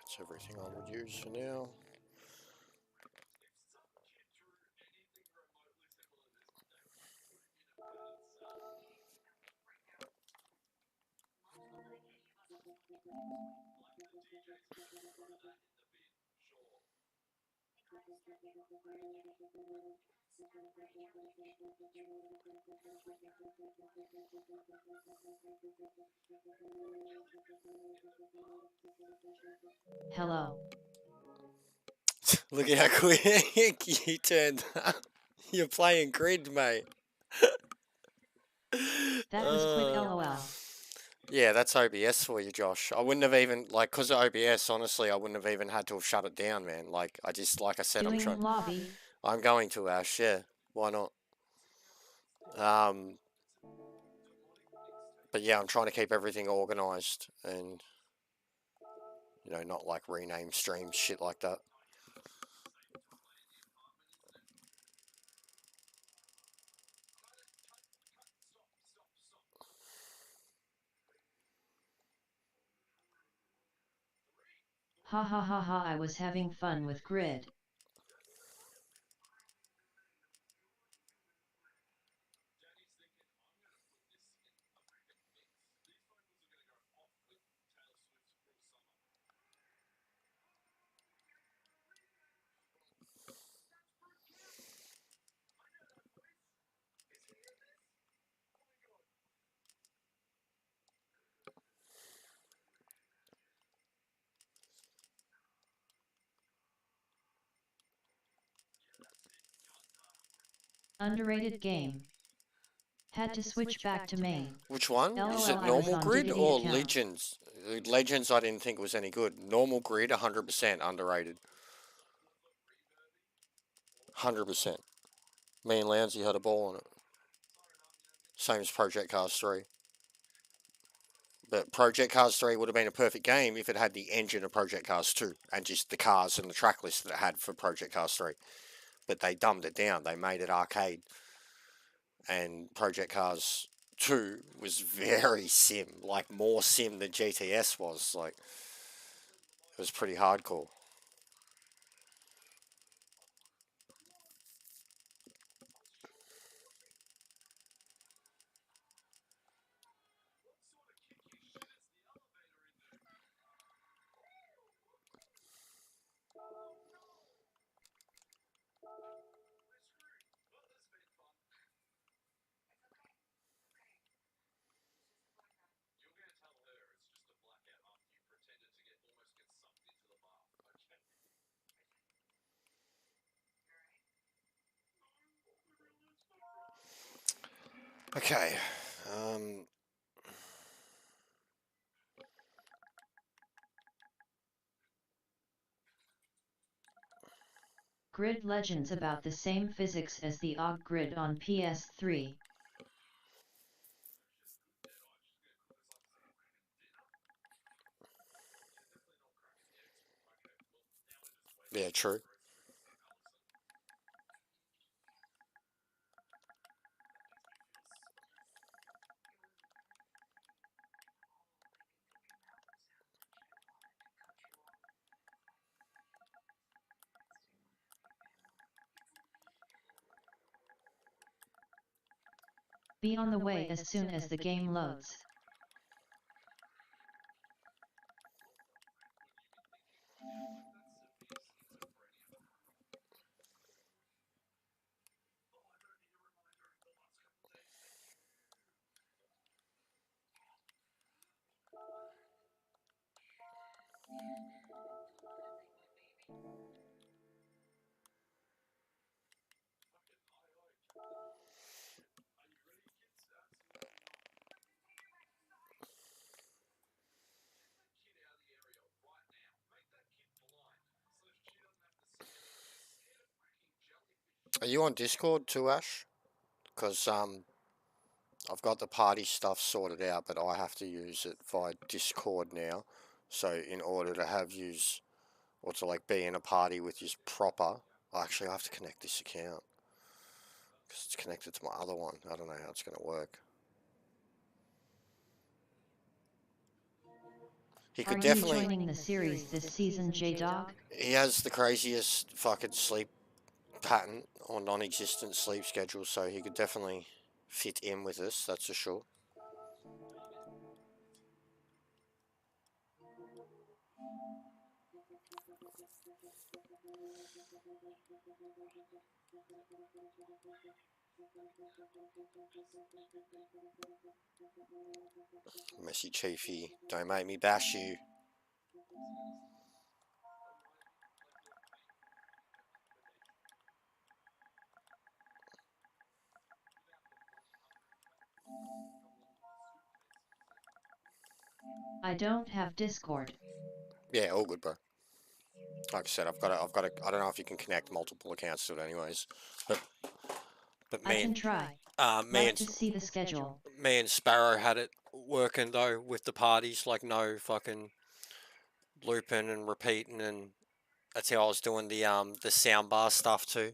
That's everything I would use for now. Hello. Look at how quick you turned up. You're playing grid, mate. That was quick lol. Yeah, that's OBS for you, Josh. I wouldn't have even, like, because of OBS, honestly, I wouldn't have even had to have shut it down, man. Like, like I said, Doing lobby. I'm going to, Ash, yeah. Why not? Um, but yeah, I'm trying to keep everything organized and, not like rename streams, shit like that. Ha ha ha ha, I was having fun with grid. Underrated game. Had to switch back to main. Which one? Is LOL, it I was normal on grid Diddity or account. Legends? Legends I didn't think was any good. Normal grid, 100% underrated. 100%. Me and Lownsy had a ball on it. Same as Project Cars 3. But Project Cars 3 would have been a perfect game if it had the engine of Project Cars 2 and just the cars and the track list that it had for Project Cars 3. But they dumbed it down. They made it arcade. And Project Cars 2 was very sim, like more sim than GTS was. Like, it was pretty hardcore. Okay. Um, Grid Legends about the same physics as the OG grid on PS3. yeah, true. Be on the way as soon as the game loads. Are you on Discord too, Ash? Because I've got the party stuff sorted out, but I have to use it via Discord now. So in order to have use or to like be in a party with you proper, I have to connect this account because it's connected to my other one. I don't know how it's going to work. He Are could you definitely. joining the series this season, J-Dog? He has the craziest fucking sleep pattern or non-existent sleep schedule, so he could definitely fit in with us. That's for sure. Messy Chiefy, don't make me bash you. I don't have Discord. Yeah, all good, bro. Like I said, I don't know if you can connect multiple accounts to it, anyways. But but I can try. me Like and to see the schedule. me and Sparrow had it working though with the parties, like no fucking looping and repeating, and that's how I was doing the sound bar stuff too.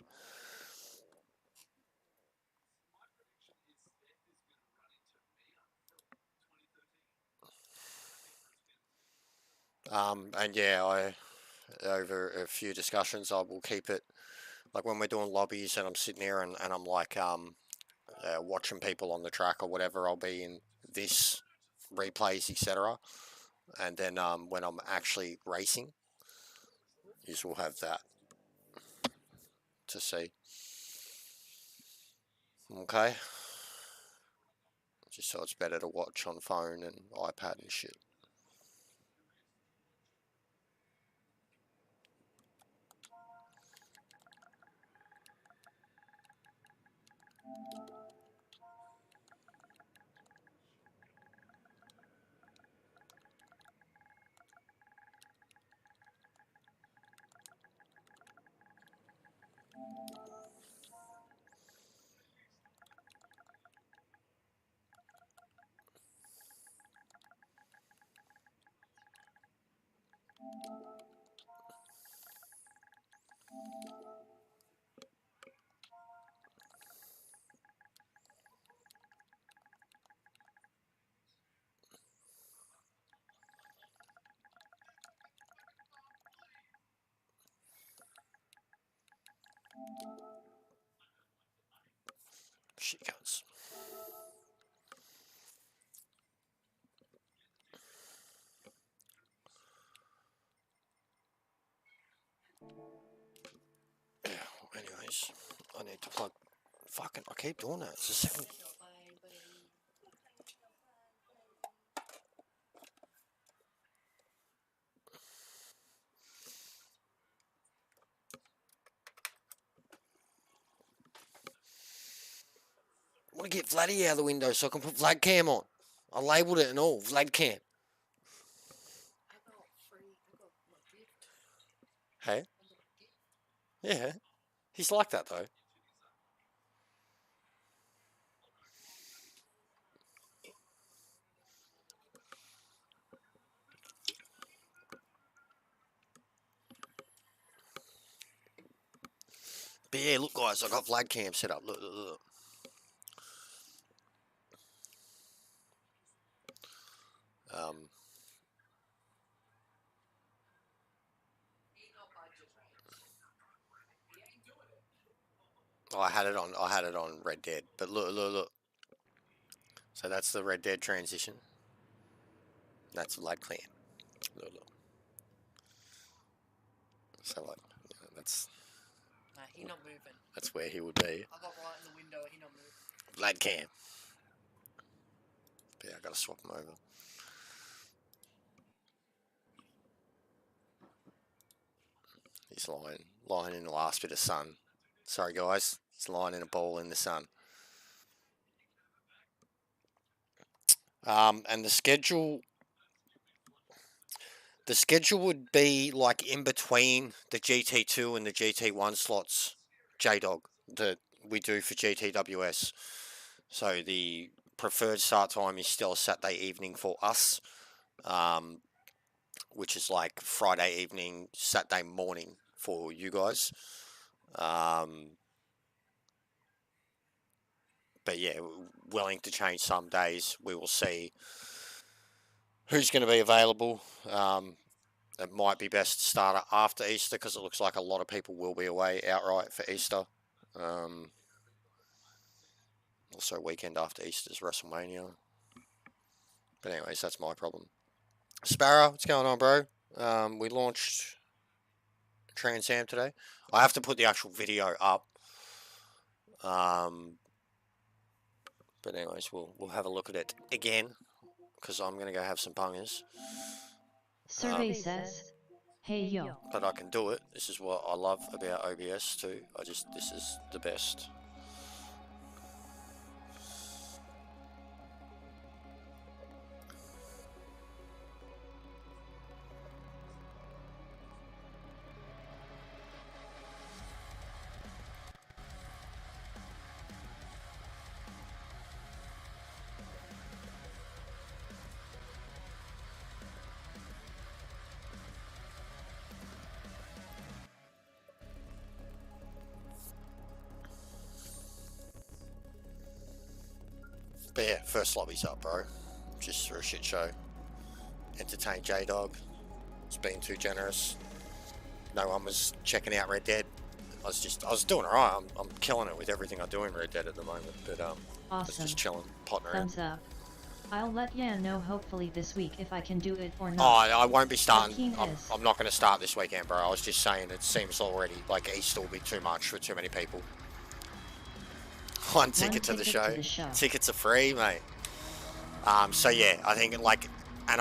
And yeah, I over a few discussions, I will keep it like when we're doing lobbies and I'm sitting there and I'm like watching people on the track or whatever. I'll be in this replays, etc. And then when I'm actually racing, you will have that to see. Okay, just so it's better to watch on phone and iPad and shit. Shit counts. Yeah. Anyways, I need to plug. Fucking, I keep doing that. It's the second. I want to get Vladdy out of the window so I can put Vlad Cam on. I labelled it and all, Vlad Cam. Hey? Yeah. He's like that though. But yeah, look guys, I got Vlad Cam set up. Look, look, look. Um, I had it on. I had it on Red Dead. But look, look, look. So that's the Red Dead transition. That's Vlad Clan. Look, look. So like, that's Nah, he not moving. that's where he would be. I got right in the window, he not moving. Vlad Cam. But yeah, I gotta swap him over. He's lying in the last bit of sun. Sorry guys, he's lying in a ball in the sun. And the schedule would be like in between the GT2 and the GT1 slots, J-Dog, that we do for GTWS. So the preferred start time is still a Saturday evening for us, which is like Friday evening, Saturday morning for you guys. But yeah, willing to change some days. We will see who's going to be available. It might be best to start after Easter because it looks like a lot of people will be away outright for Easter. Also, weekend after Easter is WrestleMania. But anyways, that's my problem. Sparrow, what's going on, bro? We launched Trans Am today. I have to put the actual video up. But anyways, we'll have a look at it again because I'm gonna go have some bungers. Survey says, hey yo. But I can do it. This is what I love about OBS too. This is the best. But yeah, first lobby's up, bro. Just for a shit show. Entertain J-Dog. It's been too generous. No one was checking out Red Dead. I was doing alright. I'm killing it with everything I do in Red Dead at the moment. But I was just chilling, potting around. Thumbs up. I'll let Yan know hopefully this week if I can do it or not. Oh, I won't be starting. I'm not going to start this weekend, bro. I was just saying it seems already like Easter will be too much for too many people. One ticket to the show. Tickets are free, mate. So yeah, I think I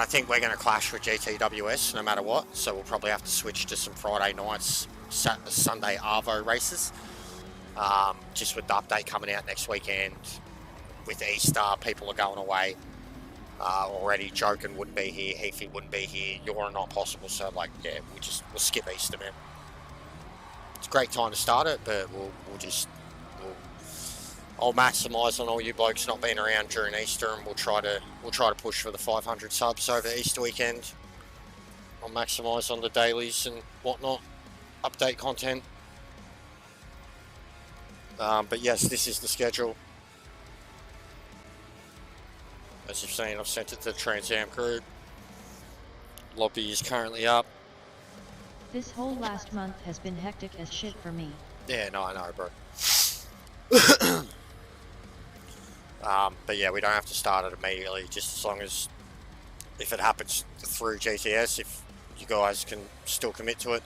think we're going to clash with GTWS no matter what. So we'll probably have to switch to some Friday nights, Sunday Arvo races. Just with the update coming out next weekend, with Easter, people are going away. Already Jokin wouldn't be here, Heafy wouldn't be here, you're not possible. So yeah, we'll skip Easter, man. It's a great time to start it, but I'll maximise on all you blokes not being around during Easter, and we'll try to push for the 500 subs over Easter weekend. I'll maximise on the dailies and whatnot, update content. But yes, this is the schedule. As you've seen, I've sent it to the Trans Am group. Lobby is currently up. This whole last month has been hectic as shit for me. Yeah, no, I know, bro. But yeah, we don't have to start it immediately, just as long as, if it happens through GTS, if you guys can still commit to it.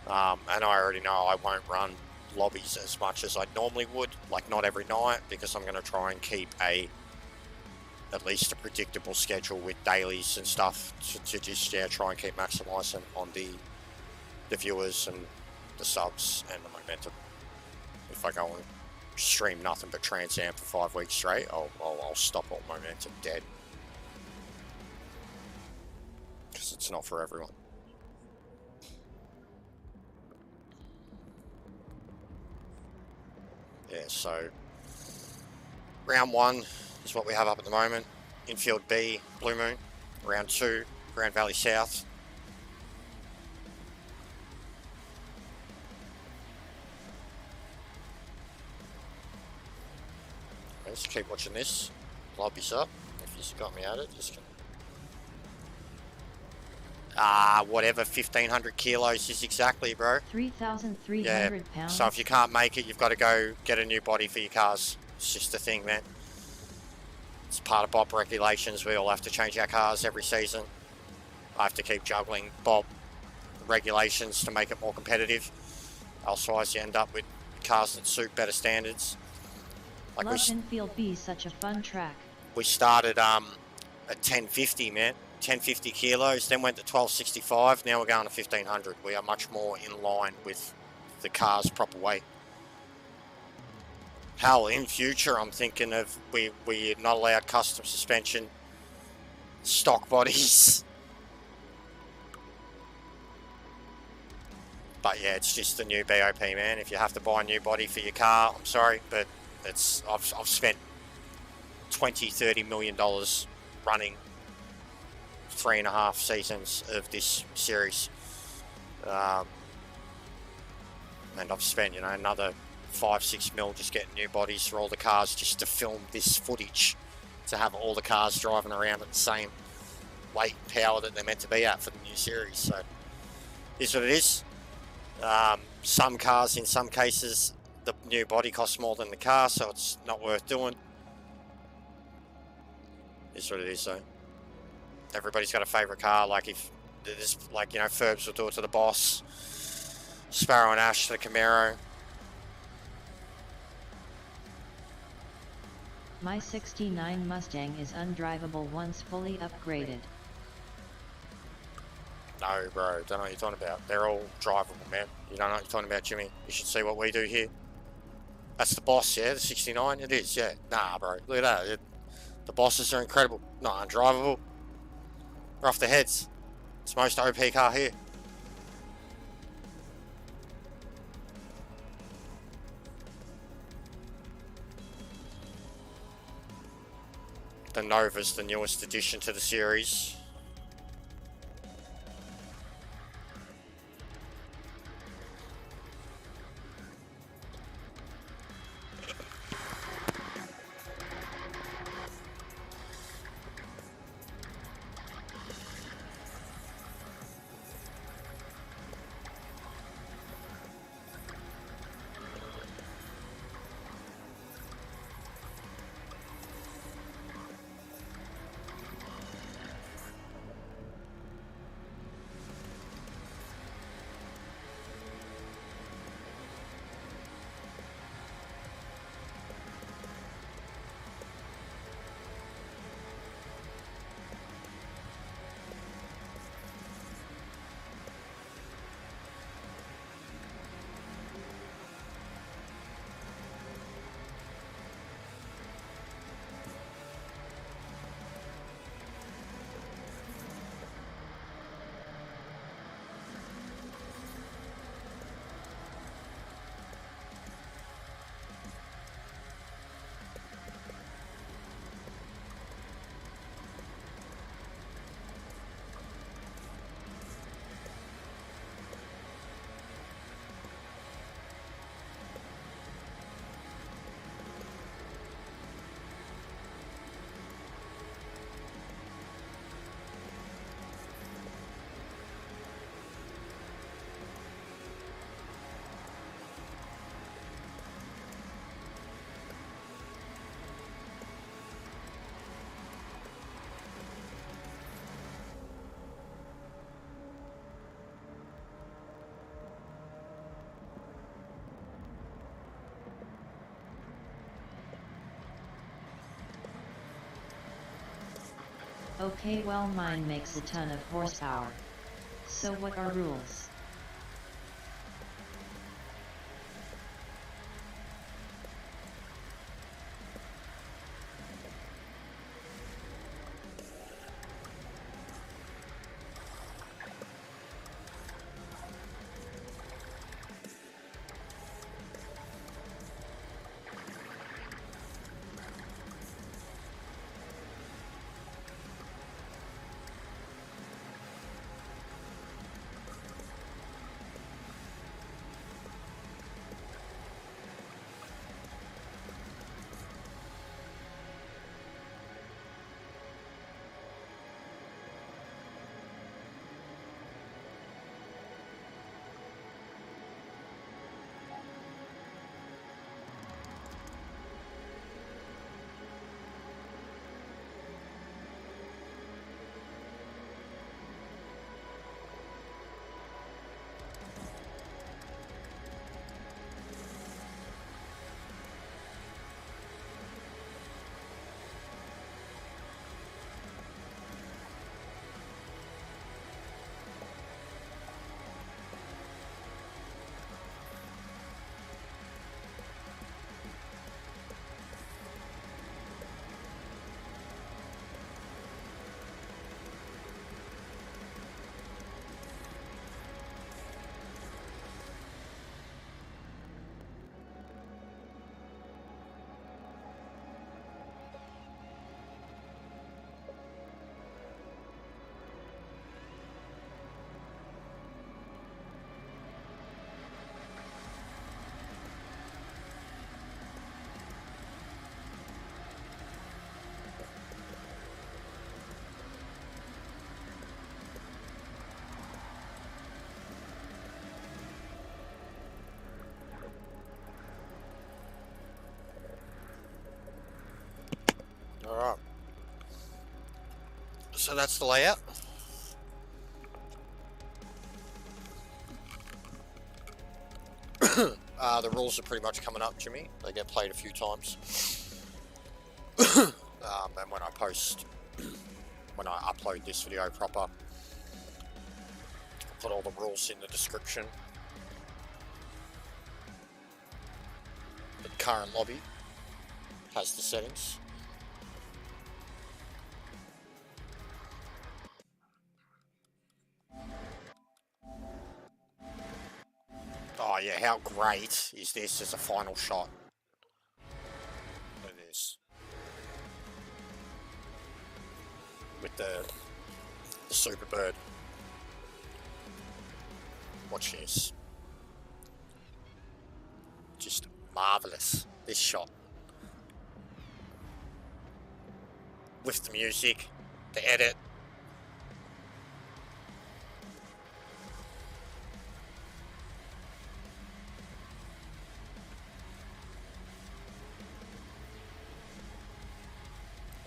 And I already know I won't run lobbies as much as I normally would, like not every night, because I'm going to try and keep at least a predictable schedule with dailies and stuff to just try and keep maximising on the viewers and the subs and the momentum. If I go and stream nothing but Trans Am for 5 weeks straight, I'll stop all momentum dead. Because it's not for everyone. Yeah, so round 1 is what we have up at the moment. Infield B, Blue Moon. Round 2, Grand Valley South. Let's keep watching this. Lobby's up. If you've got me at it, just whatever 1,500 kilos is exactly, bro. 3,300 pounds. So if you can't make it, you've got to go get a new body for your cars. It's just a thing, man. It's part of BOP regulations. We all have to change our cars every season. I have to keep juggling BOP regulations to make it more competitive. Otherwise, you end up with cars that suit better standards. Love Infield B, such a fun track. We started at 1050, man. 1050 kilos, then went to 1265. Now we're going to 1500. We are much more in line with the car's proper weight. Hell, in future, I'm thinking of we're not allowed custom suspension, stock bodies. But yeah, it's just the new BOP, man. If you have to buy a new body for your car, I'm sorry, but I've spent $20-30 million running 3.5 seasons of this series, and I've spent another 5-6 mil just getting new bodies for all the cars, just to film this footage, to have all the cars driving around at the same weight and power that they're meant to be at for the new series. So, here's what it is. Some cars, in some cases, the new body costs more than the car, so it's not worth doing. Is what it is, though. Everybody's got a favourite car. Like if there's, like, you know, Ferbs will do it to the Boss, Sparrow and Ash to the Camaro. My 69 Mustang is undrivable once fully upgraded. No, bro, don't know what you're talking about. They're all drivable, man. You don't know what you're talking about, Jimmy. You should see what we do here. That's the Boss, yeah? The 69? It is, yeah. Nah, bro. Look at that. The Bosses are incredible. Not undrivable. They're off the heads. It's the most OP car here. The Nova's the newest addition to the series. Okay, well, mine makes a ton of horsepower. So what are rules? So that's the layout. The rules are pretty much coming up, Jimmy. They get played a few times. And when I upload this video proper, I'll put all the rules in the description. The current lobby has the settings. Oh yeah, how great is this as a final shot? Look at this. With the super bird. Watch this. Just marvellous, this shot. With the music, the edit.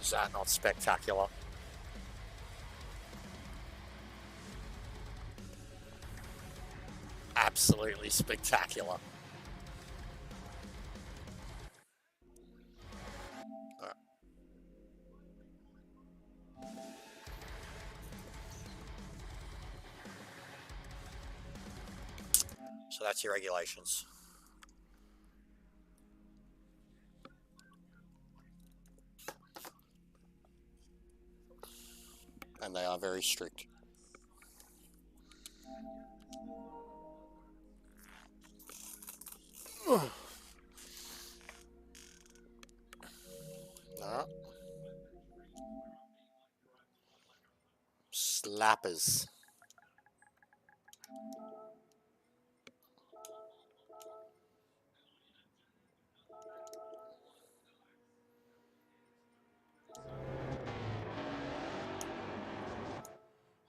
Is that not spectacular? Absolutely spectacular. Right. So that's your regulations. And they are very strict. Alright. Slappers.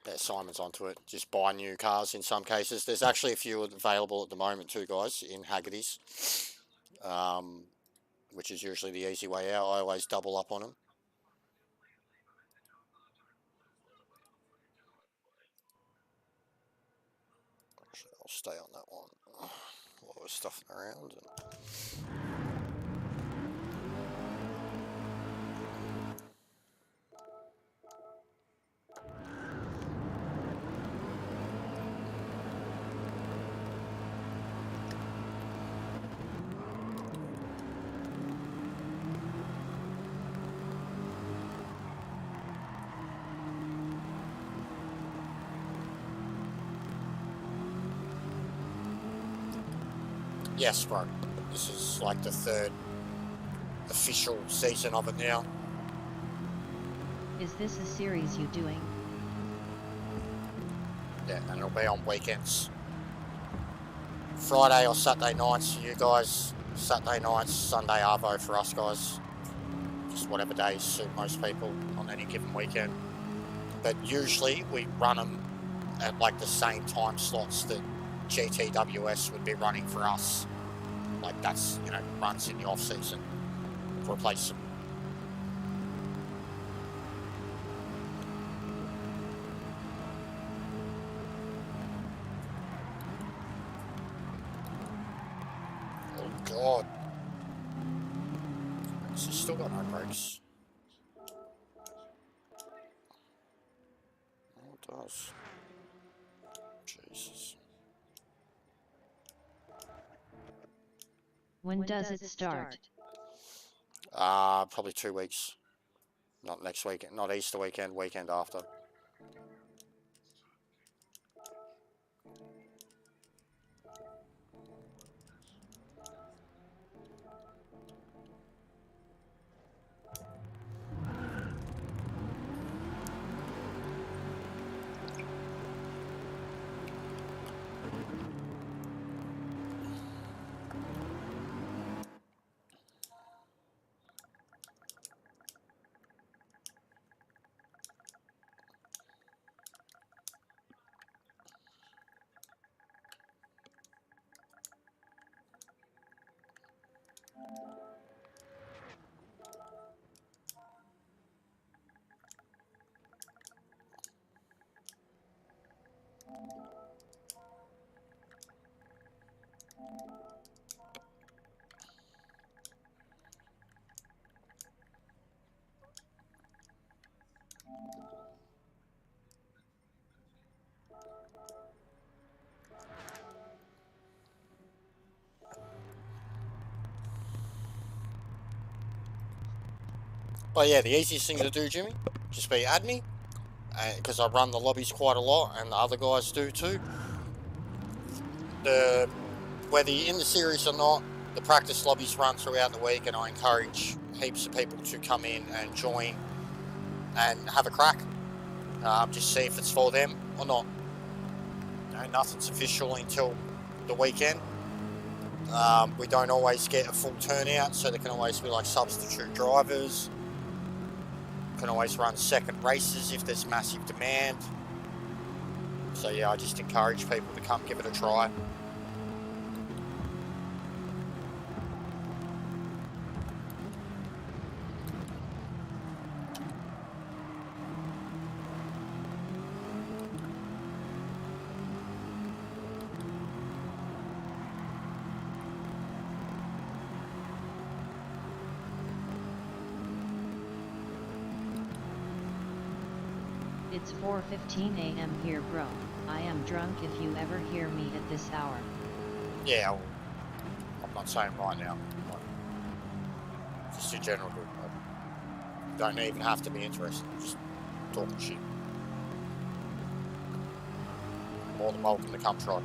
Yeah, Simon's onto it. Just buy new cars in some cases. There's actually a few available at the moment too, guys, in Haggerty's. Which is usually the easy way out. I always double up on them. Actually, I'll stay on that one. While we're stuffing around. Yes, bro. This is like the third official season of it now. Is this a series you doing? Yeah, and it'll be on weekends. Friday or Saturday nights for you guys. Saturday nights, Sunday arvo for us guys. Just whatever days suit most people on any given weekend. But usually we run them at like the same time slots that GTWS would be running for us. Like that's, you know, runs in the off season. Replace them. Oh god. She's still got no brakes. Oh, it does. Jesus. When does it start? Probably 2 weeks. Not next weekend, not Easter weekend, weekend after. But yeah, the easiest thing to do, Jimmy, just be add me, because I run the lobbies quite a lot, and the other guys do too. Whether you're in the series or not, the practice lobbies run throughout the week, and I encourage heaps of people to come in and join and have a crack. Just see if it's for them or not. Nothing's official until the weekend. We don't always get a full turnout, so there can always be like substitute drivers. Can always run second races if there's massive demand. So yeah, I just encourage people to come give it a try. It's 4:15 a.m. here, bro. I am drunk if you ever hear me at this hour. Yeah, well, I'm not saying right now. Just in general, good. Don't even have to be interested. Just talking shit. More than welcome to come try.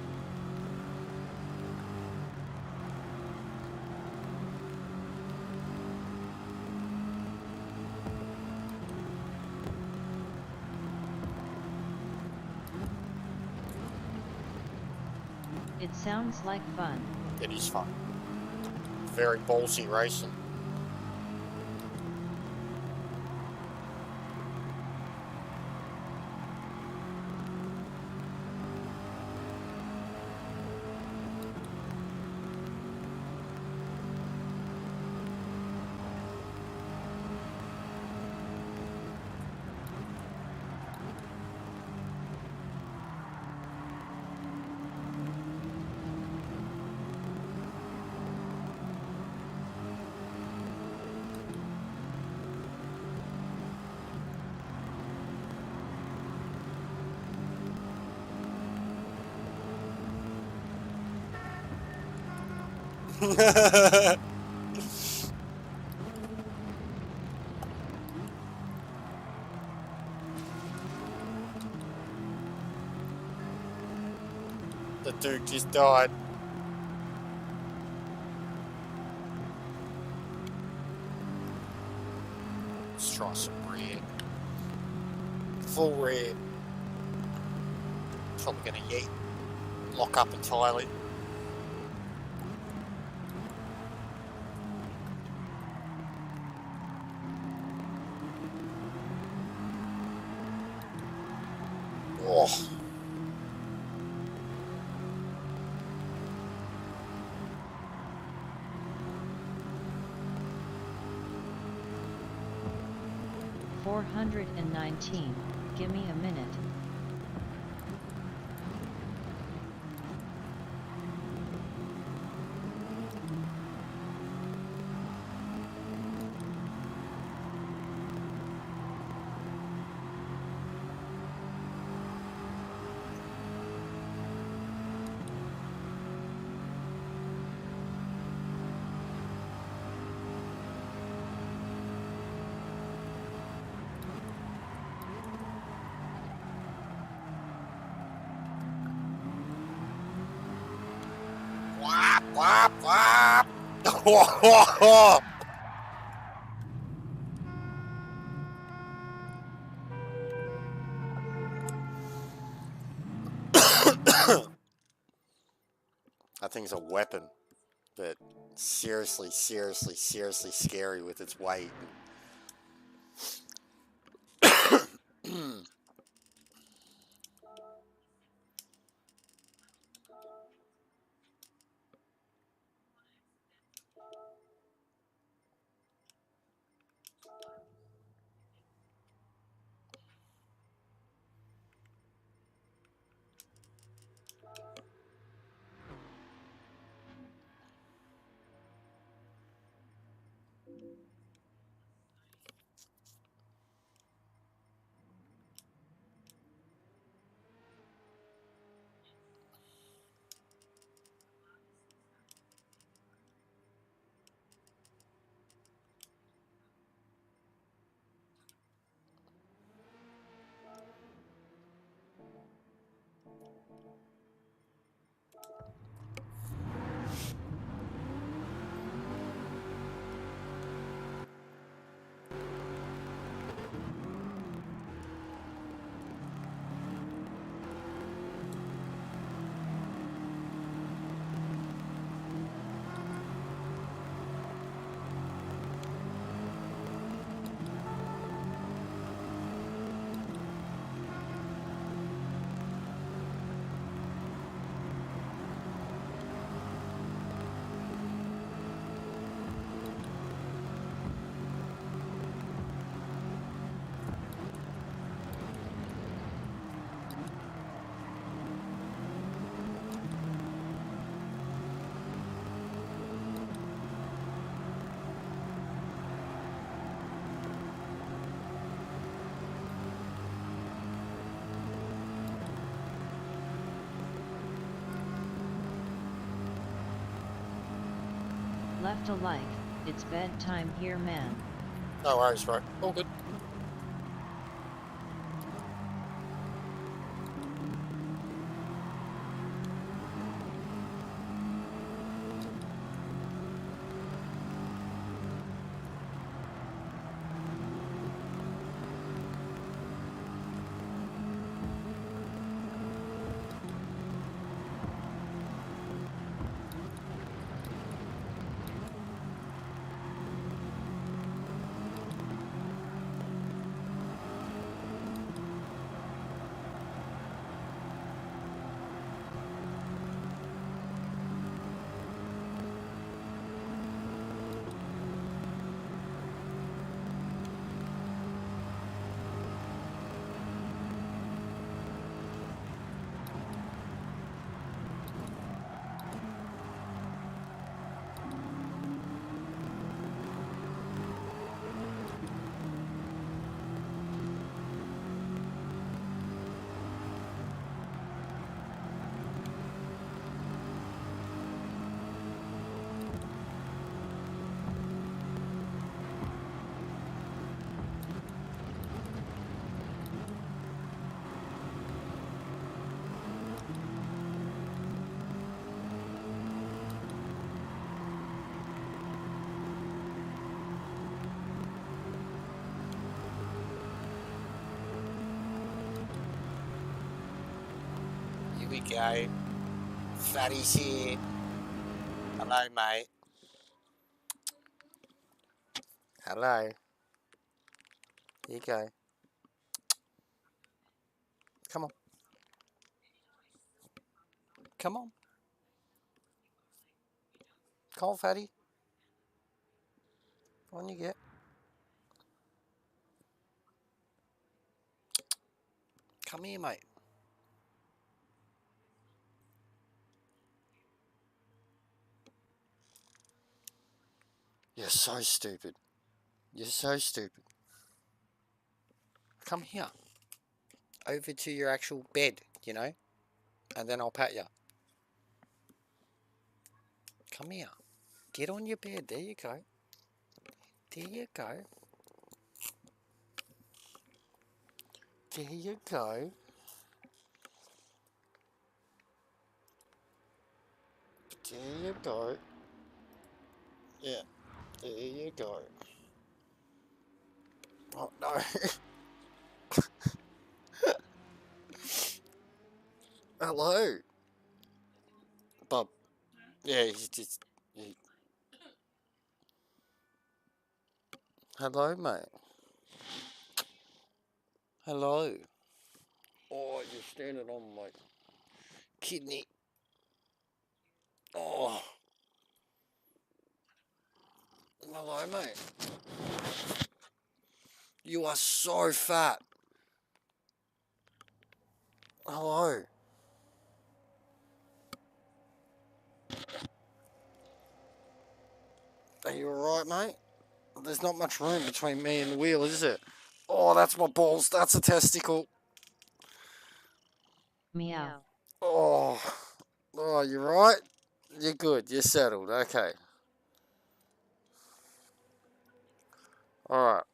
It sounds like fun. It is fun. Very ballsy racing. The Duke just died. Let's try some red. Full red. Probably gonna yeet. Lock up entirely. Oh. $419. Give me a minute. Whop, whop, whop. Oh. That thing's a weapon, but seriously, seriously, seriously scary with its weight. left a like. It's bedtime here, man. No worries, bro. All good. Here we go. Fatty's here. Hello, mate. Hello. Here you go. Come on. Come on. Come on, Fatty. On you get. Come here, mate. You're so stupid. You're so stupid. Come here. Over to your actual bed, you know? And then I'll pat you. Come here. Get on your bed. There you go. There you go. There you go. There you go. Yeah. There you go. Oh, no. Hello. Bob. Yeah, he's just... Hello, mate. Hello. Oh, you're standing on my kidney. Oh. Hello, mate. You are so fat. Hello. Are you alright, mate? There's not much room between me and the wheel, is it? Oh, that's my balls. That's a testicle. Meow. Oh. Oh, you're right? You're good. You're settled. Okay. Alright.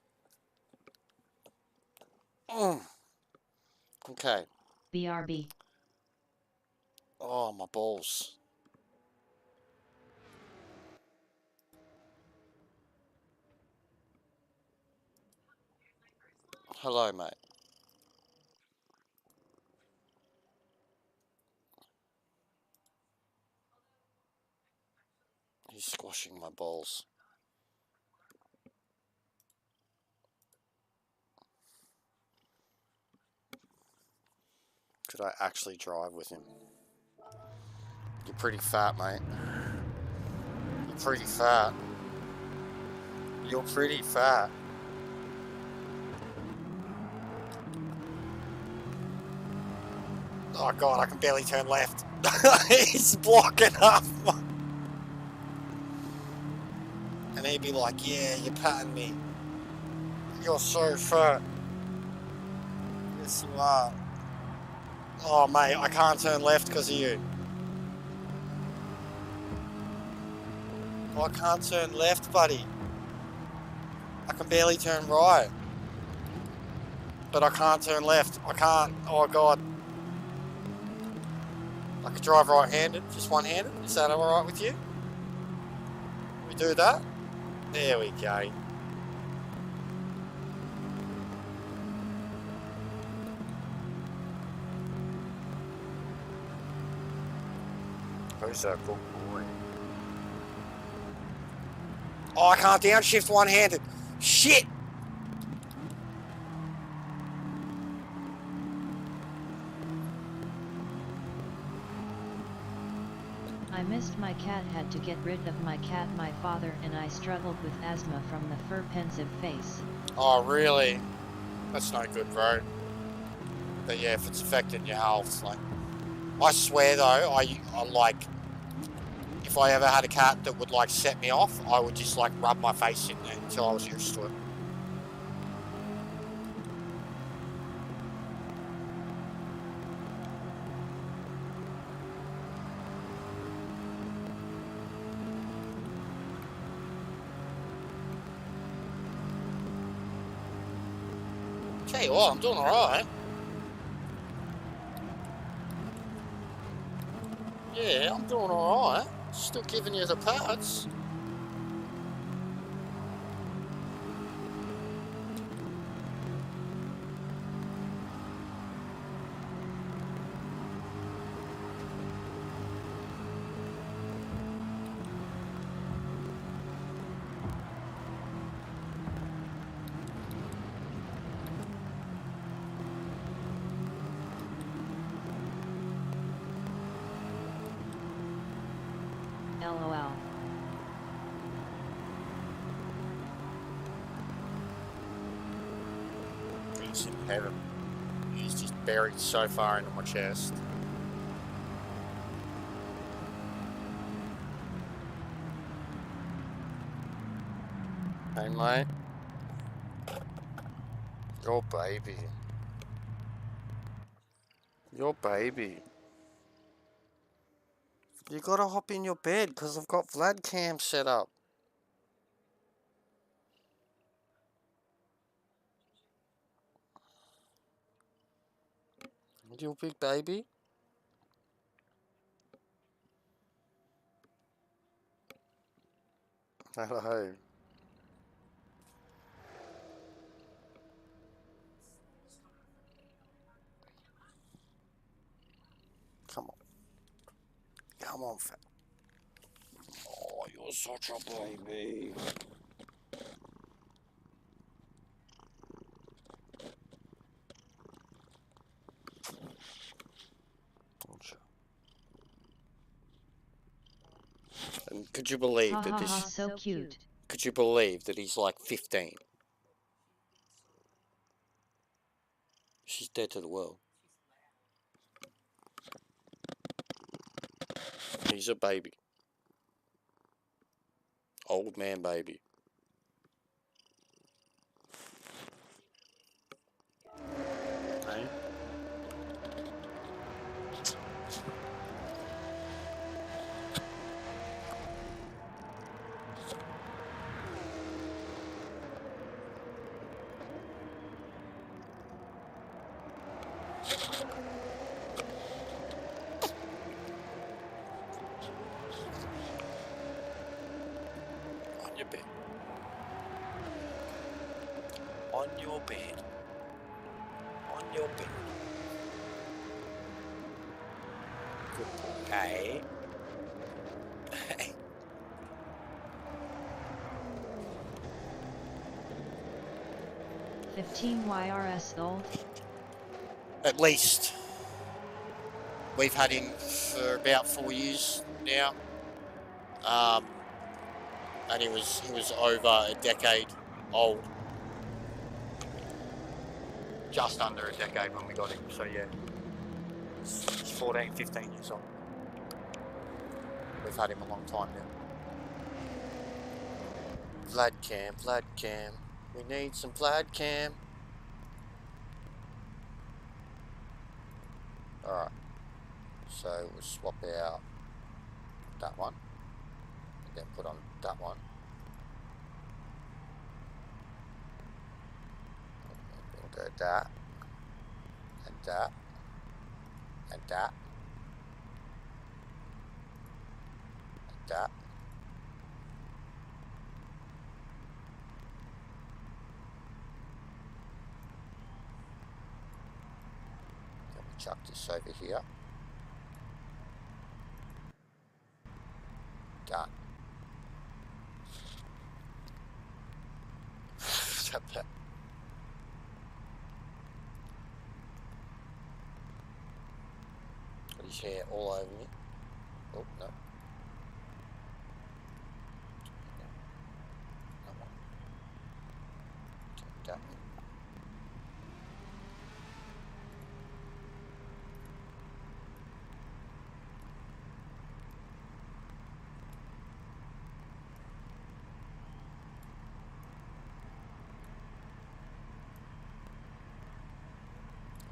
Okay. BRB. Oh, my balls. Hello, mate. He's squashing my balls. Could I actually drive with him? You're pretty fat, mate. You're pretty fat. You're pretty fat. Oh god, I can barely turn left. He's blocking up. And he'd be like, yeah, you're patting me. You're so fat. Yes, you are. Oh, mate, I can't turn left because of you. I can't turn left, buddy. I can barely turn right. But I can't turn left. I can't. Oh, God. I could drive right-handed, just one-handed. Is that alright with you? We do that? There we go. Who's that good boy? Oh, I can't downshift one-handed. Shit! I missed my cat, had to get rid of my cat. My father and I struggled with asthma from the fur pensive face. Oh, really? That's no good, bro. But yeah, if it's affecting your health, like... I swear, though, I like... If I ever had a cat that would, like, set me off, I would just, like, rub my face in there until I was used to it. Tell you what, I'm doing alright. Yeah, I'm doing alright. Still giving you the parts. LOL. He's in heaven. He's just buried so far into my chest. Hey, mate. Your baby. Your baby. You gotta hop in your bed because I've got Vlad cam set up. You big baby? Hello. Come on. Come on, fat. Oh, you're such a baby. And could you believe that this... So cute. Could you believe that he's like 15? She's dead to the world. He's a baby. Old man baby. Hey? On your bed. On your bed. On your bed. Good boy. Hey. Hey. $15 YRS old. At least. We've had him for about 4 years now. And he was over a decade old. Just under a decade when we got him, so yeah. He's 14, 15 years old. We've had him a long time now. Vlad cam. We need some Vlad cam. Alright. So we'll swap out that one. then put on that one. And go that, and that, and that, and that. Then we chuck this over here. Done. Got his hair all over me. Oh, no. That one. Take that.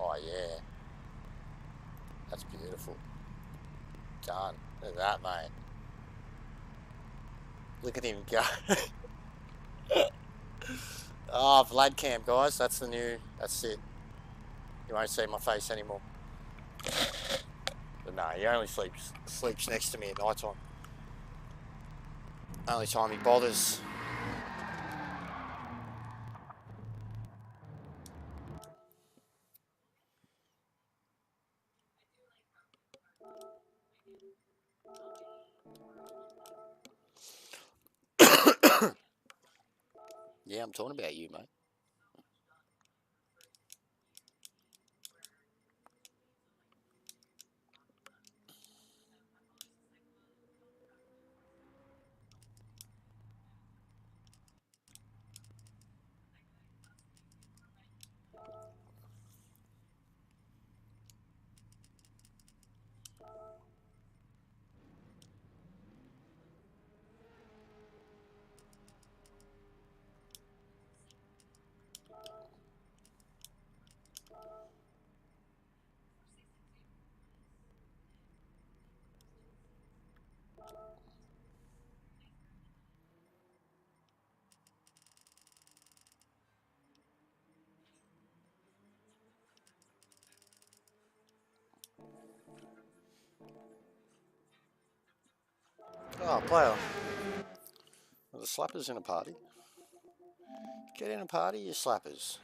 Oh yeah, that's beautiful. Done. Look at that, mate. Look at him go. Oh, Vlad Camp, guys. That's the new. That's it. You won't see my face anymore. But no, he only sleeps next to me at night time. Only time he bothers. Yeah, I'm talking about you, mate. Oh, player. Are the slappers in a party? Get in a party, you slappers.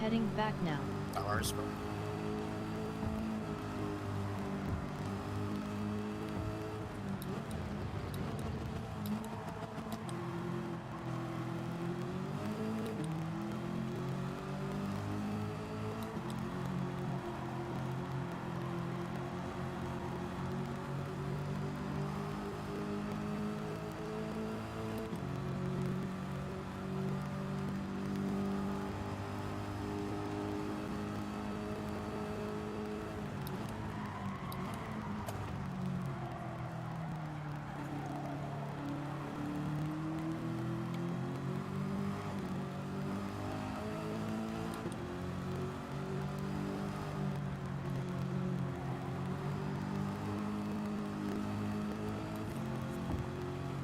Heading back now. No worries, bro.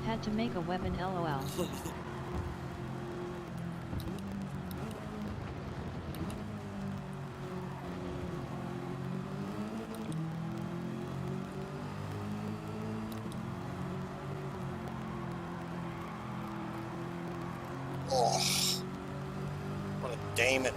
Had to make a weapon, lol. Oh, what a demon.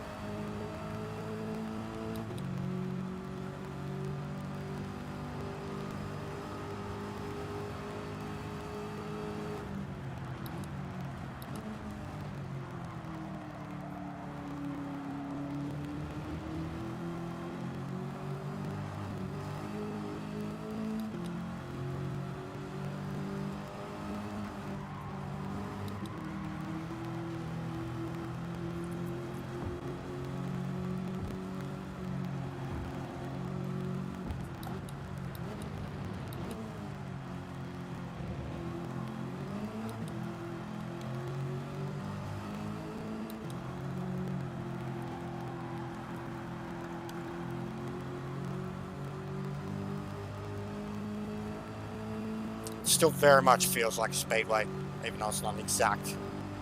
Still very much feels like a speedway, even though it's not an exact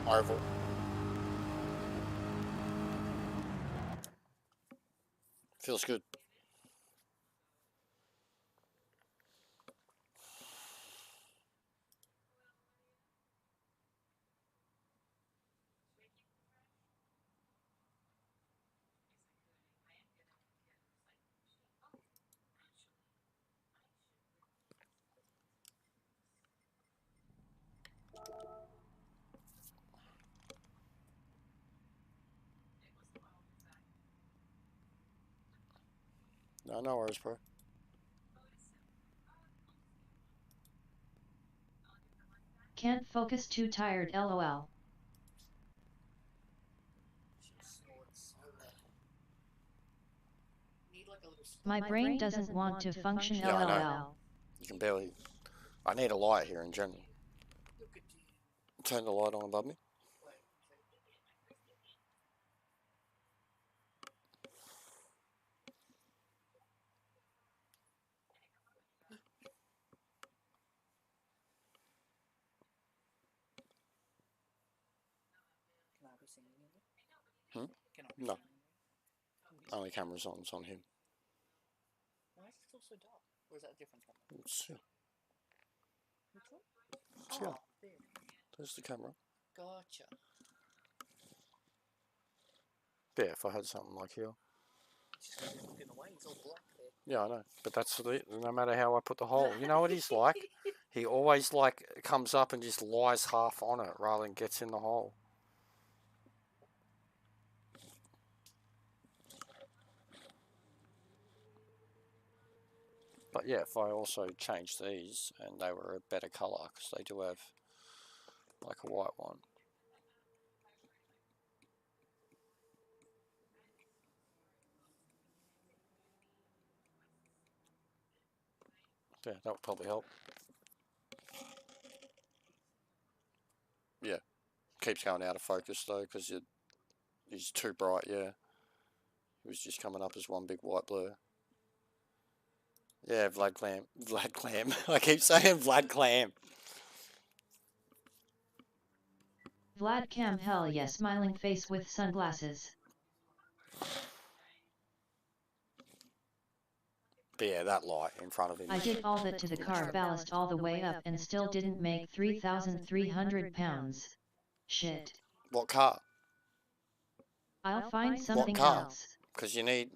oval. Feels good. No, no worries, bro. Can't focus, too tired, lol. Need like a little My brain doesn't want to function, Yeah, I know. lol. You can barely. I need a light here in general. look at you. Turn the light on above me. Can I be singing in it? Hmm? Can I be No. singing in it? Only camera's on. It's on him. Why is it still so dark? Or is that a different camera? It's, Which one? yeah. Oh, there. There's the camera. Gotcha. Yeah, if I had something like here. It's just because he's looking away. He's all black there. Yeah, I know. But that's the, no matter how I put the hole. You know what he's like? He always like comes up and just lies half on it rather than gets in the hole. But yeah, if I also changed these and they were a better colour, because they do have like a white one. Yeah, that would probably help. Yeah, keeps going out of focus though, because he's too bright, yeah. He was just coming up as one big white blur. Yeah, Vlad Clam. Vlad Clam. I keep saying Vlad Clam. Vlad Cam, hell yes, smiling face with sunglasses. But yeah, that light in front of him. I did all that to the car ballast all the way up and still didn't make 3,300 pounds. Shit. What car? I'll find something car? else. Because you need,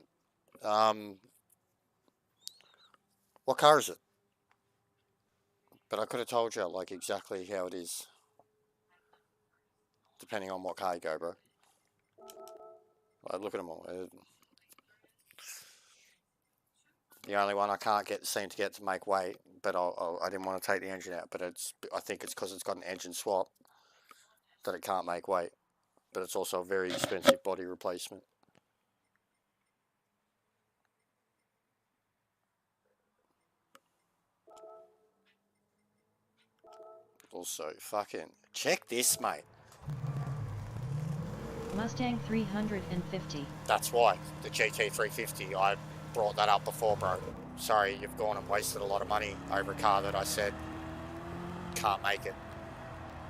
what car is it? But I could have told you, like, exactly how it is. Depending on what car you go, bro. Like, look at them all. The only one I can't seem to get to make weight, but I didn't want to take the engine out, but I think it's because it's got an engine swap that it can't make weight. But it's also a very expensive body replacement. Also, fucking, check this, mate. Mustang 350. That's why, the GT350, I brought that up before, bro. Sorry, you've gone and wasted a lot of money over a car that I said can't make it.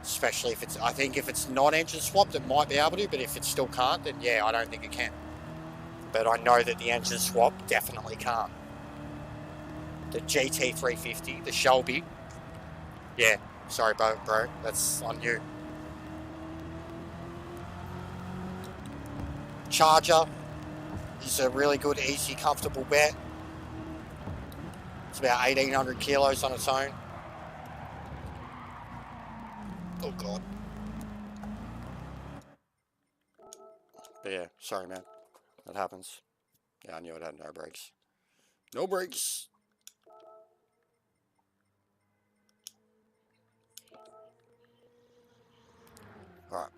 Especially if it's, I think if it's not engine swapped, it might be able to, but if it still can't, then yeah, I don't think it can. But I know that the engine swap definitely can't. The GT350, the Shelby, yeah, sorry, bro, that's on you. Charger is a really good, easy, comfortable bet. It's about 1,800 kilos on its own. Oh God. But yeah, sorry man, that happens. Yeah, I knew it had no brakes. No brakes. Alright.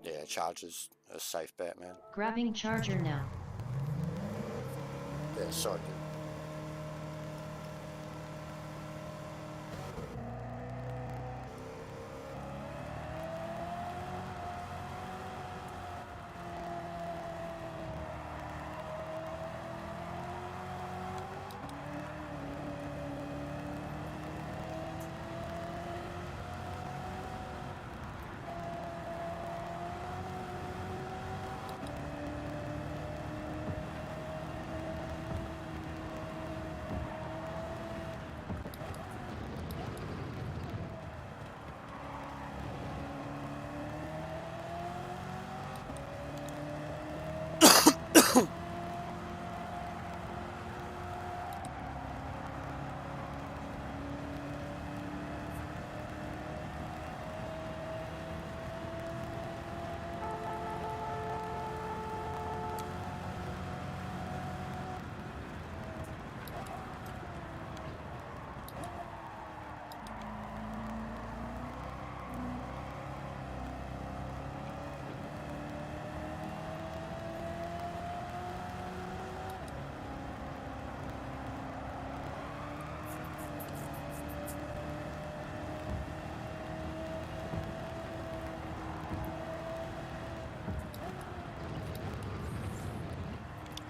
Yeah, Charger's a safe bet, man. Grabbing charger now. Yeah, sorry, dude.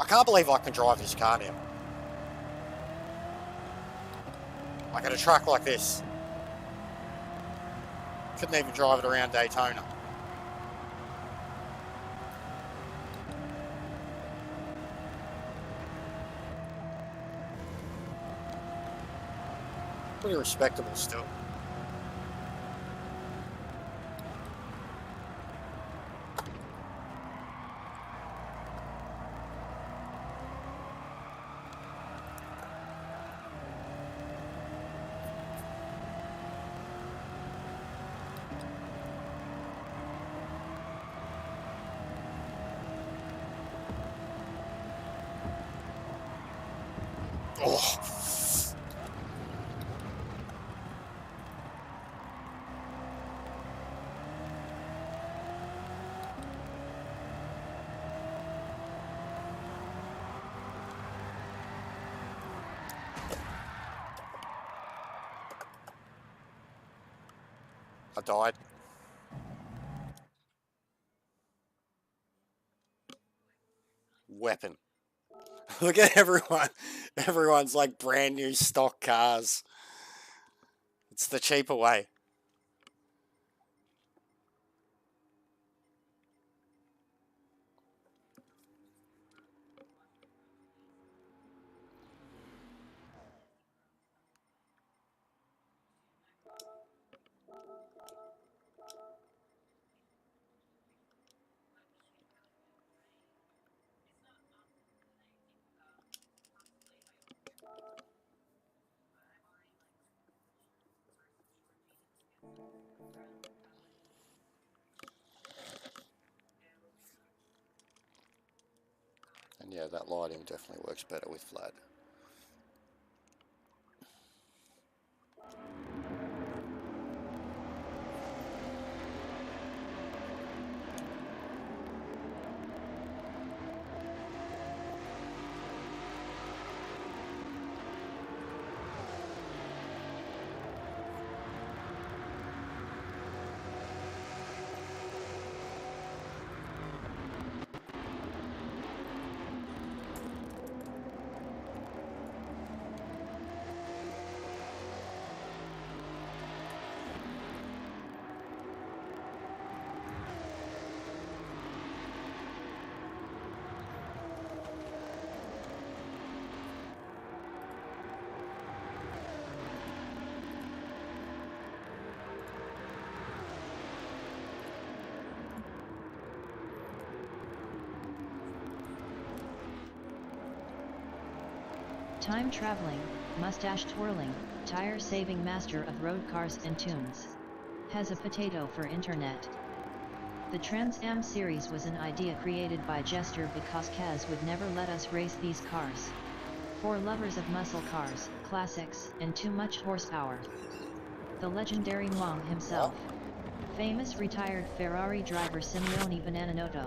I can't believe I can drive this car now. Like at a track like this. Couldn't even drive it around Daytona. Pretty respectable still. Oh. I died. Weapon. Look at everyone. Everyone's like brand new stock cars. It's the cheaper way. And yeah, that lighting definitely works better with flat. Time traveling, mustache twirling, tire saving master of road cars and tunes. Has a potato for internet. The Trans Am series was an idea created by Jester because Kaz would never let us race these cars. For lovers of muscle cars, classics, and too much horsepower. The legendary Wong himself. Famous retired Ferrari driver Simeone Bonannoto.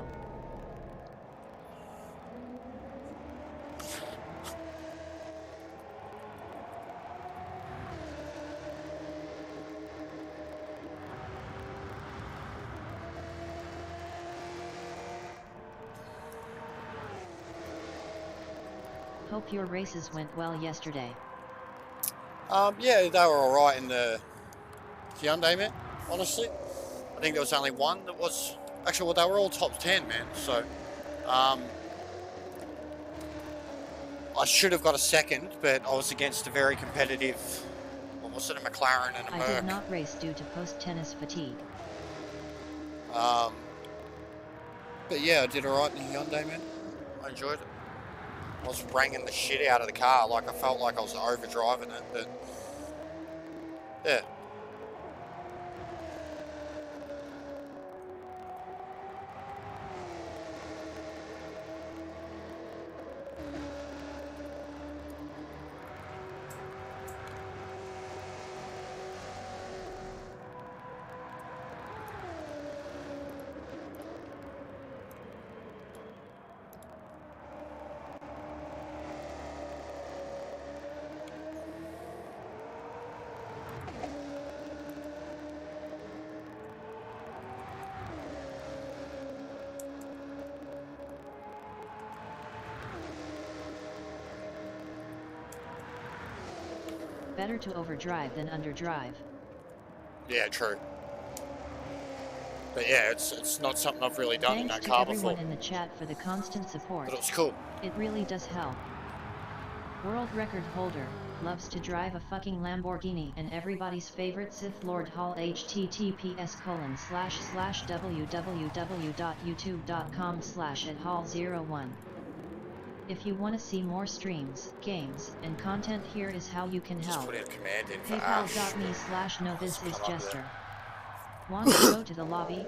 Hope your races went well yesterday. Yeah, they were alright in the Hyundai, man, honestly. I think there was only one that was... Actually, well, they were all top 10, man, so... I should have got a second, but I was against a very competitive... What was it, a McLaren and a I Merc. did not race due to post-tennis fatigue. But yeah, I did alright in the Hyundai, man. I enjoyed it. I was wrangling the shit out of the car, like I felt like I was overdriving it, but... Yeah. Better to overdrive than underdrive. Yeah, true. But yeah, it's not something I've really done in Thanks that to car everyone before. in the chat for the constant support. But it was cool. It really does help. World record holder, loves to drive a fucking Lamborghini and everybody's favorite Sith Lord Hall https://www.youtube.com/@hall01. If you want to see more streams, games, and content, here is how you can Just help. put in a command in for Ash. PayPal.me/no this is Come up Jester. Want to go to the lobby?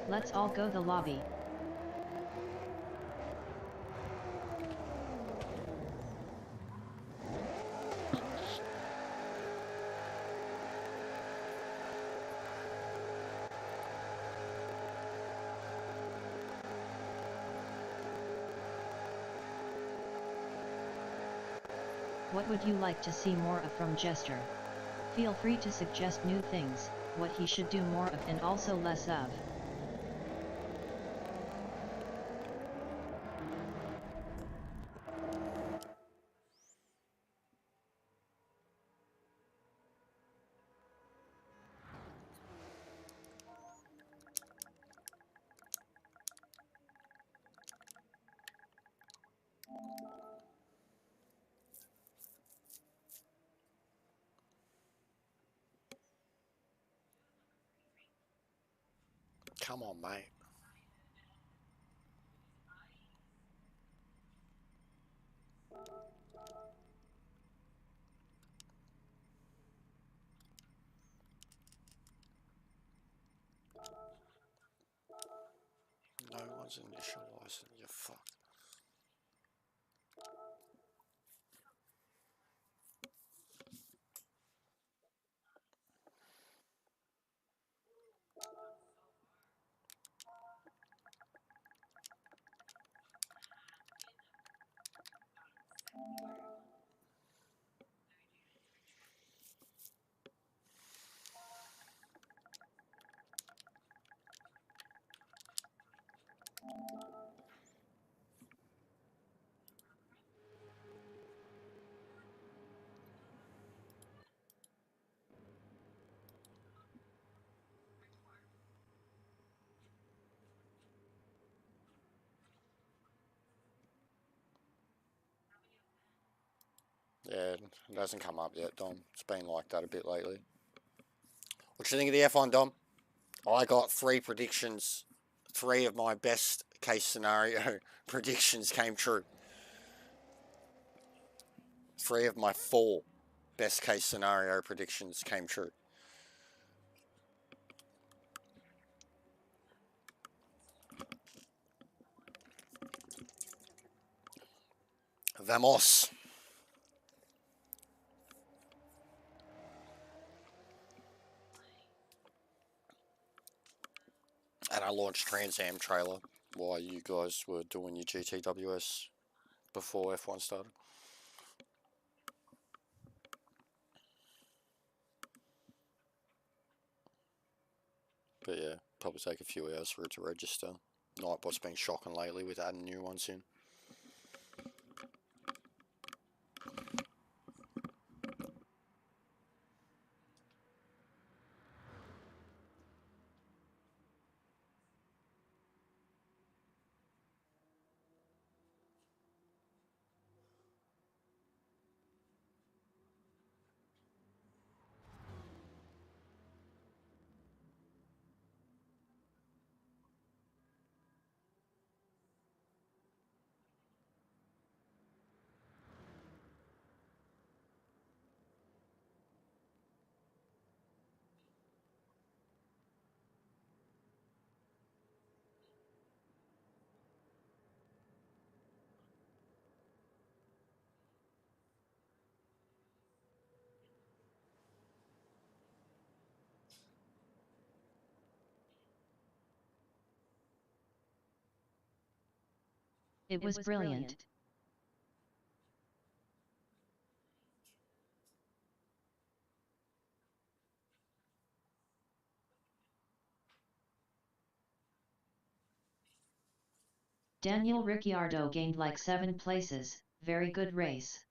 Let's all go the lobby. What would you like to see more of from Jester? Feel free to suggest new things, what he should do more of and also less of. Come on, mate. No one's initializing, you fuck. Yeah, it hasn't come up yet, Dom. It's been like that a bit lately. What do you think of the F1, Dom? I got 3 predictions. 3 of my best case scenario predictions came true. 3 of my 4 best case scenario predictions came true. Vamos. And I launched Trans Am trailer while you guys were doing your GTWS before F1 started. But yeah, probably take a few hours for it to register. Nightbot's been shocking lately with adding new ones in. It was brilliant. Daniel Ricciardo gained like 7 places, very good race.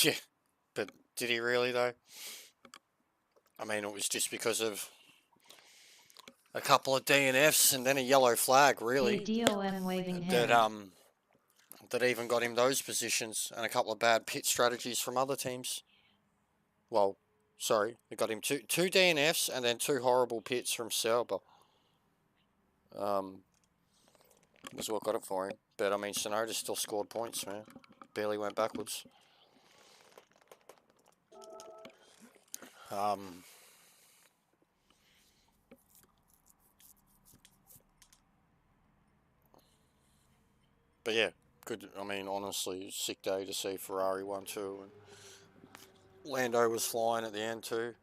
Yeah, but did he really though? I mean, it was just because of a couple of DNFs and then a yellow flag, really. DOM waving That hand. that even got him those positions, and a couple of bad pit strategies from other teams. Well, sorry, it got him two DNFs and then 2 horrible pits from Sauber. Was what got it for him. But I mean, Sonoda still scored points, man. Barely went backwards. But yeah, good. I mean, honestly, sick day to see Ferrari 1-2, and Lando was flying at the end too.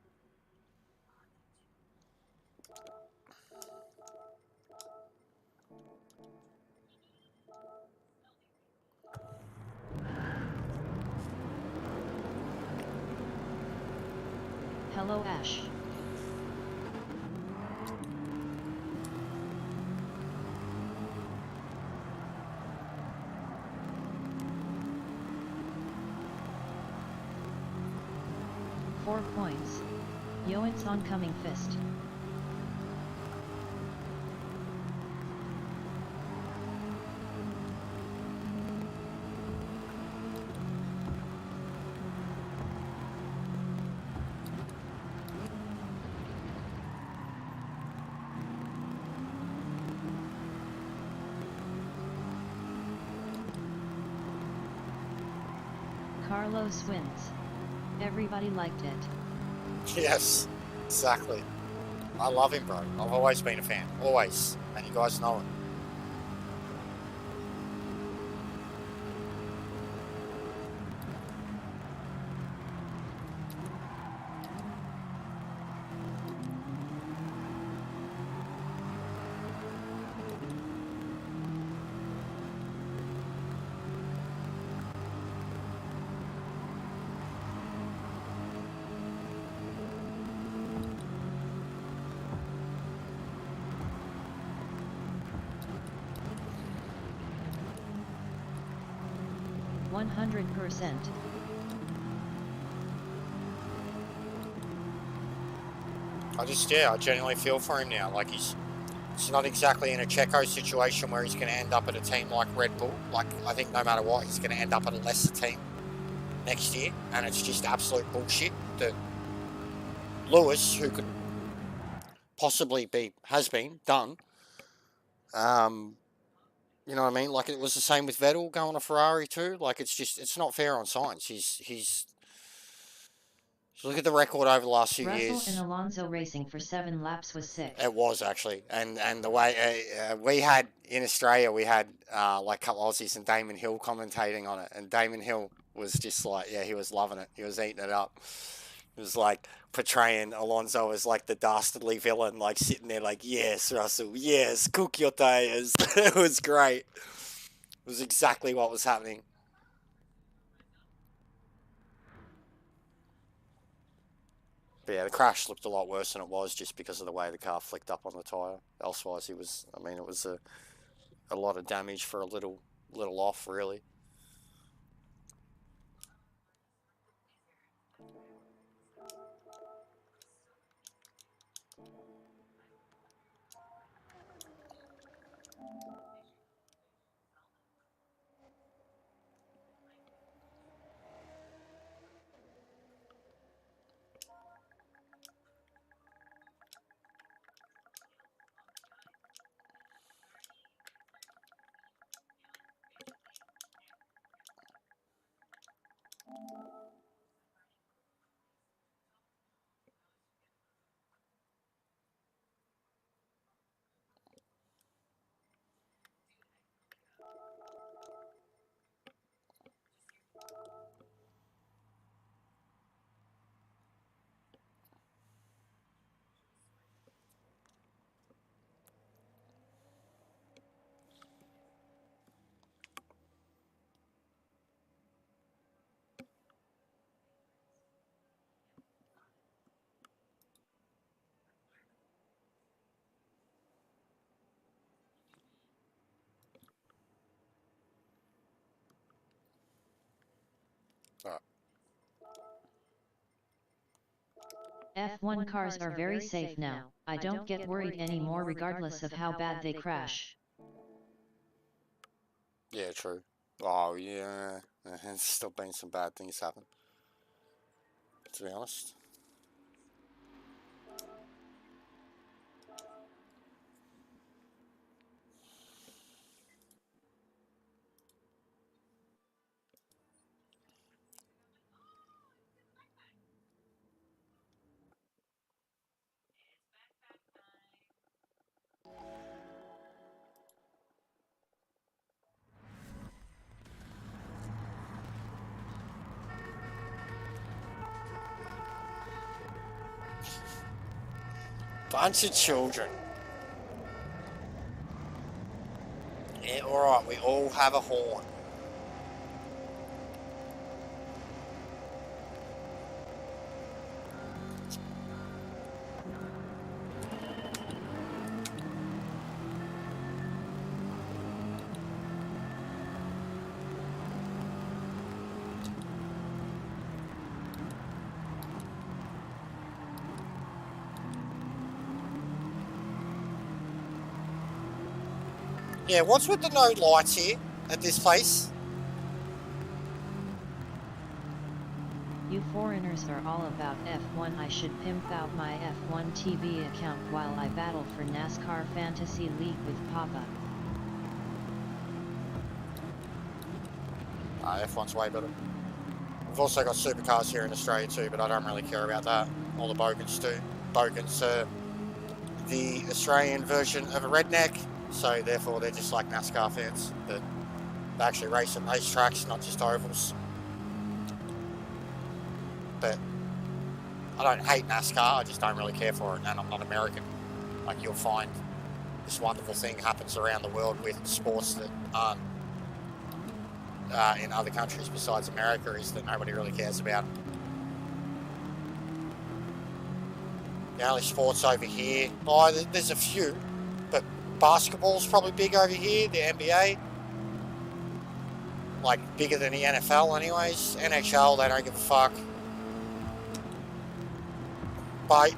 Hello Ash. Four points. Yoan's oncoming fist. Carlos wins. Everybody liked it. Yes, exactly. I love him, bro. I've always been a fan. Always. And you guys know it. %. I genuinely feel for him now. Like it's not exactly in a Checo situation where he's going to end up at a team like Red Bull. Like, I think no matter what, he's going to end up at a lesser team next year. And it's just absolute bullshit that Lewis, who could possibly has been done, You know what I mean? Like, it was the same with Vettel going to Ferrari too. Like, it's not fair on science. He's look at the record over the last few Russell years. and Alonso racing for 7 laps was sick. It was actually, and the way we had in Australia, we had like a couple of Aussies and Damon Hill commentating on it, and Damon Hill was just like, yeah, he was loving it. He was eating it up. It was like portraying Alonso as like the dastardly villain, like sitting there like, yes, Russell, yes, cook your tires. It was great. It was exactly what was happening. But yeah, the crash looked a lot worse than it was just because of the way the car flicked up on the tyre. Elsewise, it was, I mean, it was a lot of damage for a little off, really. Right. F1 cars are very safe now. I don't get worried anymore regardless of how bad they crash. Yeah, true. Oh, yeah. There's still been some bad things happen, to be honest. Bunch of children. Yeah, alright, we all have a horn. Yeah, what's with the no lights here at this place? You foreigners are all about F1. I should pimp out my F1 TV account while I battle for NASCAR Fantasy League with Papa. F1's way better. We've also got supercars here in Australia too, but I don't really care about that. All the bogans do. Bogans are the Australian version of a redneck, so therefore they're just like NASCAR fans, but they actually race at racetracks, not just ovals. But I don't hate NASCAR, I just don't really care for it, and I'm not American. Like, you'll find this wonderful thing happens around the world with sports that aren't in other countries besides America, is that nobody really cares about. The only sports over here, oh, there's a few, but basketball's probably big over here, the NBA. Like, bigger than the NFL anyways. NHL, they don't give a fuck.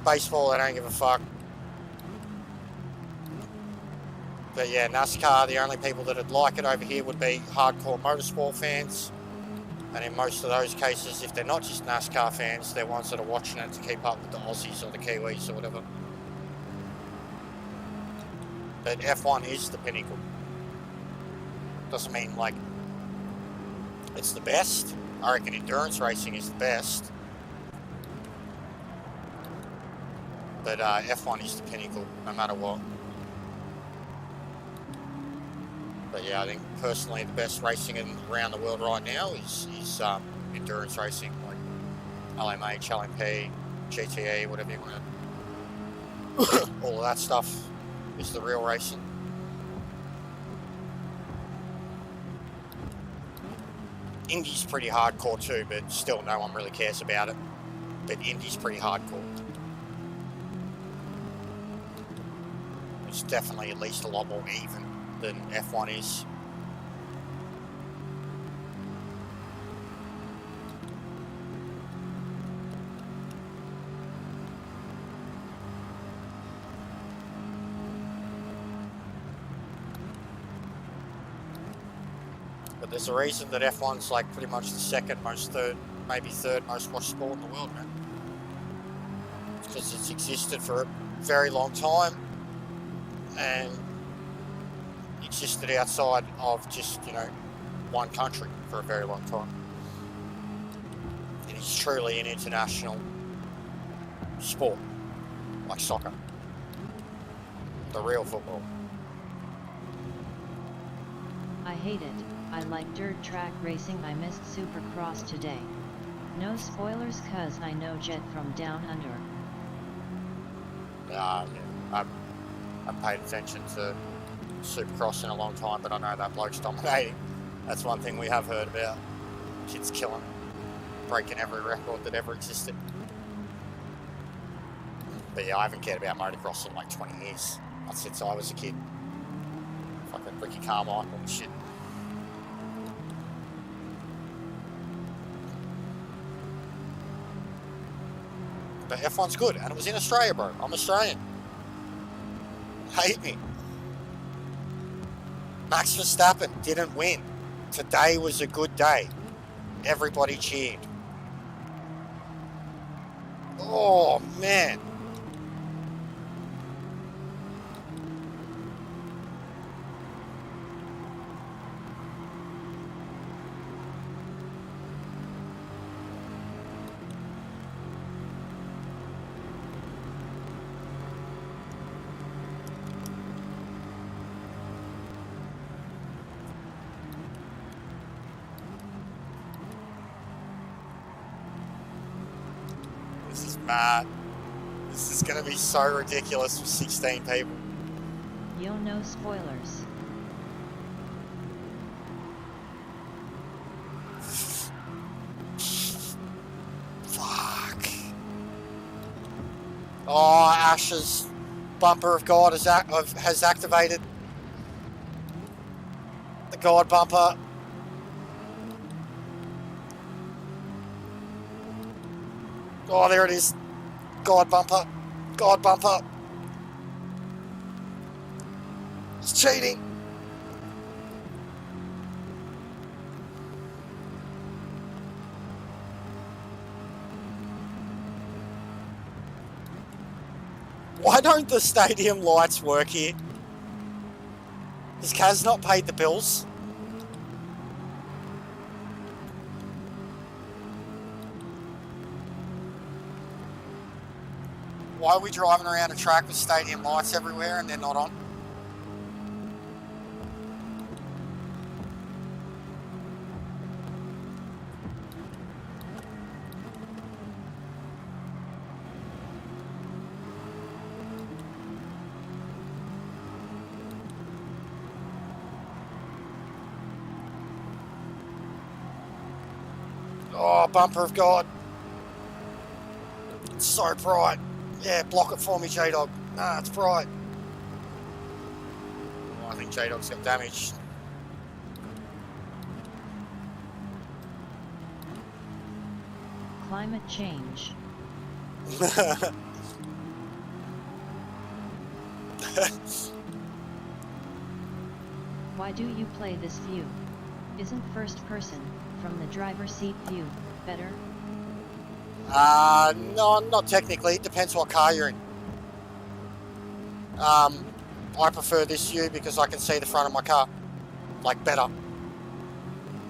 Baseball, they don't give a fuck. But yeah, NASCAR, the only people that would like it over here would be hardcore motorsport fans. And in most of those cases, if they're not just NASCAR fans, they're ones that are watching it to keep up with the Aussies or the Kiwis or whatever. But F1 is the pinnacle. Doesn't mean like it's the best. I reckon endurance racing is the best. But F1 is the pinnacle, no matter what. But yeah, I think personally the best racing around the world right now is endurance racing, like LMH, LMP, GTE, whatever you want to. All of that stuff is the real racing. Indy's pretty hardcore too, but still no one really cares about it. But Indy's pretty hardcore. It's definitely at least a lot more even than F1 is. But there's a reason that F1's like pretty much the second most, maybe third most watched sport in the world, man. It's because it's existed for a very long time and existed outside of just, you know, one country for a very long time. It is truly an international sport, like soccer, the real football. I hate it. I like dirt track racing. I missed Supercross today. No spoilers cause I know Jet from down under. Yeah, I haven't paid attention to Supercross in a long time, but I know that bloke's dominating. That's one thing we have heard about. Kid's killing it, breaking every record that ever existed. But yeah, I haven't cared about motocross in like 20 years. Not since I was a kid. Fucking Ricky Carmichael and shit. But F1's good, and it was in Australia, bro. I'm Australian. Hate me. Max Verstappen didn't win. Today was a good day. Everybody cheered. Oh, man. This is mad. This is going to be so ridiculous for 16 people. Yo, no spoilers. Fuck. Oh, Ash's bumper of God has activated. The God bumper. Oh, there it is. God bumper. God bumper. It's cheating. Why don't the stadium lights work here? Has Kaz not paid the bills? Why are we driving around a track with stadium lights everywhere and they're not on? Oh, bumper of God. It's so bright. Yeah, block it for me, J-Dog. Nah, it's bright. Oh, I think J-Dog's got damage. Climate change. Why do you play this view? Isn't first person, from the driver's seat view, better? No, not technically. It depends what car you're in. I prefer this view because I can see the front of my car, like, better.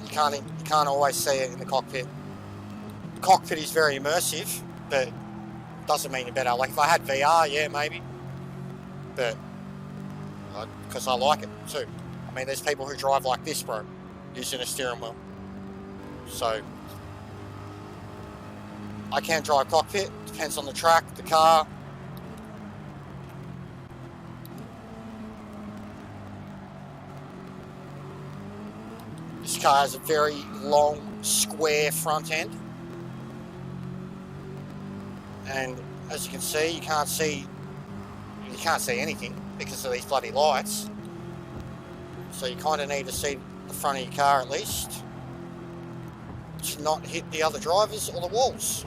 You can't always see it in the cockpit. The cockpit is very immersive, but doesn't mean you're better. Like, if I had VR, yeah, maybe. But, because I like it, too. I mean, there's people who drive like this, bro, using a steering wheel. So, I can drive cockpit, depends on the track, the car. This car has a very long, square front end. And as you can see, you can't see anything because of these bloody lights. So you kind of need to see the front of your car at least to not hit the other drivers or the walls.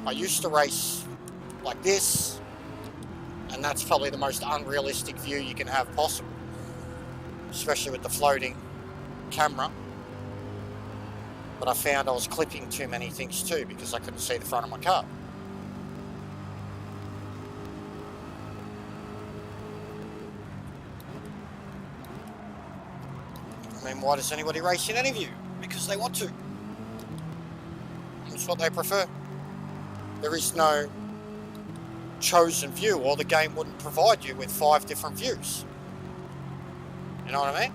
I used to race like this, and that's probably the most unrealistic view you can have possible, especially with the floating camera. But I found I was clipping too many things too because I couldn't see the front of my car. I mean, why does anybody race in any view? Because they want to. It's what they prefer. There is no chosen view, or the game wouldn't provide you with 5 different views. You know what I mean?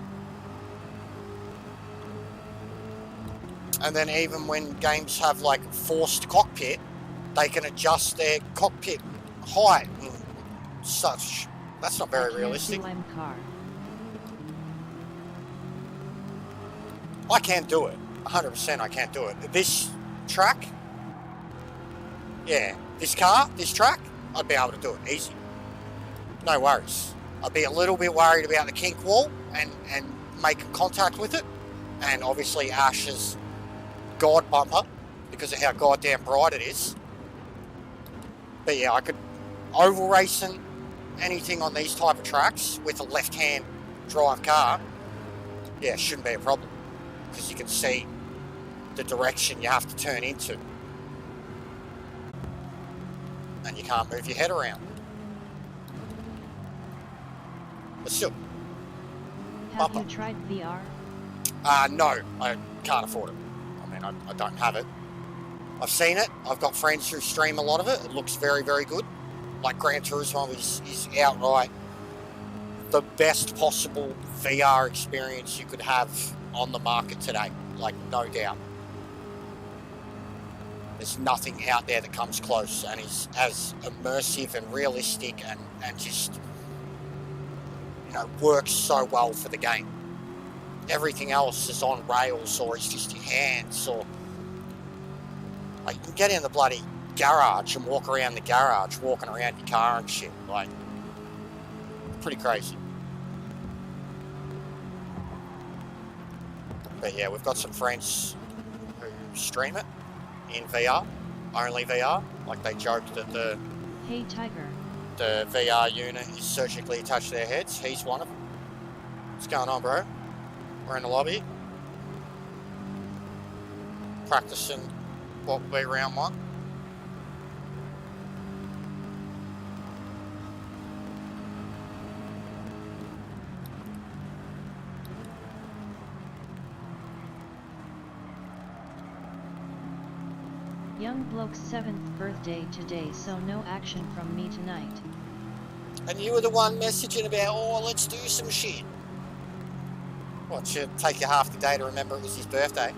And then even when games have like forced cockpit, they can adjust their cockpit height and such. That's not very realistic. I can't do it. 100% I can't do it. This track, yeah, this track, I'd be able to do it easy. No worries. I'd be a little bit worried about the kink wall and making contact with it. And obviously Ash's God bumper because of how goddamn bright it is. But yeah, I could oval racing anything on these type of tracks with a left-hand drive car. Yeah, shouldn't be a problem because you can see the direction you have to turn into. And you can't move your head around. But still. Have you tried VR? No, I can't afford it. I mean, I don't have it. I've seen it. I've got friends who stream a lot of it. It looks very, very good. Like Gran Turismo is outright the best possible VR experience you could have on the market today. Like, no doubt. There's nothing out there that comes close and is as immersive and realistic and just, you know, works so well for the game. Everything else is on rails or it's just your hands, or like you can get in the bloody garage and walk around the garage, walking around your car and shit. Like, pretty crazy. But yeah, we've got some friends who stream it in VR, only VR. Like, they joked that the VR unit is surgically attached to their heads. He's one of them. What's going on, bro? We're in the lobby, practicing what will be round 1. Young bloke's 7th birthday today, so no action from me tonight. And you were the one messaging about, oh, let's do some shit. What, should take you half the day to remember it was his birthday?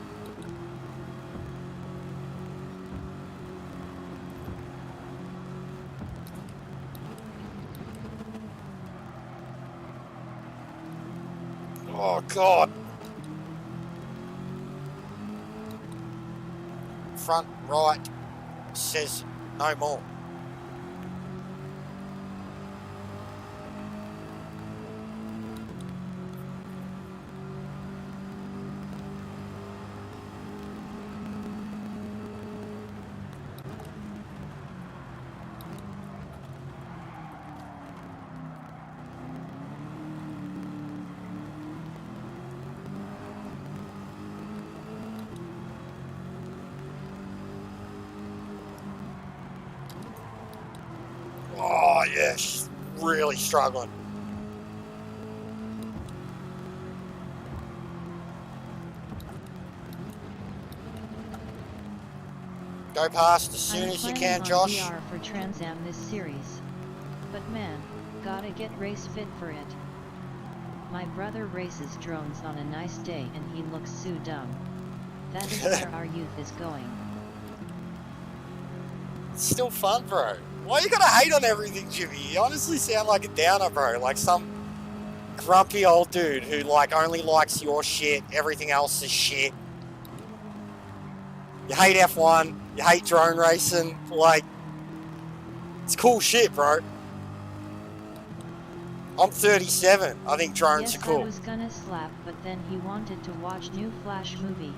Oh, God. Front right says no more. yeah, she's really struggling. Go past as soon I'm as you planning can, on Josh. VR for Trans Am this series. But man, gotta get race fit for it. My brother races drones on a nice day and he looks so dumb. That is where our youth is going. It's still fun, bro. Why you gotta hate on everything, Jimmy? You honestly sound like a downer, bro. Like some grumpy old dude who like only likes your shit, everything else is shit. You hate F1, you hate drone racing, like, it's cool shit, bro. I'm 37, I think drones are Yes, I cool. was gonna slap, but then he wanted to watch new Flash movie.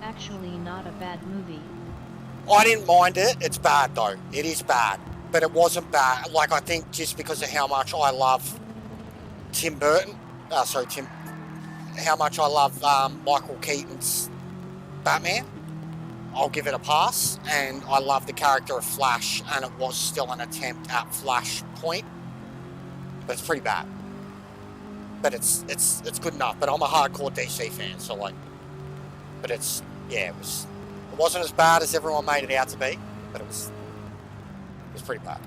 Actually not a bad movie. I didn't mind it, it's bad though, it is bad. But it wasn't bad, like I think just because of how much I love Tim Burton, how much I love Michael Keaton's Batman, I'll give it a pass, and I love the character of Flash, and it was still an attempt at Flashpoint, but it's pretty bad. But it's good enough. But I'm a hardcore DC fan, so like, but it wasn't as bad as everyone made it out to be, but it was pretty bad.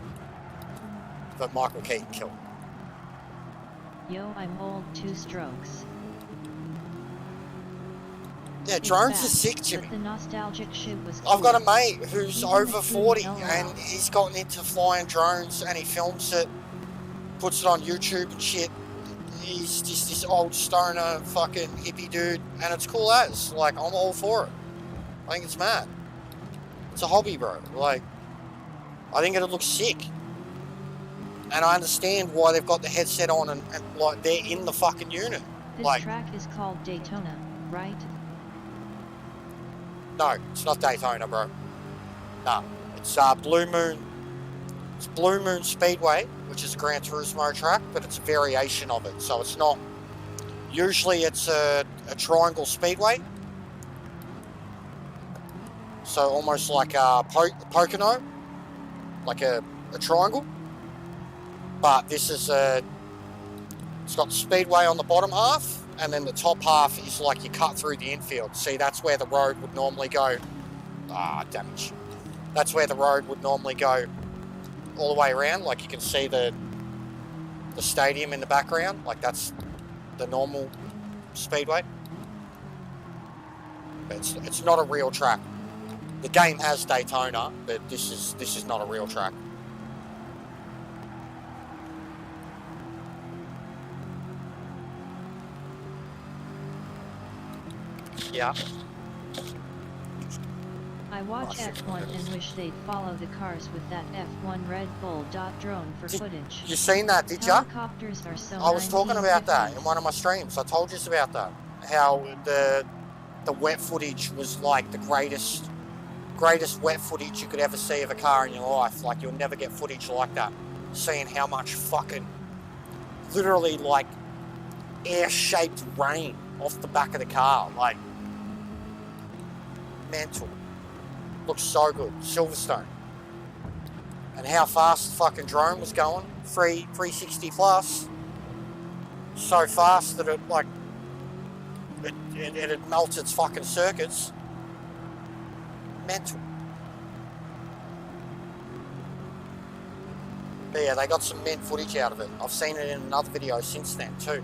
But Michael Keaton killed it. Yo, I'm old, 2 strokes. Yeah, It's drones bad, are sick, Jimmy. but the nostalgic shit was I've got a cool. mate who's Even over the 40 clean and LOL. he's gotten into flying drones and he films it, puts it on YouTube and shit. He's just this old stoner fucking hippie dude and it's cool as. Like, I'm all for it. I think it's mad. It's a hobby, bro. Like, I think it'll look sick. And I understand why they've got the headset on and like, they're in the fucking unit. This Like, track is called Daytona, right? no, it's not Daytona, bro. No, it's Blue Moon. It's Blue Moon Speedway, which is a Gran Turismo track, but it's a variation of it. So it's not. Usually, it's a triangle speedway. So almost like a Pocono, like a triangle. But this is it's got the speedway on the bottom half, and then the top half is like you cut through the infield. See, that's where the road would normally go. Damage. That's where the road would normally go all the way around. Like you can see the stadium in the background. Like that's the normal speedway. But it's not a real track. The game has Daytona, but this is not a real track. Yeah. I watch F1 and wish they'd follow the cars with that F1 Red Bull drone for footage. You seen that, did ya? Helicopters are so I was talking about that 1950s. in one of my streams. I told you about that. How the wet footage was like the greatest wet footage you could ever see of a car in your life. Like you'll never get footage like that. Seeing how much fucking literally like air-shaped rain off the back of the car. Like mental. Looks so good. Silverstone. And how fast the fucking drone was going. 360 plus. So fast that it like it had melted its fucking circuits. Mental. But yeah, they got some mint footage out of it. I've seen it in another video since then too.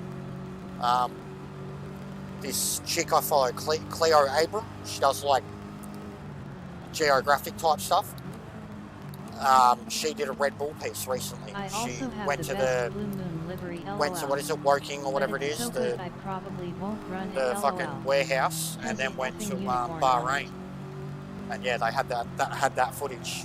This chick I follow, Cleo Abram, she does like geographic type stuff. She did a Red Bull piece recently. I She also have went the to best Blue Moon livery LOL. went to what is it, Woking or whatever but it it's is, so good I probably won't run the it fucking LOL. warehouse, and Has then the went to effing unicorn on Bahrain. it. And yeah, they had that footage.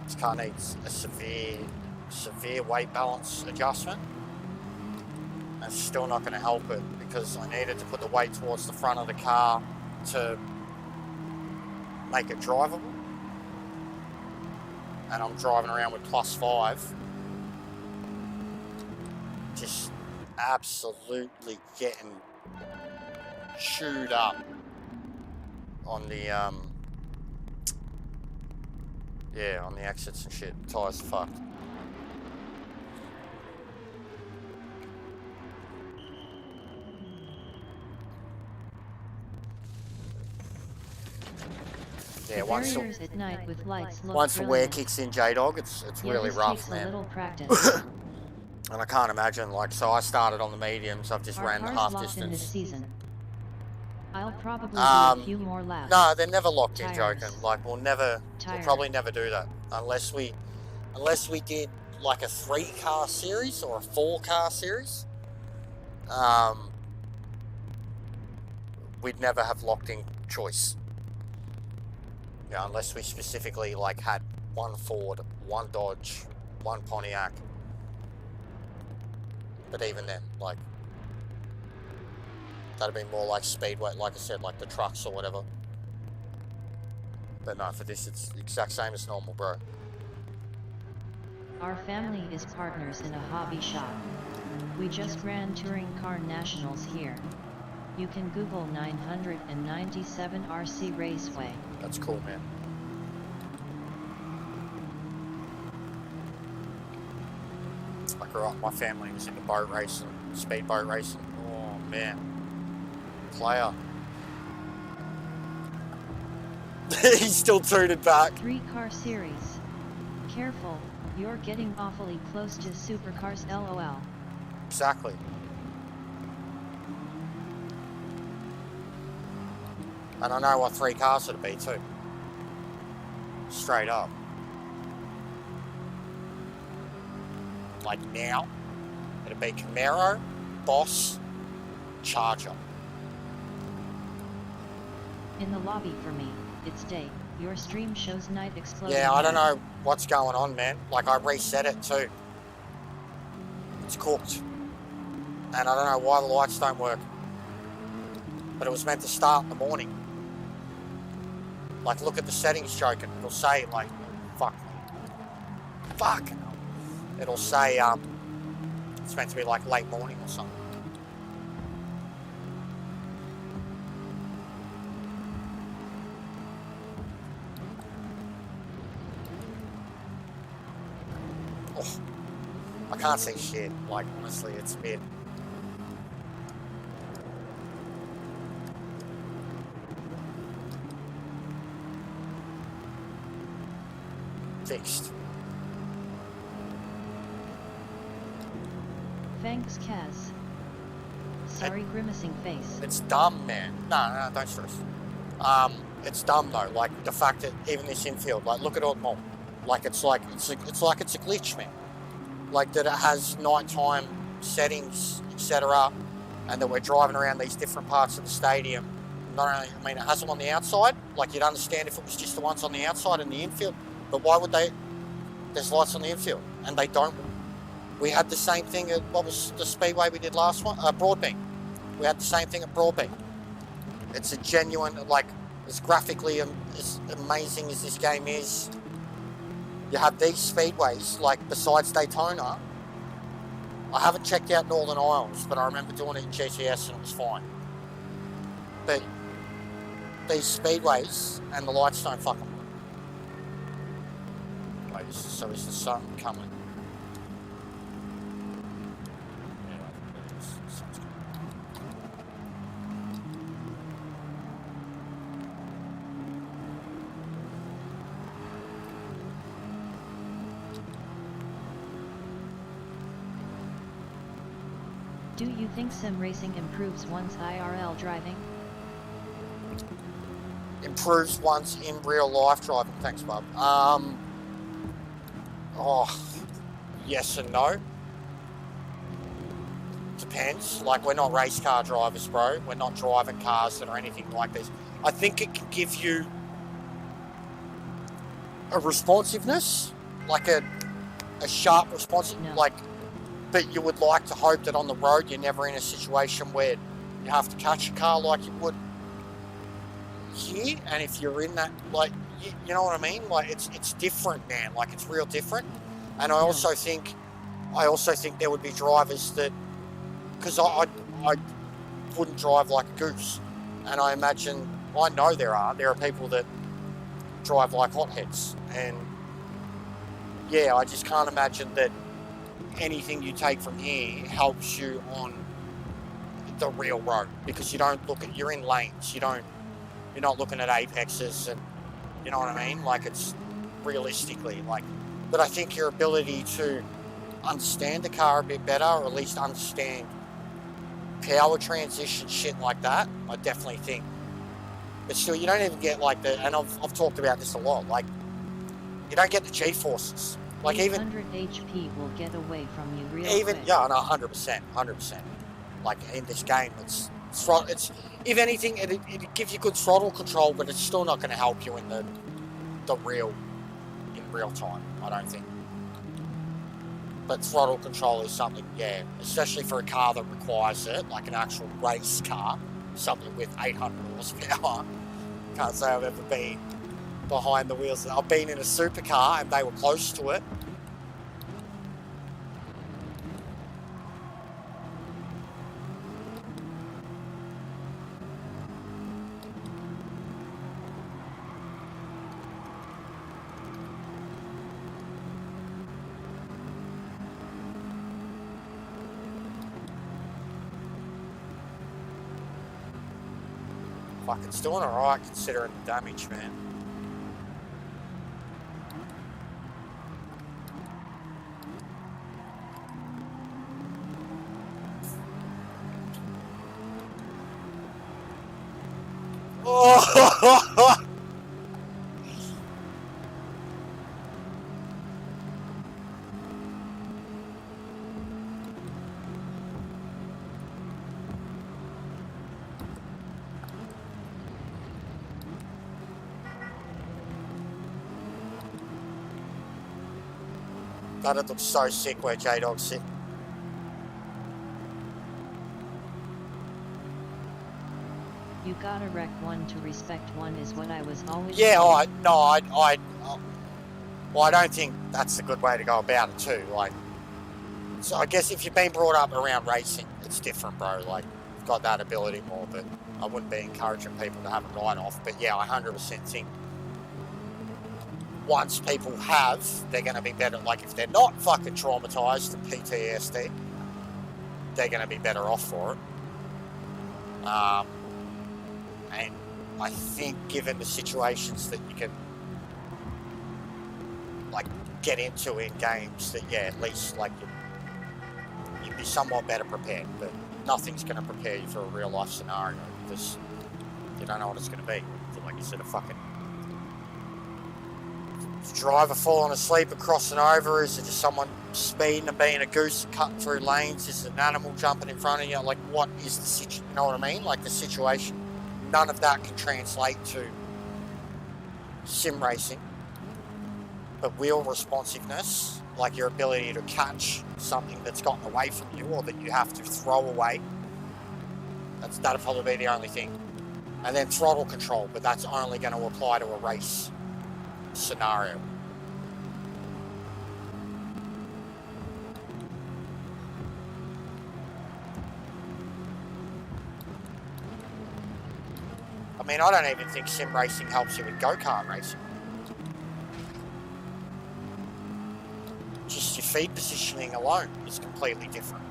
This car needs a severe weight balance adjustment. That's still not going to help it because I needed to put the weight towards the front of the car to make it drivable. And I'm driving around with +5. Just absolutely getting chewed up on the yeah, on the exits and shit. Tires fucked. Yeah, The once barriers at night with lights look the wear brilliant. kicks in, J-Dog, it's Yeah, really this rough, takes man. a little practice. And I can't imagine, like, so I started on the mediums, I've just Our ran the cars half locked in this distance. season. I'll probably do a few more laps. No, they're never locked in, Tires. joking. Like, we'll probably never do that. Unless we did, like, a 3-car series or a 4-car series. We'd never have locked in choice. Yeah, unless we specifically, like, had one Ford, one Dodge, one Pontiac. But even then, like, that'd be more like speedway, like I said, like the trucks or whatever. But no, for this, it's the exact same as normal, bro. Our family is partners in a hobby shop. We just ran touring car nationals here. You can Google 997 RC Raceway. That's cool, man. I grew up, my family was into boat racing, speedboat racing. Oh, man. Player. He still tooted back. 3-car series. Careful, you're getting awfully close to supercars, LOL. Exactly. And I know what 3 cars it'd be too. Straight up. Like now, it'd be Camaro, Boss, Charger. In the lobby for me, it's day. Your stream shows night exploding. Yeah, I don't know what's going on, man. Like, I reset it too. It's cooked. And I don't know why the lights don't work. But it was meant to start in the morning. Like, look at the settings, joking. It'll say, like, fuck. It'll say, it's meant to be like late morning or something. Oh, I can't see shit. Like, honestly, it's mid. Fixed. Thanks, Kaz. Sorry, grimacing face. It's dumb, man. No, don't stress. It's dumb though. Like the fact that even this infield, like look at all the mall. Like it's a glitch, man. Like that it has nighttime settings, etc. And that we're driving around these different parts of the stadium. Not only, I mean, it has them on the outside. Like you'd understand if it was just the ones on the outside in the infield. But why would they? There's lights on the infield, and they don't. We had the same thing at, what was the speedway we did last one? Broadbean. We had the same thing at Broadbean. It's a genuine, like, as graphically as amazing as this game is, you have these speedways, like, besides Daytona. I haven't checked out Northern Isles, but I remember doing it in GTS and it was fine. But these speedways and the lights don't fucking work. Wait, so is the sun coming? Do you think sim racing improves one's IRL driving? Improves one's in real life driving. Thanks, bub. Yes and no. Depends. Like, we're not race car drivers, bro. We're not driving cars that are anything like this. I think it can give you a responsiveness, like a sharp responsiveness, No. like. But you would like to hope that on the road you're never in a situation where you have to catch a car like you would here. And if you're in that, like, you know what I mean? Like, it's different, man. Like, it's real different. And I also think there would be drivers that, because I wouldn't drive like a goose. And I imagine, I know there are people that drive like hotheads. And yeah, I just can't imagine that anything you take from here helps you on the real road, because you don't look at, you're in lanes, you're not looking at apexes, and you know what I mean? Like, it's realistically, like, but I think your ability to understand the car a bit better, or at least understand power transition, shit like that, I definitely think. But still, you don't even get like the, and I've talked about this a lot, like, you don't get the G-forces. Like, 800 HP will get away from you real quick. Yeah, no, 100%. Like, in this game, it's if anything, it gives you good throttle control, but it's still not going to help you in in real time, I don't think. But throttle control is something, yeah, especially for a car that requires it, like an actual race car, something with 800 horsepower. Can't say I've ever been behind the wheels. I've been in a supercar and they were close to it. Fuck, it's doing alright considering the damage, man. Oh! That'd look so sick where J-Dog's sitting. You gotta wreck one to respect one is what I was always Yeah, told. well, I don't think that's a good way to go about it too. Like, so I guess if you've been brought up around racing, it's different, bro. Like, you've got that ability more, but I wouldn't be encouraging people to have a write-off. But yeah, I 100% think once people have, they're going to be better. Like, if they're not fucking traumatized and PTSD, they're going to be better off for it. And I think given the situations that you can, like, get into in games, that, yeah, at least, like, you'd be somewhat better prepared. But nothing's going to prepare you for a real-life scenario, because you don't know what it's going to be. Like you said, a fucking driver falling asleep and crossing over? Is it just someone speeding and being a goose and cutting through lanes? Is it an animal jumping in front of you? Like, what is the situation? You know what I mean? Like, the situation. None of that can translate to sim racing. But wheel responsiveness, like your ability to catch something that's gotten away from you or that you have to throw away, that'll probably be the only thing. And then throttle control, but that's only going to apply to a race scenario. I mean, I don't even think sim racing helps you with go-kart racing. Just your feet positioning alone is completely different.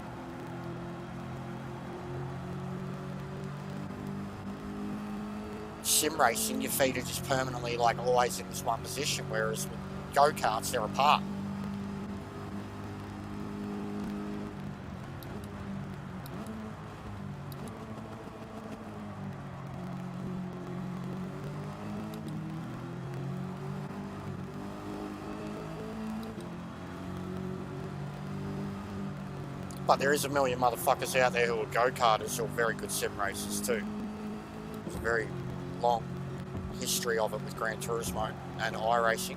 Sim racing, your feet are just permanently, like, always in this one position, whereas with go-karts, they're apart. But there is a million motherfuckers out there who are go-karters who are very good sim racers too. There's a very long history of it with Gran Turismo and iRacing.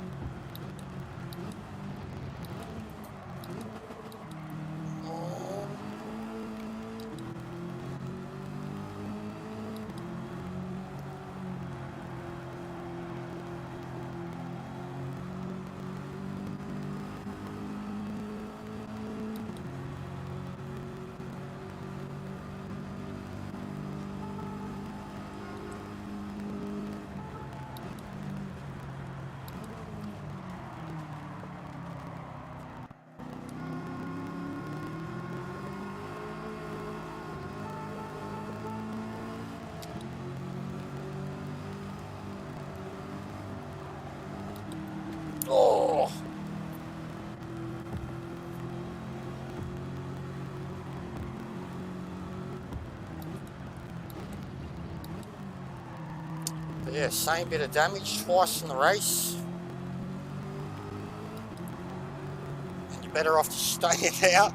yeah, same bit of damage twice in the race. And you're better off just staying out.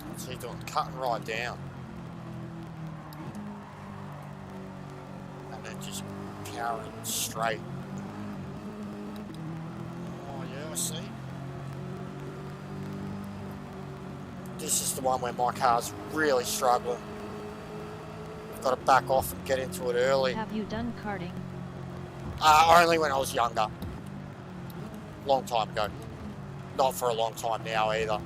What's he doing? Cutting right down. And then just powering straight. Oh yeah, I see. This is the one where my car's really struggling. I've got to back off and get into it early. Have you done karting? Only when I was younger. Long time ago. Not for a long time now either.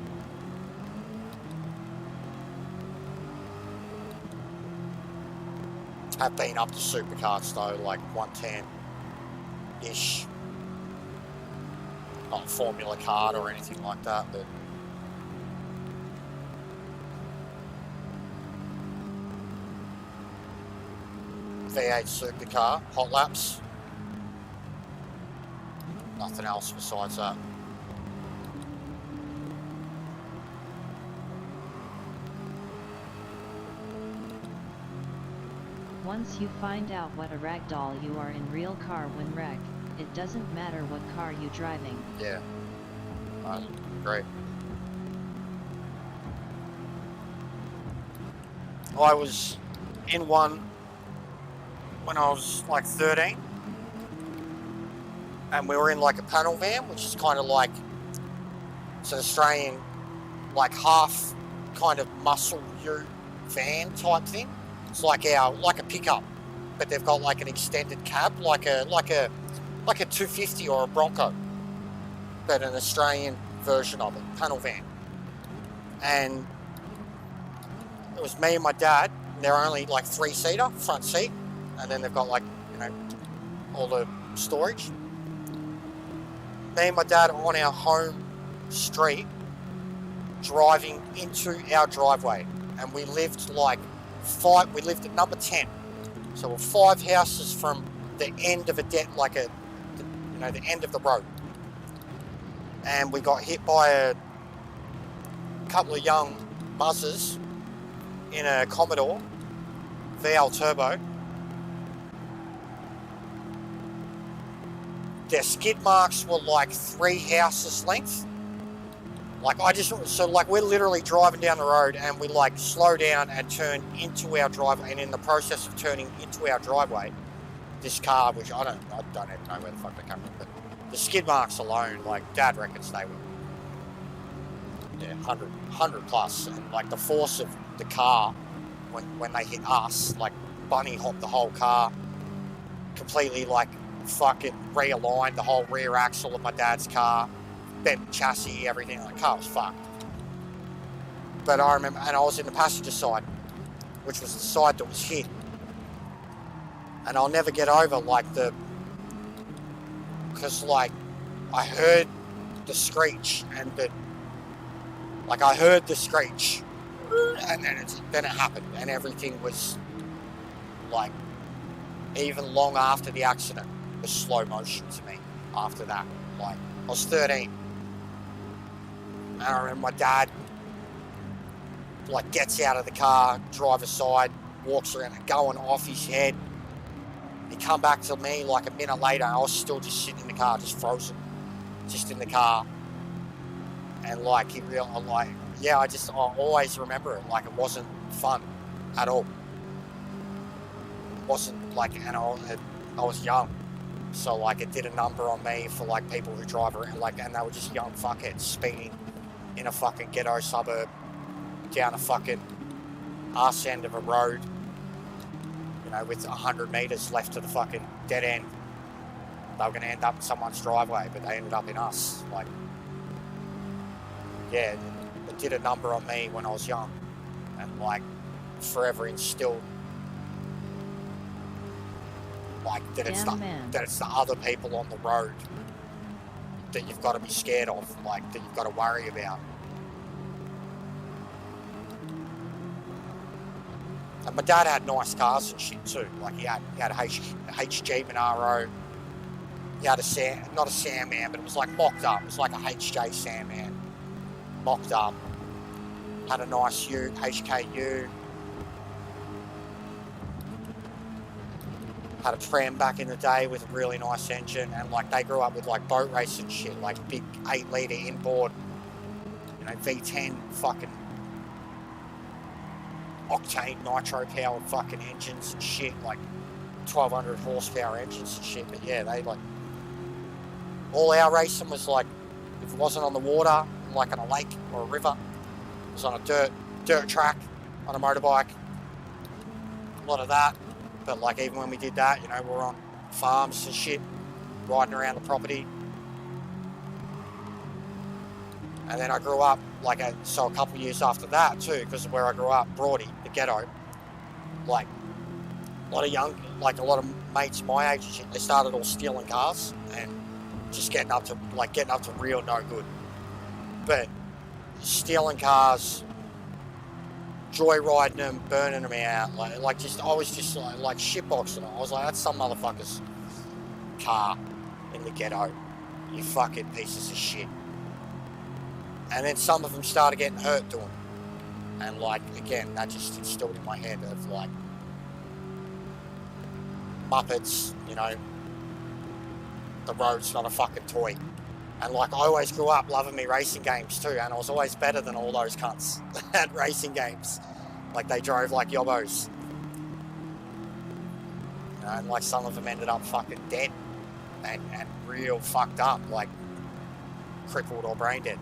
Have been up to supercars though, like 110-ish. Not Formula Kart or anything like that, but V8 supercar, hot laps. Nothing else besides that. Once you find out what a ragdoll you are in real car when wreck, it doesn't matter what car you driving. Yeah. Great. I was in one when I was like 13. And we were in like a panel van, which is kind of like, it's an Australian, like half kind of muscle U van type thing. It's like a pickup, but they've got like an extended cab, like a 250 or a Bronco, but an Australian version of it, panel van. And it was me and my dad. And they're only like 3-seater, front seat, and then they've got like, you know, all the storage. Me and my dad on our home street, driving into our driveway, and we lived like we lived at number 10, so we're 5 houses from the end of the end of the road, and we got hit by a couple of young buzzers in a Commodore VL Turbo. Their skid marks were like 3 houses length. Like we're literally driving down the road and we like slow down and turn into our driveway, and in the process of turning into our driveway, this car, which I don't even know where the fuck they come from, but the skid marks alone, like Dad reckons they were 100 plus, and like the force of the car when they hit us, like bunny hopped the whole car, completely like fucking realigned the whole rear axle of my dad's car, bent chassis, everything. The car was fucked. But I remember, and I was in the passenger side, which was the side that was hit, and I'll never get over because like I heard the screech and I heard the screech, and then it happened, and everything was like, even long after the accident, was slow motion to me after that. Like, I was 13, and I remember my dad like gets out of the car, driver's side, walks around and going off his head. He come back to me like a minute later, and I was still just sitting in the car, just frozen, just in the car. And like I always remember it, like it wasn't fun at all. It wasn't like, and I was young, so like it did a number on me for like people who drive around, like, and they were just young fuckheads speeding in a fucking ghetto suburb down a fucking arse end of a road, you know, with 100 meters left to the fucking dead end. They were going to end up in someone's driveway, but they ended up in us. Like, yeah, it did a number on me when I was young, and like forever instilled like that it's the other people on the road that you've got to be scared of, like that you've got to worry about. And my dad had nice cars and shit too. Like he had a HG Monaro. He had not a Sandman, but it was like mocked up. It was like a HJ Sandman, mocked up. Had a nice Ute, HKU. Had a tram back in the day with a really nice engine, and like they grew up with like boat racing shit, like big 8-litre inboard, you know, V10 fucking octane nitro powered fucking engines and shit, like 1200 horsepower engines and shit. But yeah, they like, all our racing was like, if it wasn't on the water, like on a lake or a river, it was on a dirt track on a motorbike. A lot of that. But like even when we did that, you know, we were on farms and shit, riding around the property. And then I grew up, like, so a couple of years after that too, because of where I grew up, Broady, the ghetto, like a lot of mates my age and shit, they started all stealing cars and just getting up to real no good. But stealing cars, joyriding them, burning them out, like just, I was just like shitboxing them. I was like, that's some motherfucker's car in the ghetto, you fucking pieces of shit. And then some of them started getting hurt doing it. And like, again, that just instilled in my head of like, Muppets, you know, the road's not a fucking toy. And like, I always grew up loving me racing games too, and I was always better than all those cunts at racing games. Like, they drove like yobbos. You know, and like, some of them ended up fucking dead and real fucked up, like crippled or brain dead.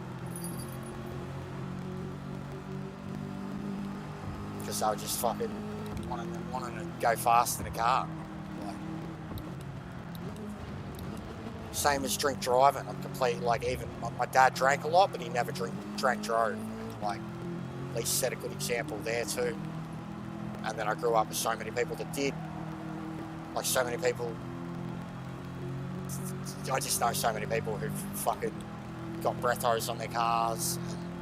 Because they were just fucking wanting to go fast in a car. Like, same as drink driving. I'm completely, like, even my dad drank a lot, but he never drank drove. Like, at least set a good example there too. And then I grew up with so many people that did. Like, so many people, I just know so many people who've fucking got breath hose on their cars.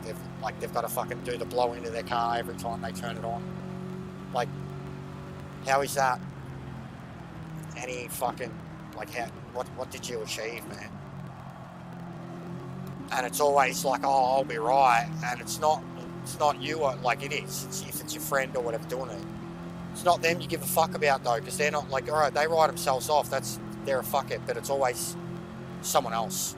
And they've got to fucking do the blow into their car every time they turn it on. Like, how is that any fucking, like, what did you achieve, man? And it's always like, oh, I'll be right. And it's not you, like it is. If it's your friend or whatever doing it. It's not them you give a fuck about though, because they're not like, all right, they write themselves off. They're a fuckhead, but it's always someone else.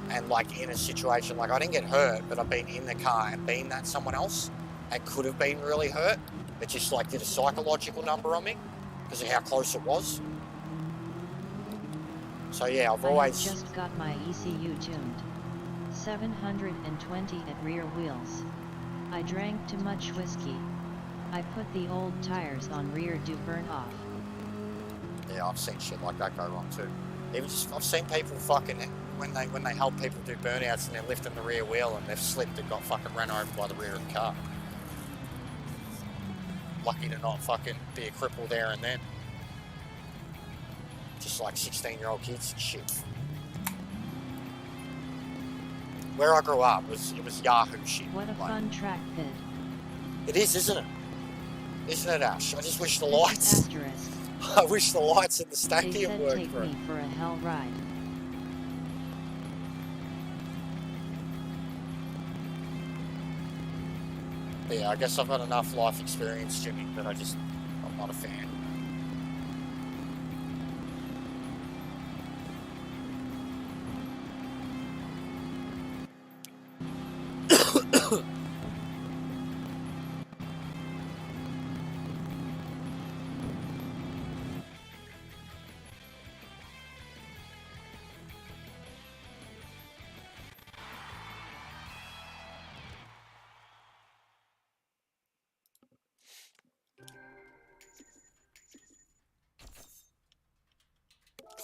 And like in a situation, like I didn't get hurt, but I've been in the car and been that someone else and could have been really hurt. It just like did a psychological number on me because of how close it was. So yeah, I've always just got my ECU tuned. 720 at rear wheels. I drank too much whiskey. I put the old tires on rear do burn off. Yeah, I've seen shit like that go wrong too. Even just, I've seen people fucking, when they help people do burnouts and they're lifting the rear wheel and they've slipped and got fucking run over by the rear of the car. Lucky to not fucking be a cripple there and then. Just like 16-year-old kids and shit. Where I grew up, it was Yahoo shit. What a fun track pit. It is, isn't it? Isn't it, Ash? I just wish the lights... Asterisk. I wish the lights in the stadium they said worked take for it. Me for a hell ride. But yeah, I guess I've got enough life experience, Jimmy, that I'm not a fan.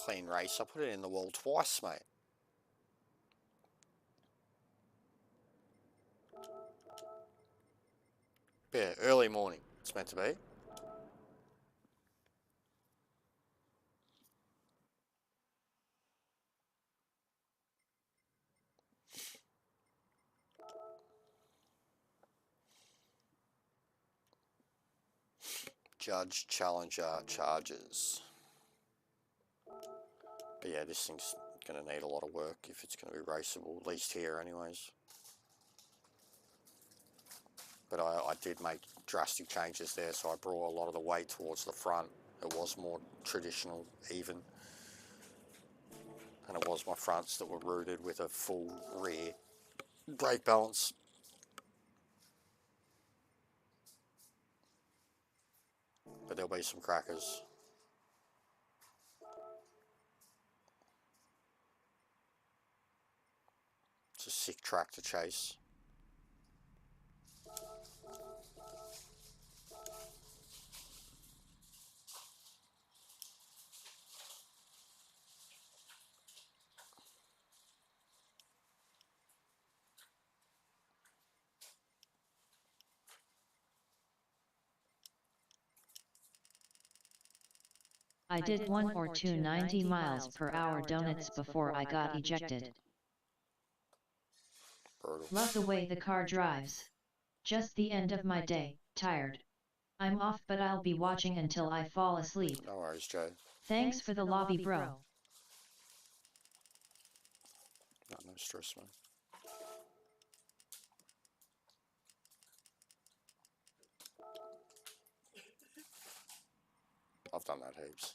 Clean race. I put it in the wall twice, mate. Yeah, early morning. It's meant to be. Judge Challenger charges. But yeah, this thing's going to need a lot of work if it's going to be raceable, at least here anyways. But I did make drastic changes there, so I brought a lot of the weight towards the front. It was more traditional, even. And it was my fronts that were rooted with a full rear brake balance. But there'll be some crackers. It's a sick track to chase. I did 1 or 2 90 miles per hour donuts before I got ejected. Brutal. Love the way the car drives. Just the end of my day, tired. I'm off, but I'll be watching until I fall asleep. No worries, Joe. Thanks for the lobby, bro. No stress, man. I've done that heaps.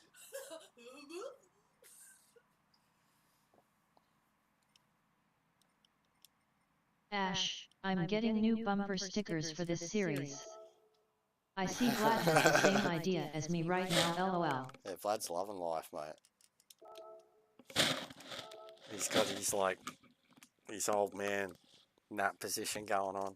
Ash, I'm getting new bumper stickers for this series. I see Vlad has the same idea as me right now, lol. Yeah, Vlad's loving life, mate. He's got his, like, his old man nap position going on.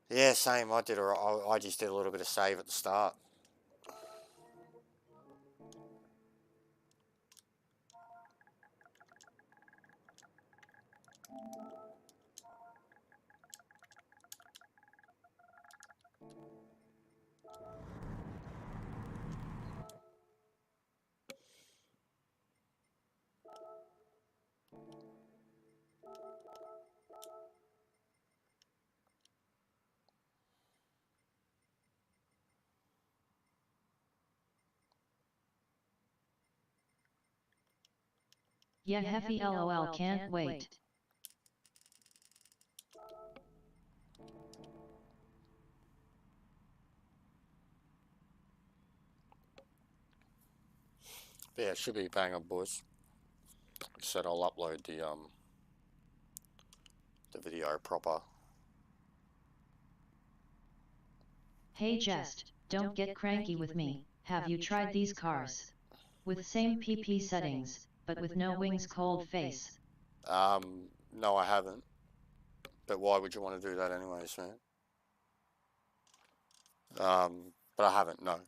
Yeah, same. I just did a little bit of save at the start. Yeah, Heffy lol, can't wait. But yeah, it should be bang on, boys. Like I said, I'll upload the video proper. Hey Jest, don't get cranky with me. Have you tried these cars? With same PP settings, but with no wings, cold face. No, I haven't. But why would you want to do that anyways, man? But I haven't, no.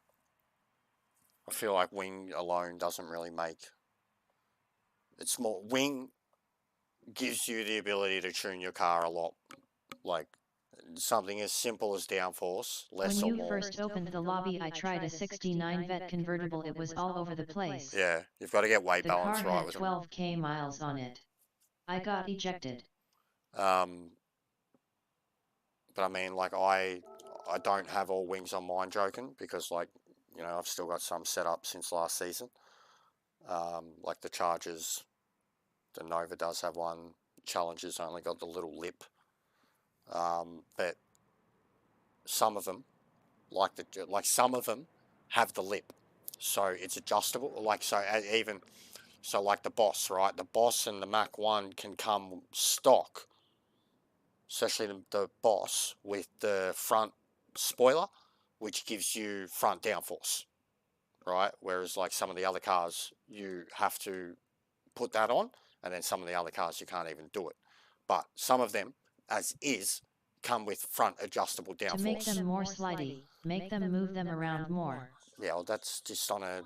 I feel like wing alone doesn't really make... It's more... Wing gives you the ability to tune your car a lot. Like, something as simple as downforce, less When or you more. first opened the lobby, I tried a 69 Vet convertible. It was all over the place. Yeah, you've got to get weight The car balance right had with 12k miles on it. I got ejected. them. But I mean, like, I don't have all wings on mine, joking, because, like, you know, I've still got some set up since last season. Like the Chargers, the Nova does have one. Challenger's only got the little lip. But some of them, like some of them have the lip, so it's adjustable. Like, so even so, like the Boss, right? The Boss and the Mach 1 can come stock, especially the Boss with the front spoiler, which gives you front downforce, right? Whereas like some of the other cars, you have to put that on, and then some of the other cars you can't even do it. But some of them, as is, come with front adjustable downforce. To make them more slidey, make them move them around more. Yeah, well, that's just on a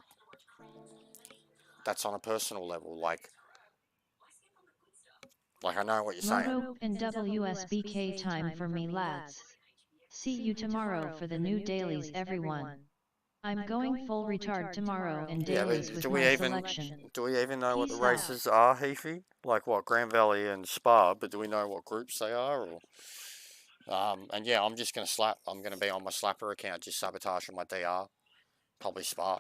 personal level. Like I know what you're saying. Moto and WSBK time for me, lads. See you tomorrow for the new dailies, everyone. I'm going full retard tomorrow in Yeah, dailies but with my selection. do we even know what the Peace out. races are, Heafy? Like what, Grand Valley and Spa, but do we know what groups they are? Or and yeah, I'm just gonna slap. I'm gonna be on my slapper account, just sabotaging my DR, probably Spa.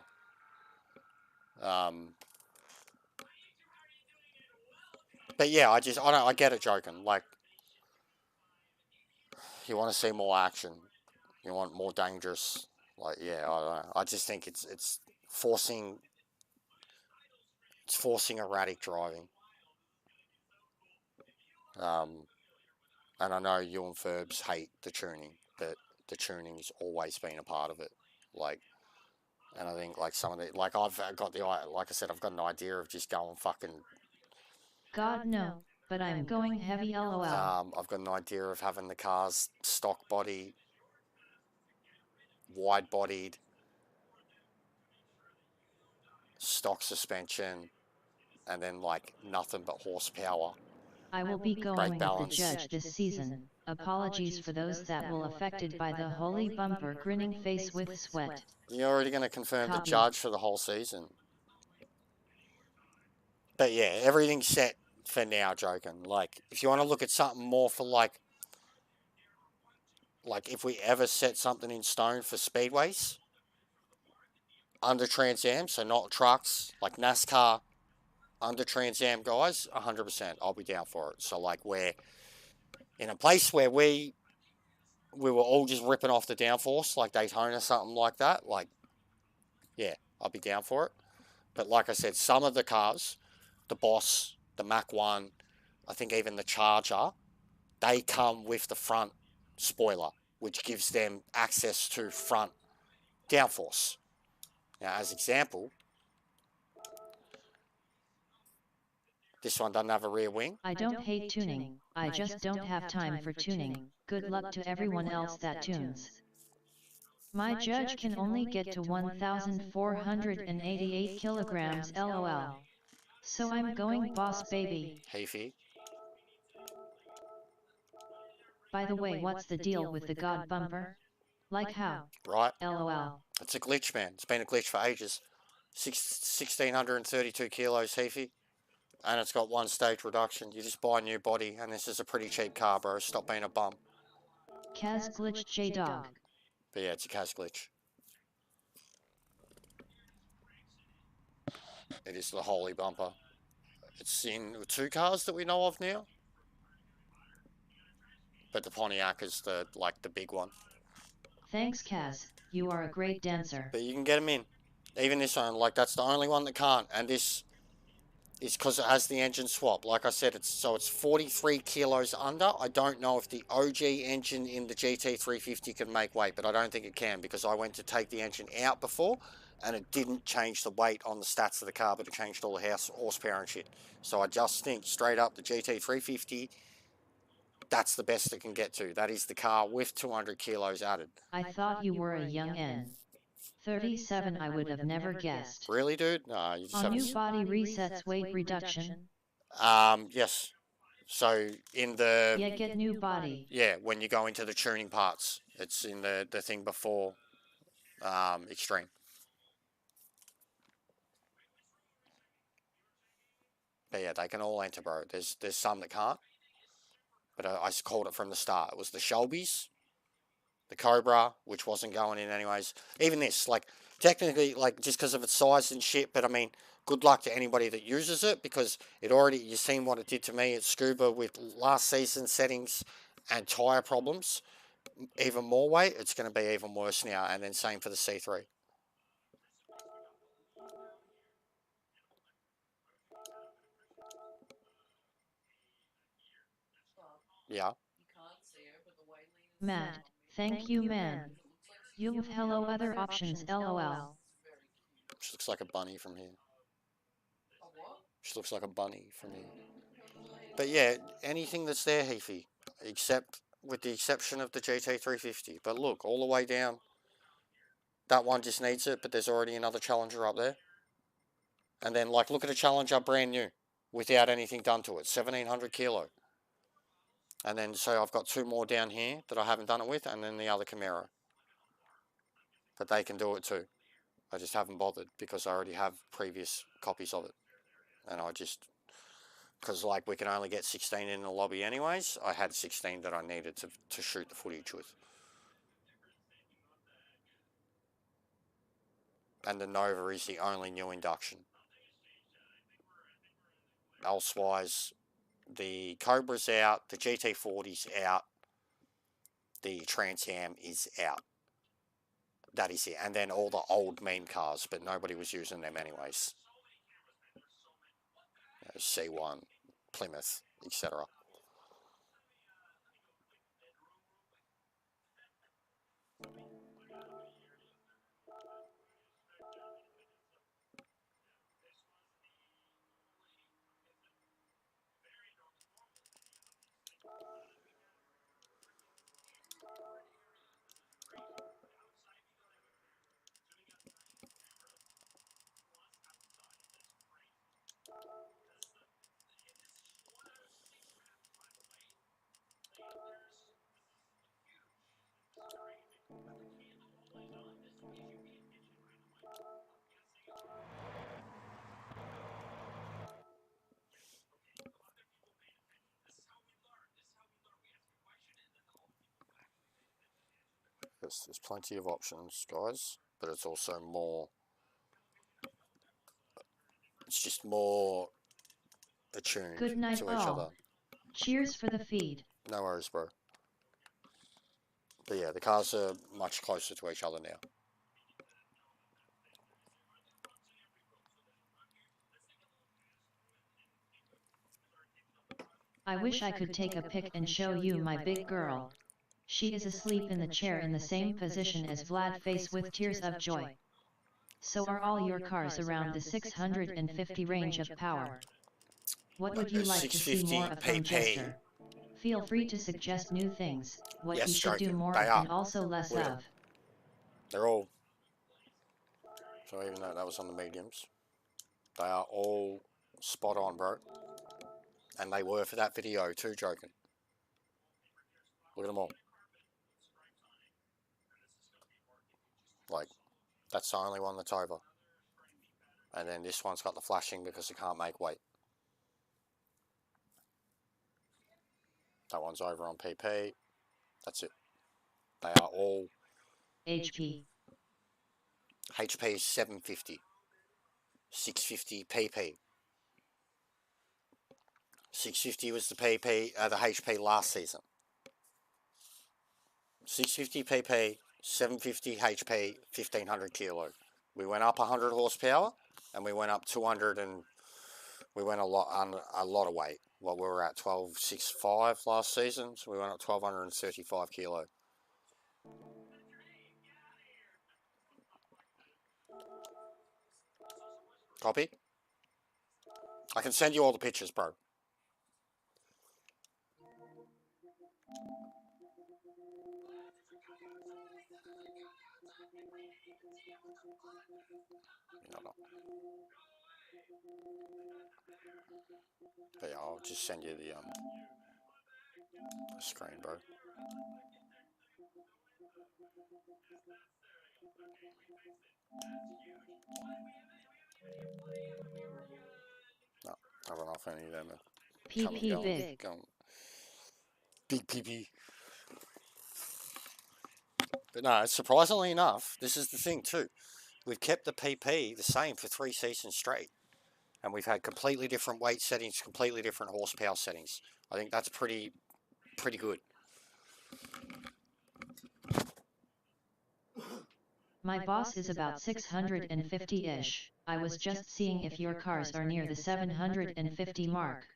But yeah, I get it, joking. Like, you want to see more action, you want more dangerous. Like, yeah, I don't know. I just think it's forcing erratic driving. And I know you and Ferbs hate the tuning, but the tuning's always been a part of it. Like, and I think like some of the I've got like I said, I've got an idea of just going fucking. God no, but I'm going heavy lol. I've got an idea of having the cars stock body, wide bodied, stock suspension, and then like nothing but horsepower. I will be going Brake with the balance. judge this season. Apologies for those that will affected by the holy bumper grinning face with sweat. You're already going to confirm the Copy. judge for the whole season. But yeah, everything's set for now, joking. Like, if you want to look at something more for like if we ever set something in stone for speedways, under Trans Am, so not trucks, like NASCAR, under Trans Am guys, 100%, I'll be down for it. So like we're in a place where we were all just ripping off the downforce, like Daytona, something like that, like, yeah, I'll be down for it. But like I said, some of the cars, the Boss, the Mach 1, I think even the Charger, they come with the front spoiler, which gives them access to front downforce. Now, as example, this one doesn't have a rear wing. I don't hate tuning, I just don't have time for tuning. Good luck to everyone else that tunes. My judge can only get to 1,488 kilograms lol. So I'm going boss baby. Heafy. By the way, what's the deal with the God bumper? Like how? Right. LOL. It's a glitch, man. It's been a glitch for ages. 1,632 kilos, Heafy. And it's got one stage reduction. You just buy a new body, and this is a pretty cheap car, bro. Stop being a bum. Kaz glitched J-Dog. But yeah, it's a Kaz glitch. It is the holy bumper. It's in 2 cars that we know of now. But the Pontiac is the big one. Thanks Kaz, you are a great dancer. But you can get them in. Even this one, like that's the only one that can't. And this is because it has the engine swap. Like I said, it's 43 kilos under. I don't know if the OG engine in the GT350 can make weight, but I don't think it can because I went to take the engine out before and it didn't change the weight on the stats of the car, but it changed all the horsepower and shit. So I just think straight up the GT350, that's the best it can get to. That is the car with 200 kilos added. I thought you were a young N. 37 I would have never guessed. Really, dude? No, you just On haven't. new body resets weight reduction? Yes. So in the... Yeah, get new body. Yeah, when you go into the tuning parts, it's in the thing before Extreme. But yeah, they can all enter, bro. There's some that can't. But I called it from the start. It was the Shelbys, the Cobra, which wasn't going in anyways. Even this, like, technically, like, just because of its size and shit, but I mean, good luck to anybody that uses it, because it already, you've seen what it did to me at Scuba with last season settings and tyre problems. Even more weight, it's going to be even worse now, and then same for the C3. Yeah. Matt, thank you man. You've hello other options lol. She looks like a bunny from here. She looks like a bunny from here. But yeah, anything that's there, Heafy, except with the exception of the GT350. But look, all the way down, that one just needs it, but there's already another Challenger up there. And then, like, look at a Challenger brand new, without anything done to it, 1,700 kilo. And then, so I've got 2 more down here that I haven't done it with, and then the other Camaro. But they can do it too. I just haven't bothered because I already have previous copies of it. And I just, because like we can only get 16 in the lobby anyways, I had 16 that I needed to shoot the footage with. And the Nova is the only new induction. Elsewise, the Cobra's out, the GT40's out, the Trans Am is out. That is it. And then all the old meme cars, but nobody was using them anyways. C1, Plymouth, etc. There's plenty of options, guys, but it's also more, it's just more attuned Good night to each other. all. Cheers for the feed. No worries, bro. But yeah, the cars are much closer to each other now. I wish I could take a pic and show you my big girl. She is asleep in the chair in the same position as Vlad, face with tears of joy. So are all your cars around the 650 range of power. What would you like to see more of from Jester? Feel free to suggest new things, what Yes, we should do joking. more They of are. and also less Oh, yeah. of. They're all, so even though that was on the mediums, they are all spot on, bro. And they were for that video too, joking. Look at them all. Like, that's the only one that's over. And then this one's got the flashing because it can't make weight. That one's over on PP. That's it. They are all HP. HP 750. 650 PP. 650 was the PP, the HP last season. 650 PP, 750 HP, 1500 kilo. We went up 100 horsepower, and we went up 200, and we went a lot of weight. Well, we were at 1265 last season, so we went up 1235 kilo. Copy? I can send you all the pictures, bro. No. But yeah, I'll just send you the screen, bro. No, I don't know if any of them are coming, PP big. going. Big PP. But no, surprisingly enough, this is the thing too. We've kept the PP the same for 3 seasons straight. And we've had completely different weight settings, completely different horsepower settings. I think that's pretty good. My boss is about 650-ish. I was just seeing if your cars are near the 750 mark.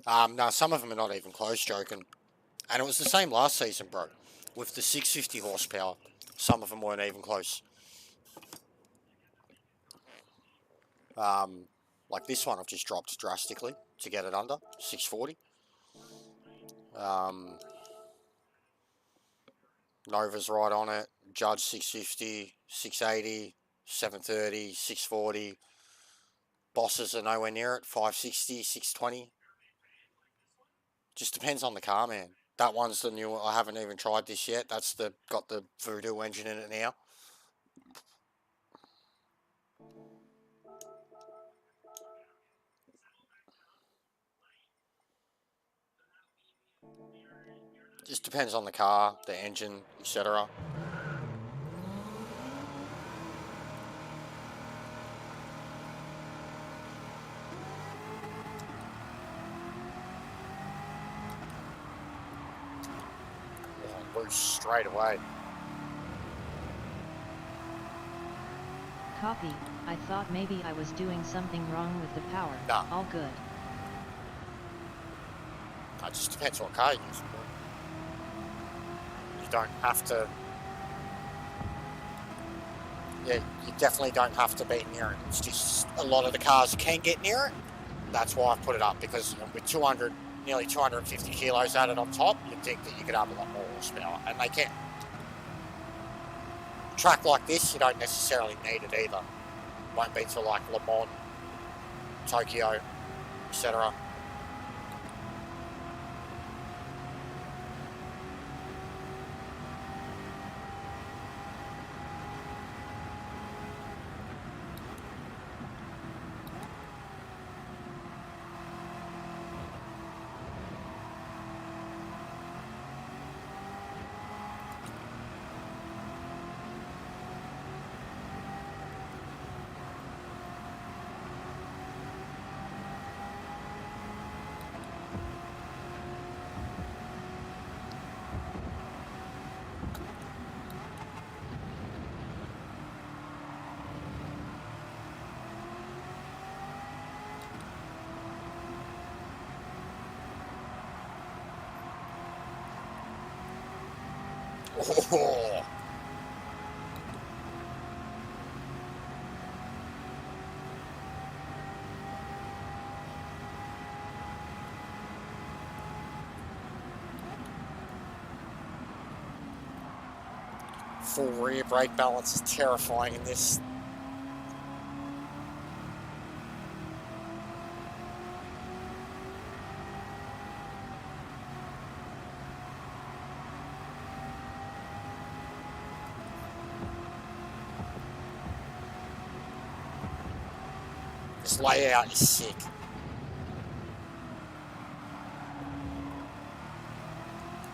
No, some of them are not even close, joking. And it was the same last season, bro. With the 650 horsepower, some of them weren't even close. Like this one, I've just dropped drastically to get it under 640. Nova's right on it. Judge 650, 680, 730, 640. Bosses are nowhere near it. 560, 620. Just depends on the car, man. That one's the new one. I haven't even tried this yet. That's got the Voodoo engine in it now. Just depends on the car, the engine, etc. Oh, loose straight away. Copy. I thought maybe I was doing something wrong with the power. Nah. All good. It just depends what car you use. You don't have to. Yeah, you definitely don't have to be near it. It's just a lot of the cars can get near it. That's why I've put it up, because with 200, nearly 250 kilos added on top, you'd think that you could have a lot more horsepower, and they can. Track like this, you don't necessarily need it either. Won't be till like Le Mans, Tokyo, etc. Oh. Full rear brake balance is terrifying in this. This layout is sick.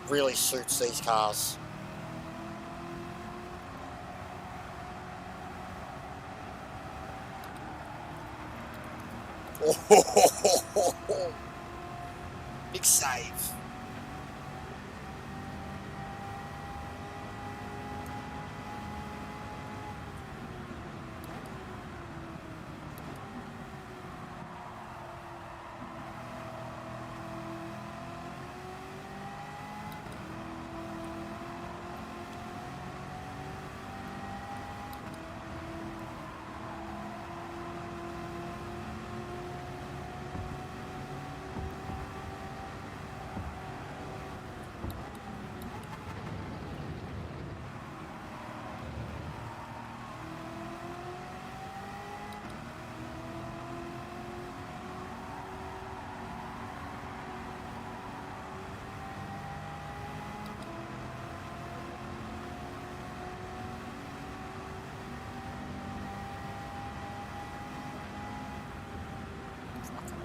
Really suits these cars. Oh, big save.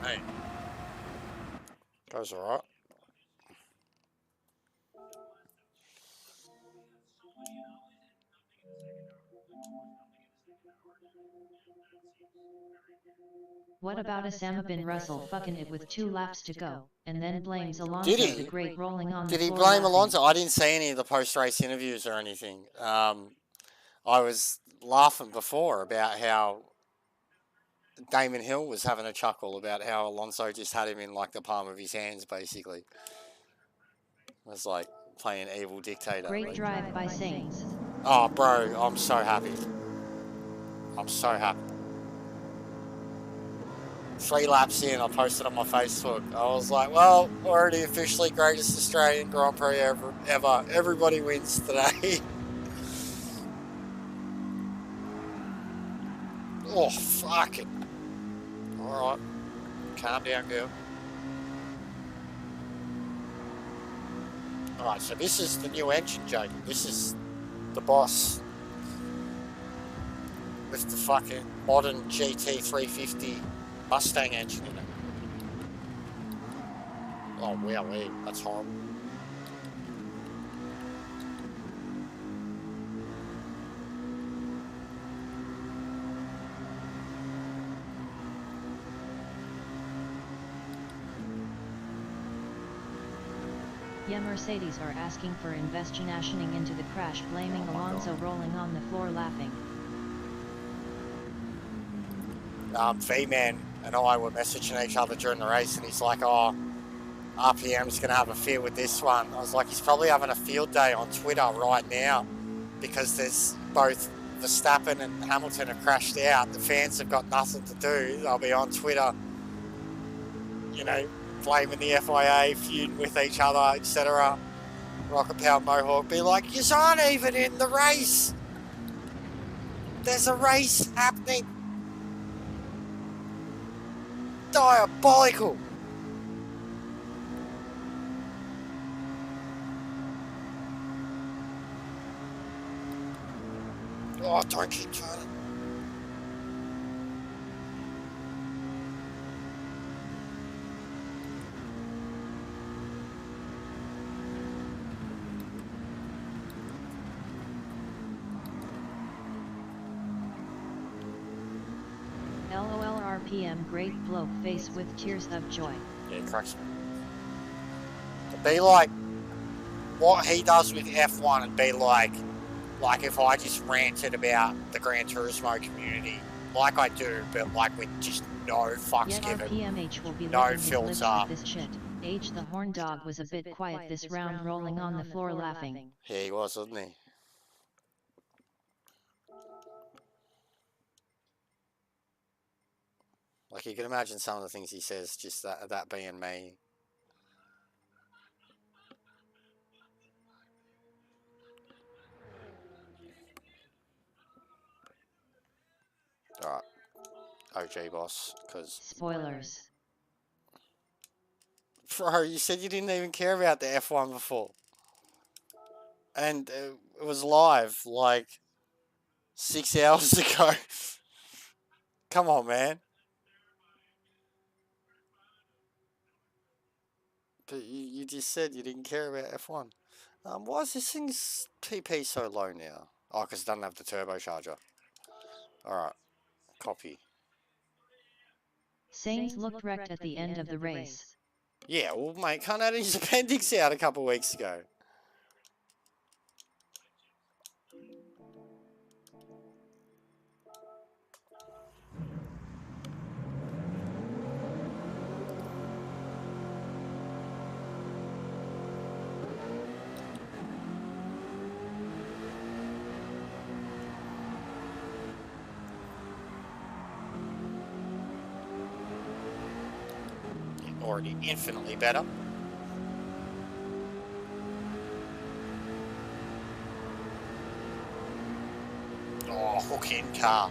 Hey, goes all right. What about Osama bin Russell fucking it with 2 laps to go, and then blames Did Alonso he? the Great rolling on Did the he floor blame laughing? Alonso? I didn't see any of the post-race interviews or anything. I was laughing before about how Damon Hill was having a chuckle about how Alonso just had him in like the palm of his hands, basically. It was like playing evil dictator. Great Like, drive by Saints. oh, bro, I'm so happy. I'm so happy. 3 laps in, I posted on my Facebook. I was like, well, already officially greatest Australian Grand Prix ever. Everybody wins today. Oh, fuck it. Alright. Calm down, girl. Alright, so this is the new engine, Jake. This is the boss. With the fucking modern GT350 Mustang engine in it. Oh, wow, that's horrible. Yeah, Mercedes are asking for investigation into the crash, blaming Alonso, rolling on the floor laughing. V-Man and I were messaging each other during the race, and he's like, oh, RPM's going to have a field with this one. I was like, he's probably having a field day on Twitter right now, because there's both Verstappen and Hamilton have crashed out. The fans have got nothing to do. They'll be on Twitter, you know, blaming the FIA, feuding with each other, etc. Rocket Power Mohawk be like, you aren't even in the race. There's a race happening. Diabolical. Oh, don't keep turning. LOL RPM, great bloke face with tears of joy. Yeah, it cracks me. To be like what he does with F1 and be like if I just ranted about the Gran Turismo community, like I do, but like with just no fucks Yet given, RPMH will be no licking his lips filter. with this shit. H the horn dog was a bit quiet this round, rolling on the floor laughing. Yeah, he was, wasn't he? Like, you can imagine some of the things he says, just that being me. Alright. OG boss, because... Spoilers. Bro, you said you didn't even care about the F1 before. And it was live, like, 6 hours ago. Come on, man. But you just said you didn't care about F1. Why is this thing's PP so low now? Oh, because it doesn't have the turbocharger. Alright, copy. Sainz looked wrecked at the end of the race. Yeah, well, mate, Khan had his appendix out a couple of weeks ago. Already infinitely better. Oh, hook in car.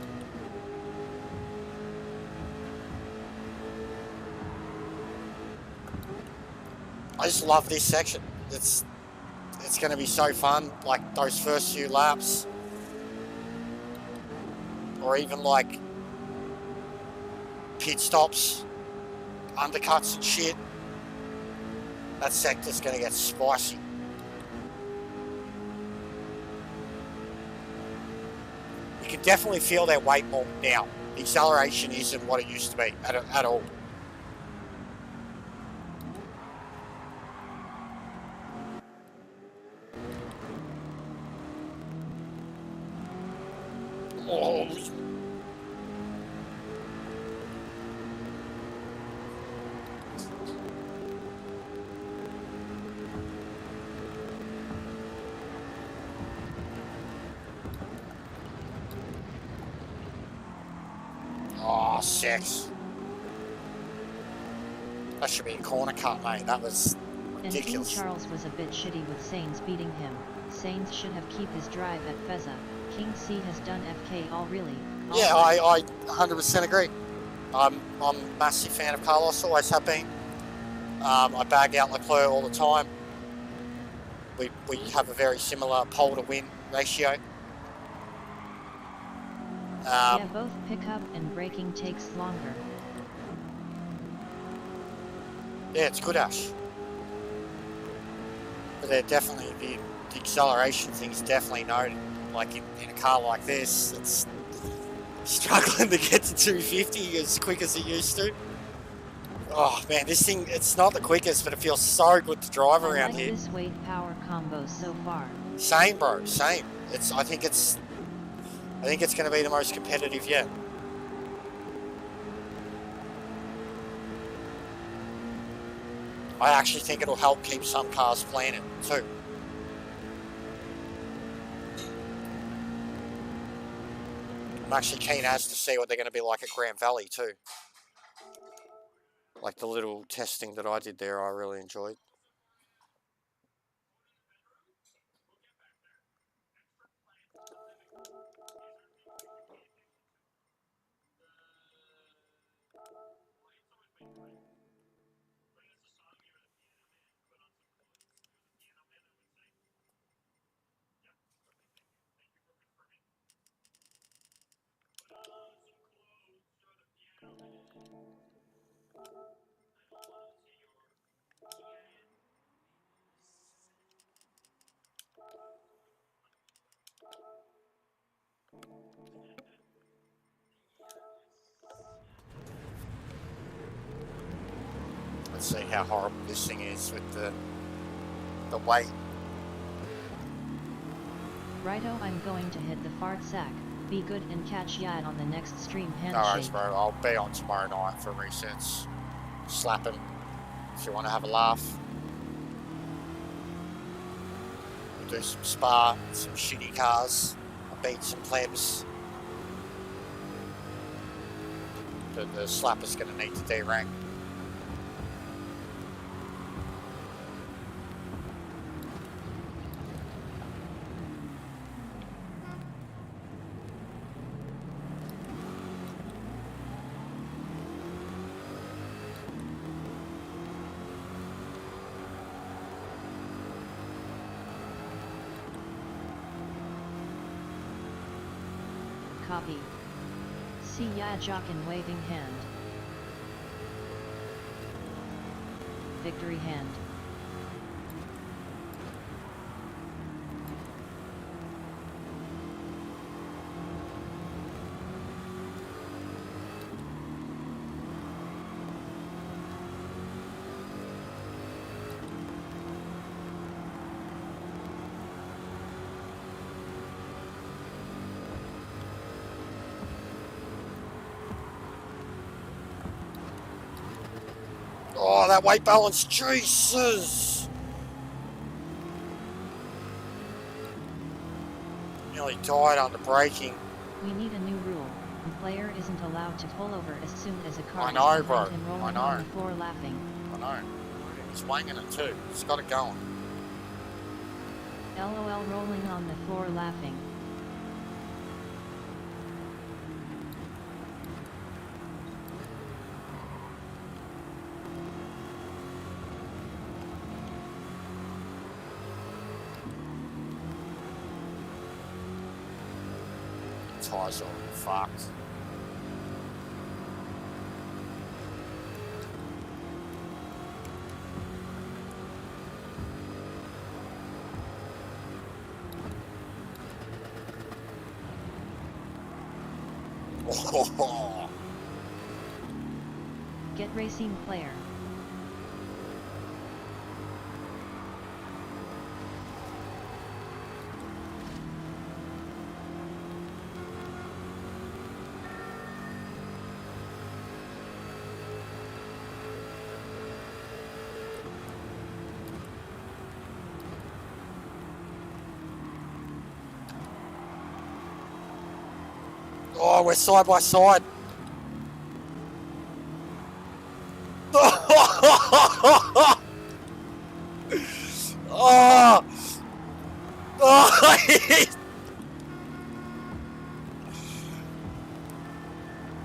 I just love this section. It's going to be so fun, like those first few laps. Or even like pit stops, undercuts and shit. That sector's going to get spicy. You can definitely feel their weight more now. The acceleration isn't what it used to be at all. Oh. Oh, 6. That should be a corner cut, mate. That was And King ridiculous. Charles was a bit shitty with Sainz beating him. Sainz should have keep his drive at Feza. King C has done FK all really. All Yeah, right. I 100% agree. I'm a massive fan of Carlos, always have been. I bag out Leclerc all the time. We have a very similar pole to win ratio. Yeah, both pickup and braking takes longer. Yeah, it's good, Ash. But they're definitely, the acceleration thing's definitely noted. Like in a car like this, it's struggling to get to 250 as quick as it used to. Oh man, this thing, it's not the quickest, but it feels so good to drive around like here. this weight power combo so far. Same, bro, same. I think it's going to be the most competitive yet. I actually think it'll help keep some cars planted too. I'm actually keen as to see what they're going to be like at Grand Valley too. Like the little testing that I did there, I really enjoyed. Let's see how horrible this thing is with the weight. Righto, I'm going to hit the fart sack. Be good and catch ya on the next stream. Handshake. Alright, bro, I'll be on tomorrow night for resets. Slap him if you want to have a laugh. We'll do some spa, some shitty cars. I'll beat some plebs. The slapper's going to need to derank. Copy. See ya, Jockin waving hand. Victory hand. Oh, that weight balance, Jesus! Nearly died under braking. We need a new rule. The player isn't allowed to pull over as soon as a car I know, is behind bro. him rolling I know. on the floor laughing. I know. He's wanging it too. He's got it going. LOL rolling on the floor laughing. Tires are fucked. Oh. Get racing player. Oh, we're side by side. Oh,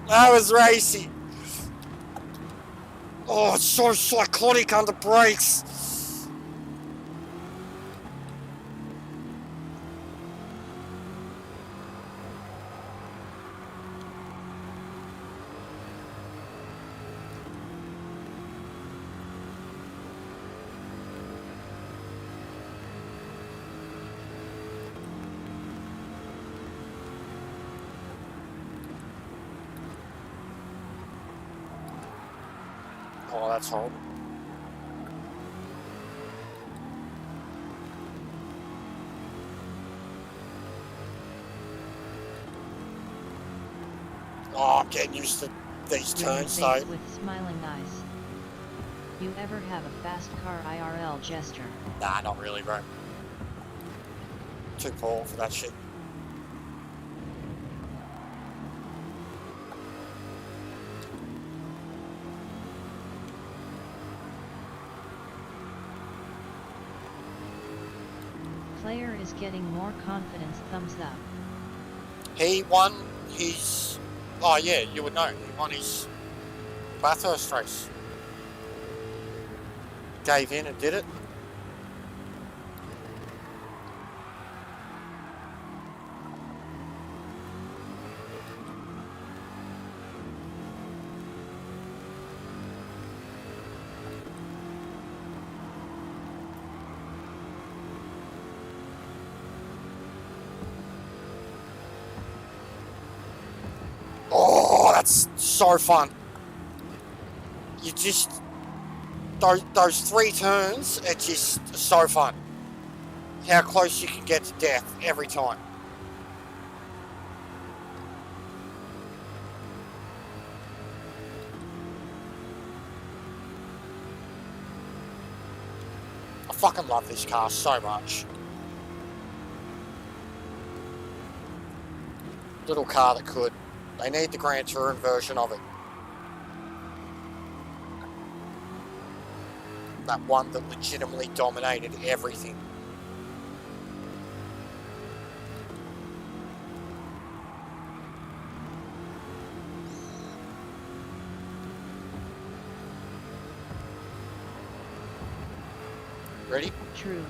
that was racy. Oh, it's so cyclonic under brakes. Oh, that's horrible. Oh, I'm getting used to these Ring turns, face though. with smiling eyes. You ever have a fast car IRL gesture? Nah, not really, bro. Too poor for that shit. Player is getting more confidence, thumbs up. He won his... Oh, yeah, you would know. He won his Bathurst race. Gave in and did it. Oh, that's so fun. You just... Those 3 turns are just so fun. How close you can get to death every time. I fucking love this car so much. Little car that could. They need the Grand Touring version of it. That one that legitimately dominated everything. Ready? True.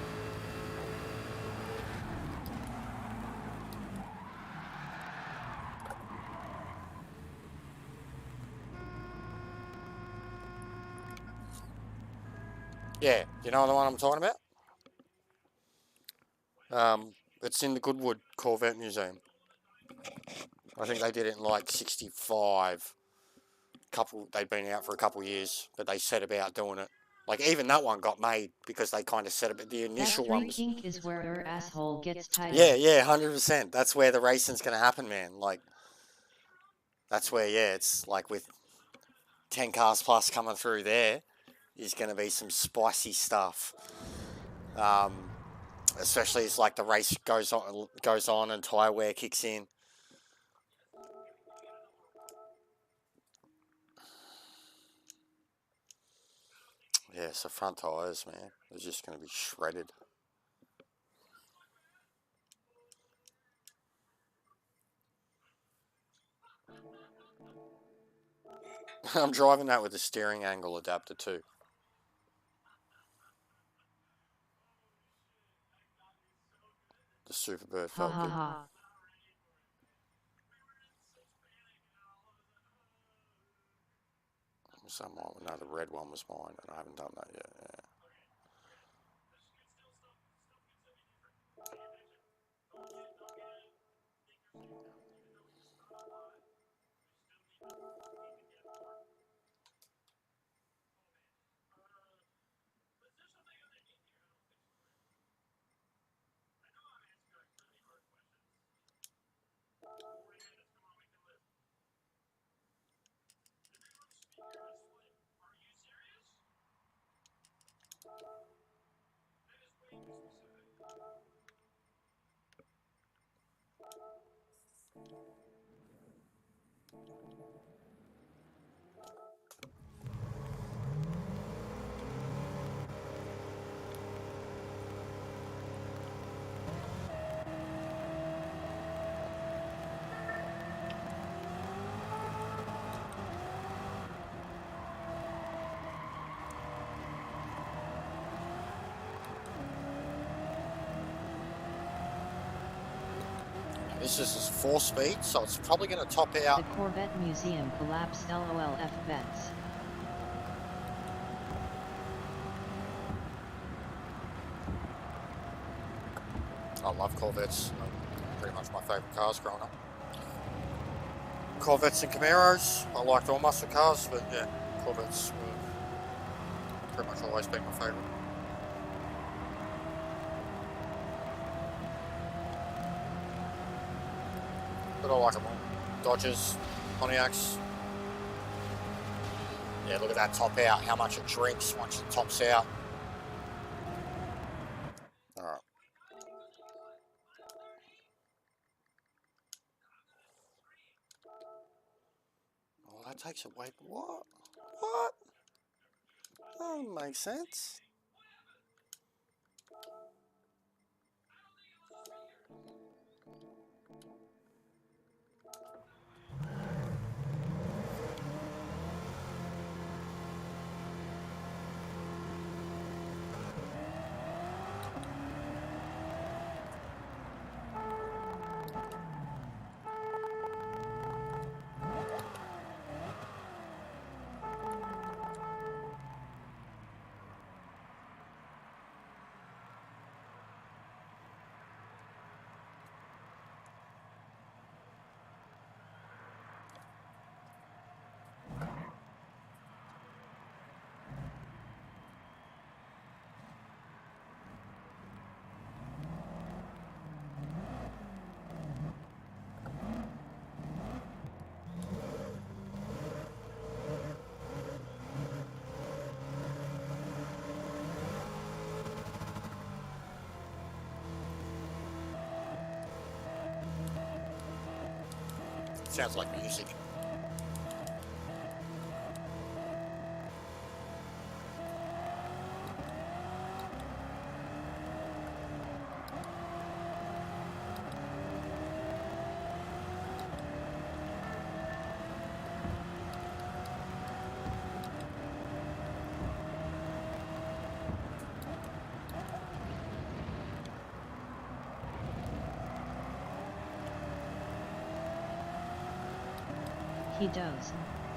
Yeah, you know the one I'm talking about? It's in the Goodwood Corvette Museum. I think they did it in like 65. They'd been out for a couple of years, but they set about doing it. Like even that one got made because they kind of set it. The initial that one 3 was... kink is where your asshole gets tighter. Yeah, 100%. That's where the racing's gonna happen, man. Like that's where, yeah, it's like with 10 cars plus coming through there is gonna be some spicy stuff. Especially as like the race goes on and tyre wear kicks in. Yeah, so front tyres, man, they're just going to be shredded. I'm driving that with the steering angle adapter too. The Superbird Ha felt ha good. ha. No, the red one was mine, and I haven't done that yet. Yeah. This is 4-speed, so it's probably going to top out. The Corvette Museum collapse LOLF vets. I love Corvettes. Pretty much my favourite cars growing up. Corvettes and Camaros. I liked all muscle cars, but yeah, Corvettes were pretty much always been my favourite. But I like them all. Dodgers, Pontiacs. Yeah, look at that top out, how much it drinks once it tops out. Alright. Oh, that takes away. What? What? That doesn't make sense. Sounds like music. He does.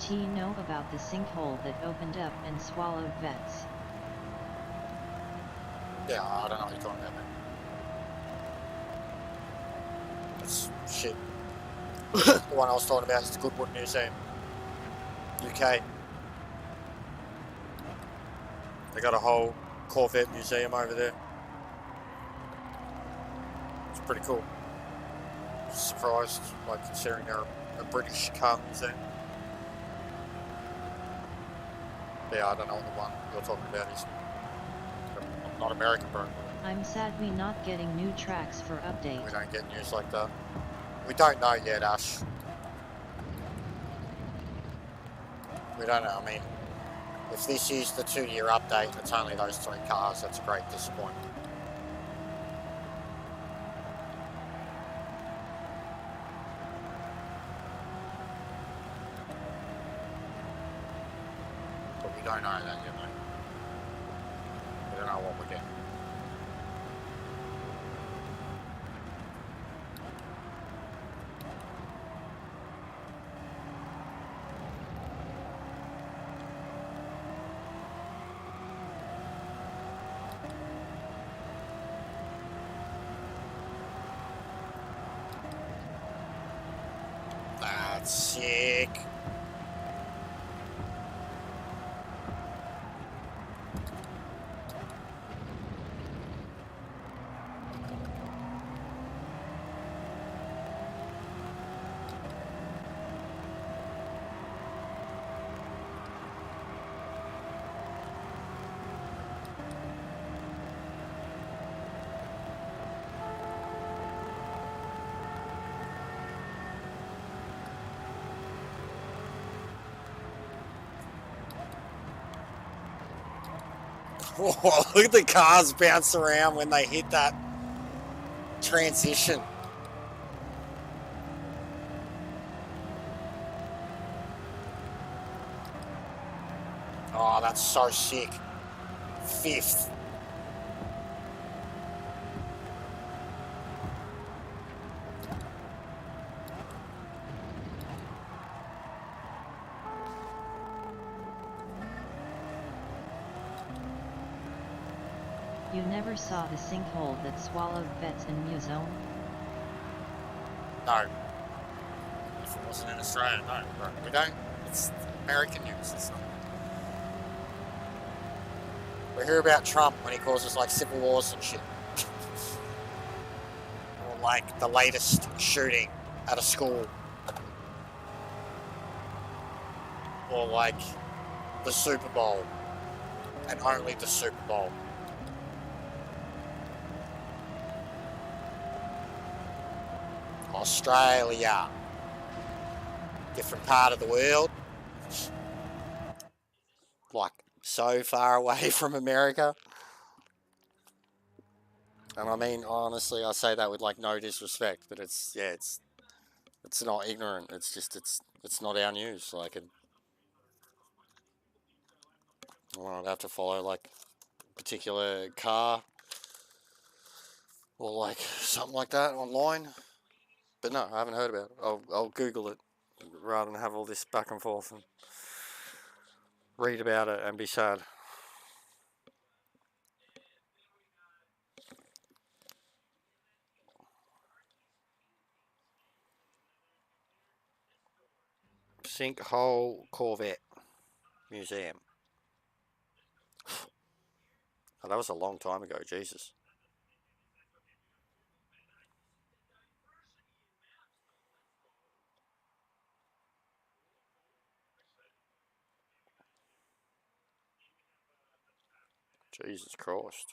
Do you know about the sinkhole that opened up and swallowed vets? Yeah, I don't know what you're talking about, man. That's shit. The one I was talking about is the Goodwood Museum, UK. They got a whole Corvette museum over there. It's pretty cool. Surprised, like considering they're a British car museum. Yeah, I don't know what the one you're talking about is. I'm not American, bro. I'm sad we not getting new tracks for update. We don't get news like that. We don't know yet, Ash. We don't know. I mean, if this is the 2-year update and it's only those 3 cars, that's a great disappointment. But we don't know that yet, mate. We don't know what we're getting. That's sick. Whoa, look at the cars bounce around when they hit that transition. Oh, that's so sick. 5th. never saw the sinkhole that swallowed vets in Muzone? No. If it wasn't in Australia, no. Bro. We don't. It's American news. It's not. We hear about Trump when he causes like civil wars and shit. Or like the latest shooting at a school. Or like the Super Bowl. And only the Super Bowl. Australia. Different part of the world. Like so far away from America. And I mean, honestly, I say that with like no disrespect, but it's not ignorant. It's just it's not our news. Like, I'd have to follow like a particular car or like something like that online. But no, I haven't heard about it. I'll Google it rather than have all this back and forth and read about it and be sad. Sinkhole Corvette Museum. Oh, that was a long time ago, Jesus. Jesus Christ.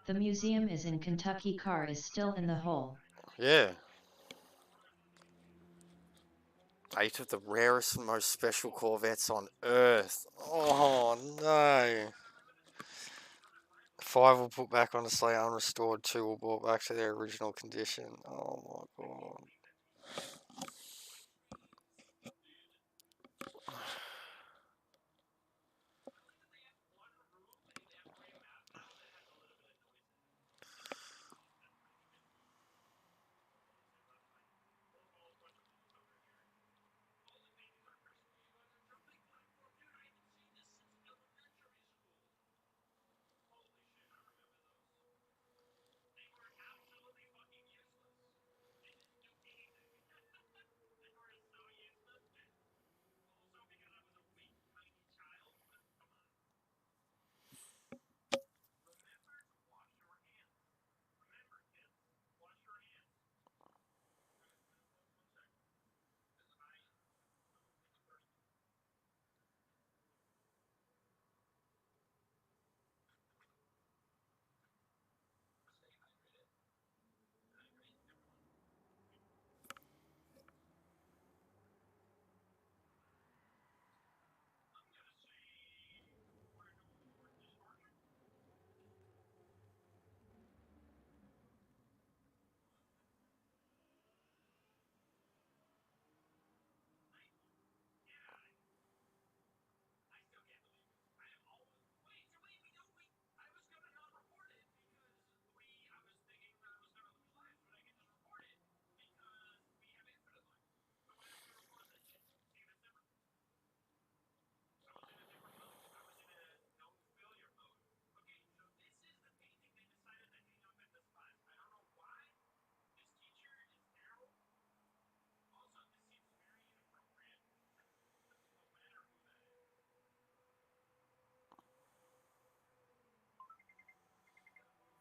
The museum is in Kentucky. Car is still in the hole. Yeah. 8 of the rarest and most special Corvettes on Earth. Oh, no. 5 were put back on display unrestored. 2 were brought back to their original condition. Oh, my God.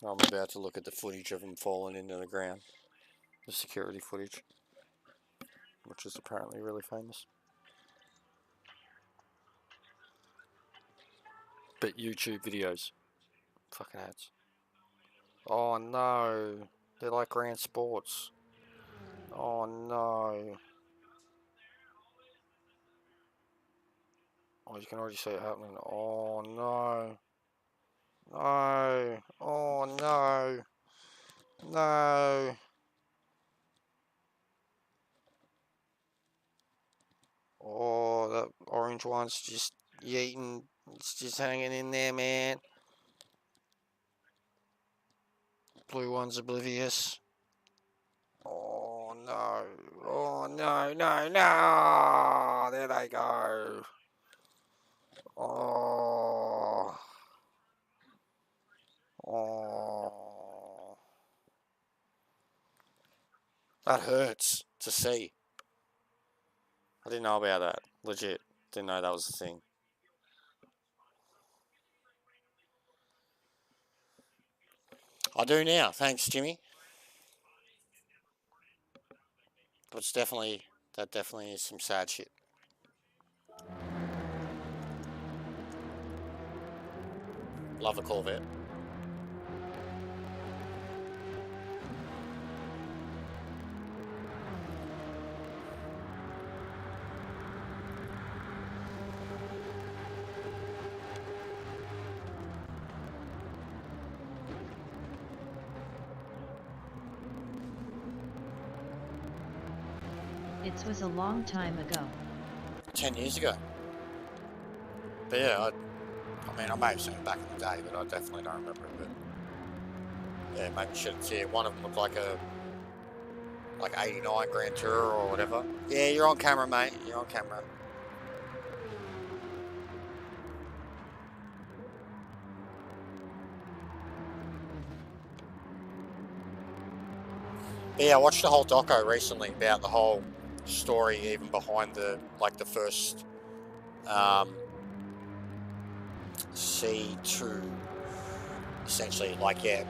I'm about to look at the footage of him falling into the ground. The security footage. Which is apparently really famous. But YouTube videos. Fucking ads. Oh no. They're like Grand Sports. Oh no. Oh, you can already see it happening. Oh no. No. Oh no. No. Oh, that orange one's just eating. It's just hanging in there, man. Blue one's oblivious. Oh no. Oh no, no, no. There they go. Oh. Oh, that hurts to see. I didn't know about that. Legit. Didn't know that was a thing. I do now. Thanks, Jimmy. But it's definitely, that definitely is some sad shit. Love the Corvette. It was a long time ago. 10 years ago. But yeah, I mean, I may have seen it back in the day, but I definitely don't remember it. But yeah, maybe should have seen one of them looked like a 89 Grand Tourer or whatever. Yeah, you're on camera, mate. You're on camera. But yeah, I watched the whole doco recently about the whole story, even behind the first C2, essentially,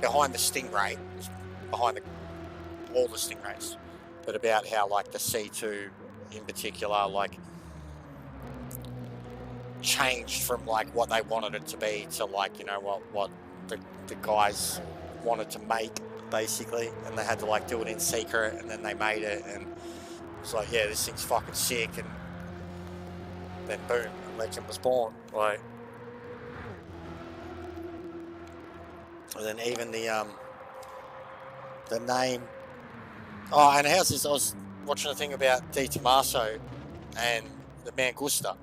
behind the Stingray, behind all the Stingrays, but about how the C2 in particular changed from what they wanted it to be to what the guys wanted to make, basically, and they had to do it in secret, and then they made it, and it's yeah, this thing's fucking sick, and then boom, a legend was born. And then even the name. Oh, and how's this? I was watching a thing about Di Tommaso and the Mangusta.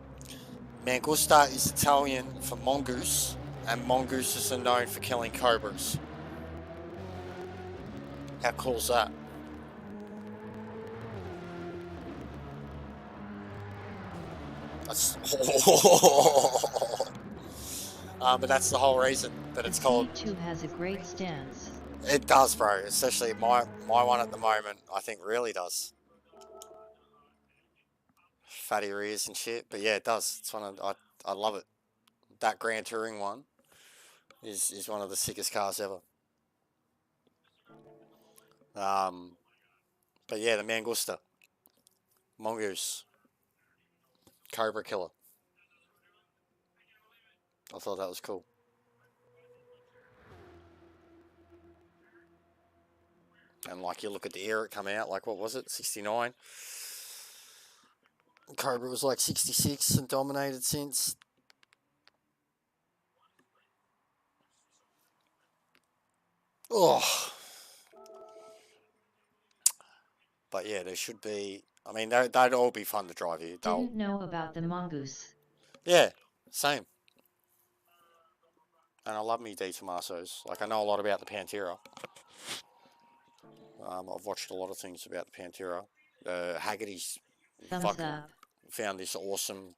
Mangusta is Italian for mongoose, and mongooses are known for killing cobras. How cool is that? That's but that's the whole reason that it's called. C2 has a great stance. It does, bro. Especially my one at the moment, I think really does. Fatty rears and shit, but yeah, it does. It's one of I love it. That Grand Touring one is one of the sickest cars ever. But yeah, the Mangusta, mongoose, cobra killer. I thought that was cool. And you look at the era it come out, what was it, 69? Cobra was 66 and dominated since. Oh. But yeah, there should be. I mean, they'd all be fun to drive here. Didn't know about the mongoose. Yeah, same. And I love me Di Tommasos. I know a lot about the Pantera. I've watched a lot of things about the Pantera. Haggerty's Thumbs up. Found this awesome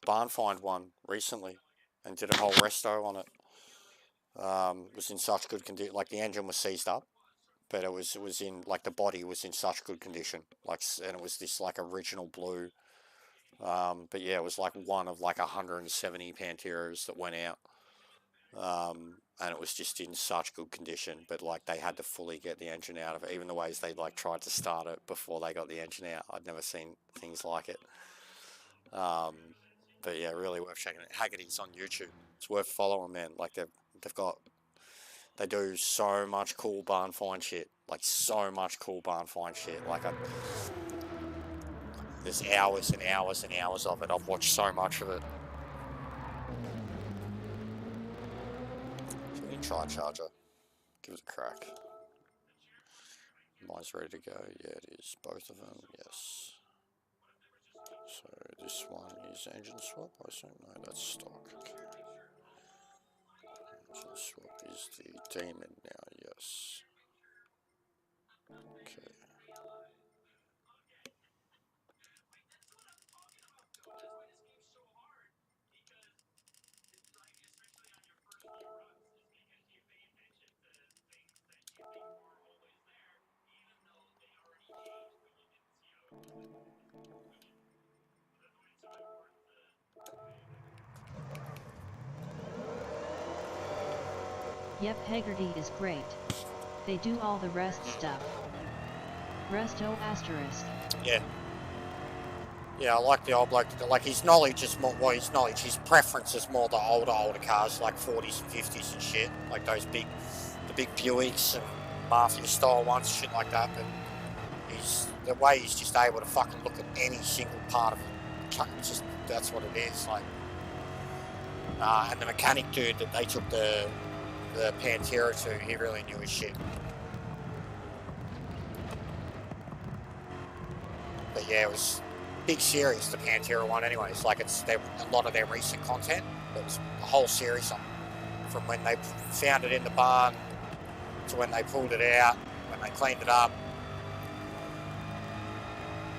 barn find one recently and did a whole resto on it. It was in such good condition. The engine was seized up, but it was in the body was in such good condition. And it was this original blue. But yeah, it was one of 170 Panteras that went out. And it was just in such good condition, but they had to fully get the engine out of it. Even the ways they tried to start it before they got the engine out, I'd never seen things like it. But yeah, really worth checking it. Haggerty's on YouTube. It's worth following, man. They do so much cool barn find shit. So much cool barn find shit. There's hours and hours and hours of it. I've watched so much of it. Try charger. Give it a crack. Mine's ready to go. Yeah, it is. Both of them. Yes. So this one is engine swap. I assume no, that's stock. Okay. Engine swap is the Demon now. Yes. Okay. Yep, Haggerty is great. They do all the rest stuff. Resto asterisk. Yeah. Yeah, I like the old bloke. Like, his knowledge is more, well, his preference is more the older cars, like 40s and 50s and shit. Like those the big Buicks and Mafia-style ones, shit like that. But the way he's just able to fucking look at any single part of it, it's just, that's what it is. Like, and the mechanic dude that they took the Pantera to, he really knew his shit. But yeah, it was big series, the Pantera one anyways. Like, it's a lot of their recent content. It was a whole series from when they found it in the barn to when they pulled it out, when they cleaned it up.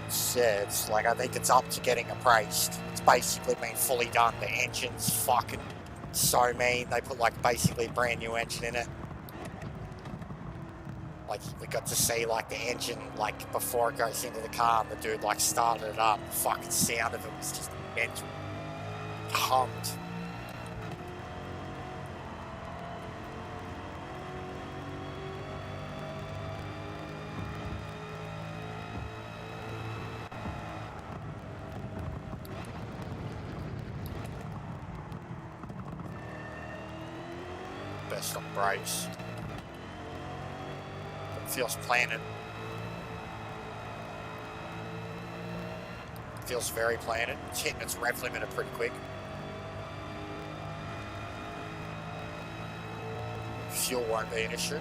It's like, I think it's up to getting appraised. It's basically been fully done. The engine's fucking so mean. They put like basically a brand new engine in it. Like, we got to see like the engine like before it goes into the car, and the dude like started it up. The fucking sound of it was just mental. Hummed. Best on brakes. It feels planted. It feels very planted. It's hitting its rev limiter pretty quick. Fuel won't be an issue.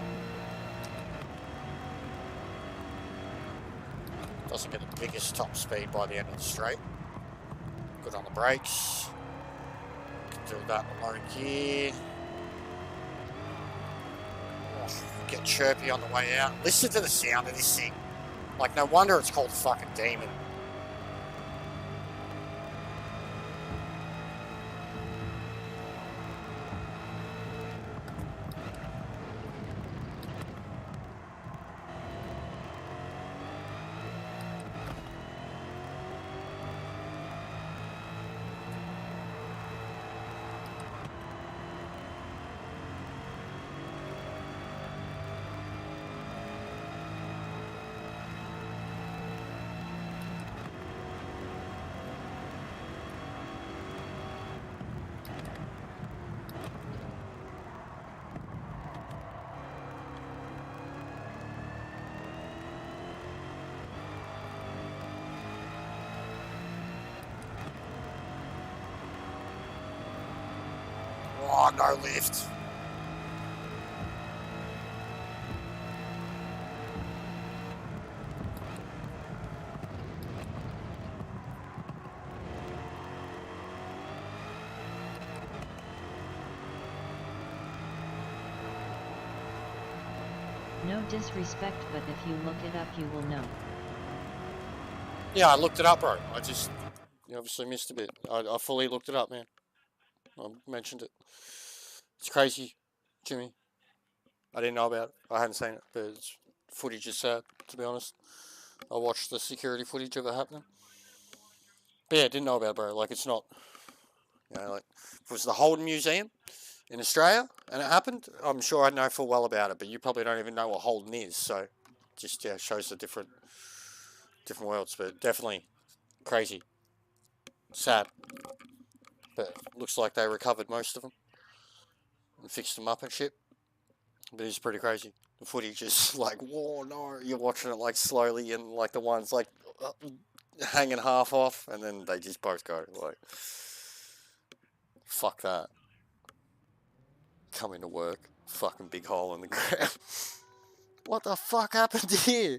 Doesn't get the biggest top speed by the end of the straight. Good on the brakes. Can do that in low gear. Get chirpy on the way out. Listen to the sound of this thing. Like, no wonder it's called fucking Demon. Oh, no lift. No disrespect, but if you look it up you will know. Yeah, I looked it up, bro. You obviously missed a bit. I fully looked it up, man. I mentioned it. It's crazy, Jimmy. I didn't know about it. I hadn't seen it, but footage is sad, to be honest. I watched the security footage of it happening. But yeah, didn't know about it, bro. Like, it's not, like, if it was the Holden Museum in Australia and it happened, I'm sure I'd know full well about it, but you probably don't even know what Holden is, so just, yeah, shows the different worlds, but definitely crazy. Sad. But looks like they recovered most of them and fixed them up and shit. But it's pretty crazy. The footage is like, whoa, no. You're watching it like slowly, and like the one's like hanging half off, and then they just both go like, fuck that. Coming to work, fucking big hole in the ground. What the fuck happened here?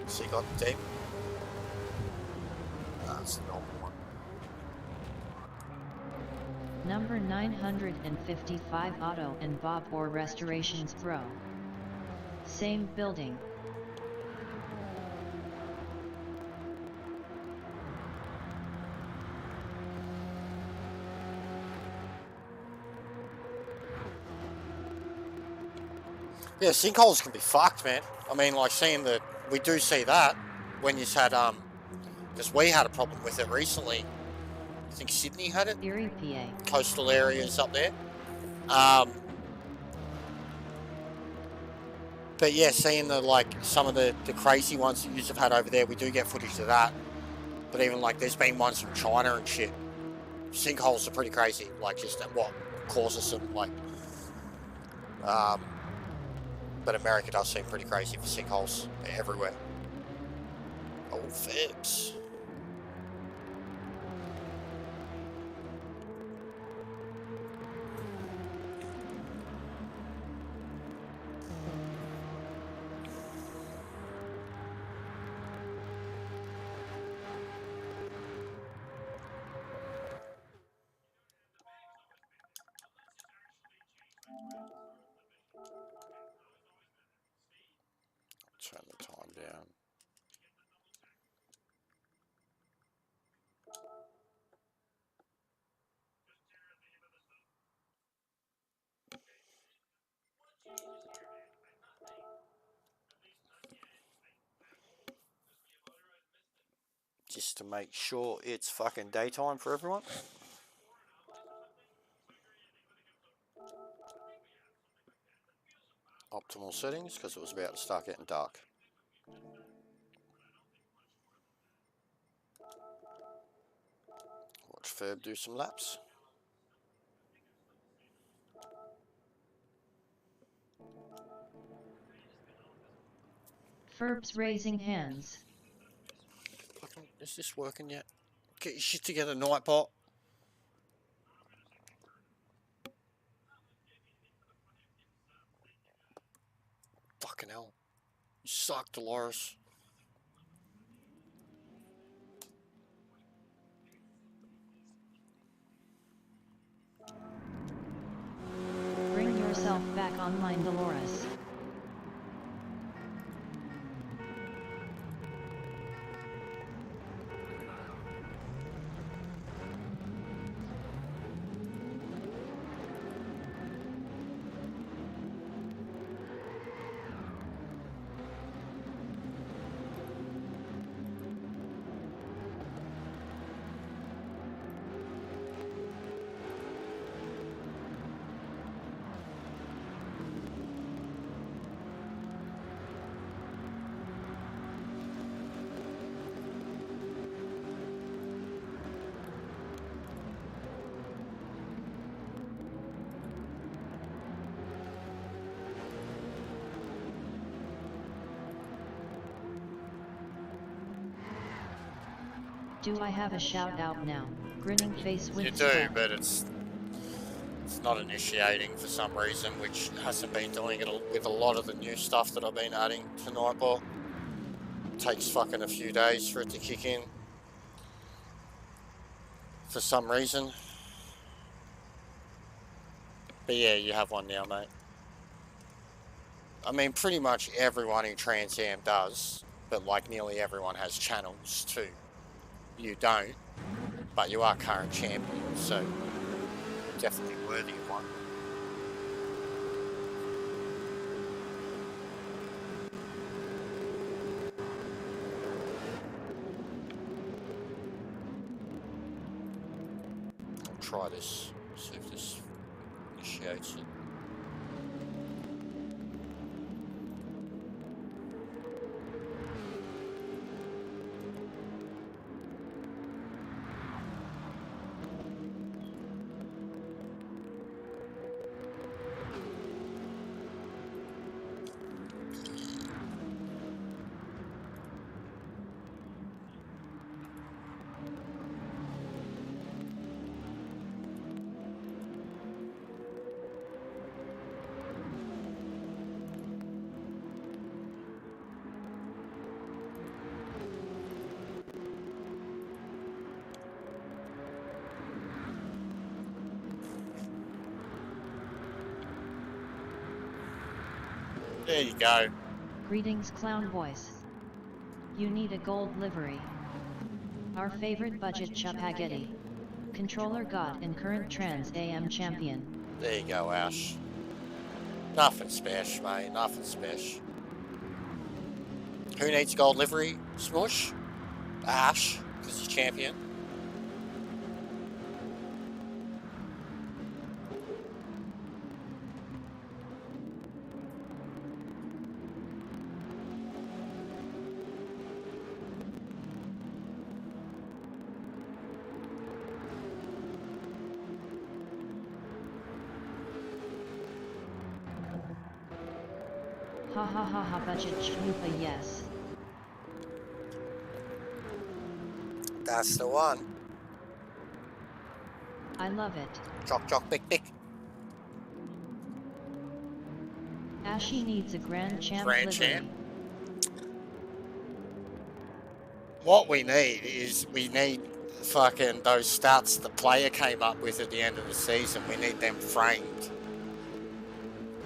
So you got the tape? That's the normal one. Number 955 Auto and Bob or Restorations Pro. Same building. Yeah, sinkholes can be fucked, man. I mean, like seeing that, we do see that when you had, because we had a problem with it recently. I think Sydney had it, Erie, PA. coastal areas up there. But yeah, seeing the, like, some of the crazy ones that you have had over there, we do get footage of that. But even, like, there's been ones from China and shit. Sinkholes are pretty crazy, like, just what causes them, like, but America does seem pretty crazy for sinkholes. They're everywhere. Oh, Fibs. Turn the time down. Just to make sure it's fucking daytime for everyone. Optimal settings, because it was about to start getting dark. Watch Ferb do some laps. Ferb's raising hands. Fucking, is this working yet? Get your shit together, Nightbot. Fucking hell. You suck, Dolores. Bring yourself back online, Dolores. Do I have a shout out now? Grinning face with You do, sweat. but it's not initiating for some reason, which hasn't been doing it with a lot of the new stuff that I've been adding to Nightbot. Takes fucking a few days for it to kick in. For some reason. But yeah, you have one now, mate. I mean, pretty much everyone in Trans Am does, but like nearly everyone has channels too. You don't, but you are current champion, so definitely worthy of one. I'll try this, see if this initiates it. There you go. Greetings Clown Boys. You need a gold livery. Our favorite budget chapaghetti. Controller God and current Trans AM champion. There you go, Ash. Nothing special, mate. Nothing special. Who needs gold livery? Smush? Ash, because he's champion. Ha ha ha ha budget schmoopa yes. That's the one. I love it. Chock chock pick pick. Ashy needs a Grand Champ Grand livery. Champ. What we need is we need fucking those stats the player came up with at the end of the season. We need them framed.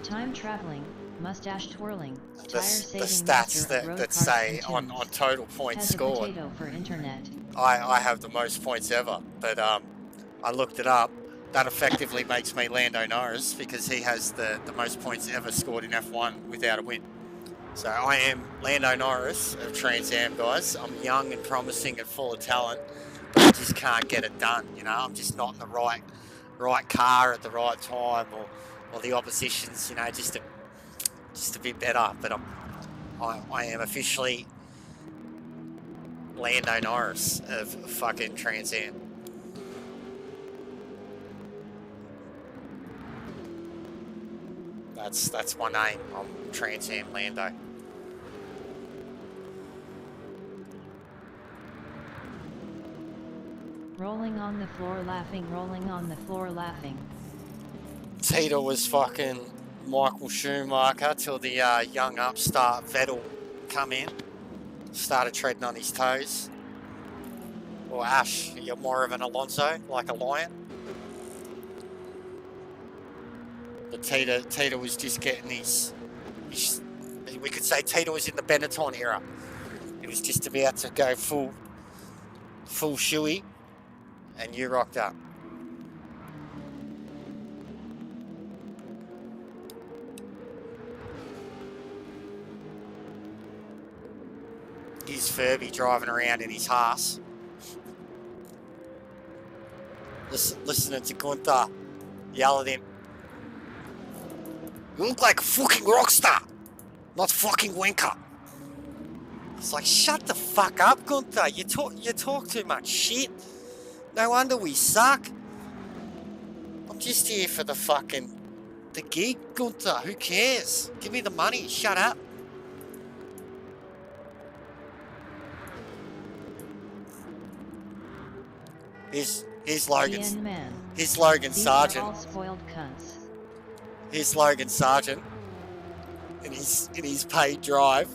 Time traveling, mustache twirling, The tire saving stats master of road that cars say and on tunes. total points Has a scored. potato for internet. I have the most points ever, but I looked it up. That effectively makes me Lando Norris because he has the most points ever scored in F1 without a win. So I am Lando Norris of Trans Am, guys. I'm young and promising and full of talent, but I just can't get it done. You know, I'm just not in the right car at the right time, or the opposition's, you know, just a bit better. But I am officially Lando Norris of fucking Trans Am. That's my name. I'm Trans Am Lando. Rolling on the floor laughing, rolling on the floor laughing. Tita was fucking Michael Schumacher till the young upstart Vettel come in, started treading on his toes. Or Ash, you're more of an Alonso, like a lion. But Tita was just getting his, we could say Tita was in the Benetton era. He was just about to go full shoey, and you rocked up. Here's Furby driving around in his Haas. Listening to Gunther yell at him. You look like a fucking rock star, not fucking wanker. It's like, shut the fuck up, Gunther. You talk too much shit. No wonder we suck. I'm just here for the gig, Gunther. Who cares? Give me the money. Shut up. Here's Logan. Man. Here's Logan These Sargent. are all spoiled cunts. Here's Logan Sargent in his paid drive.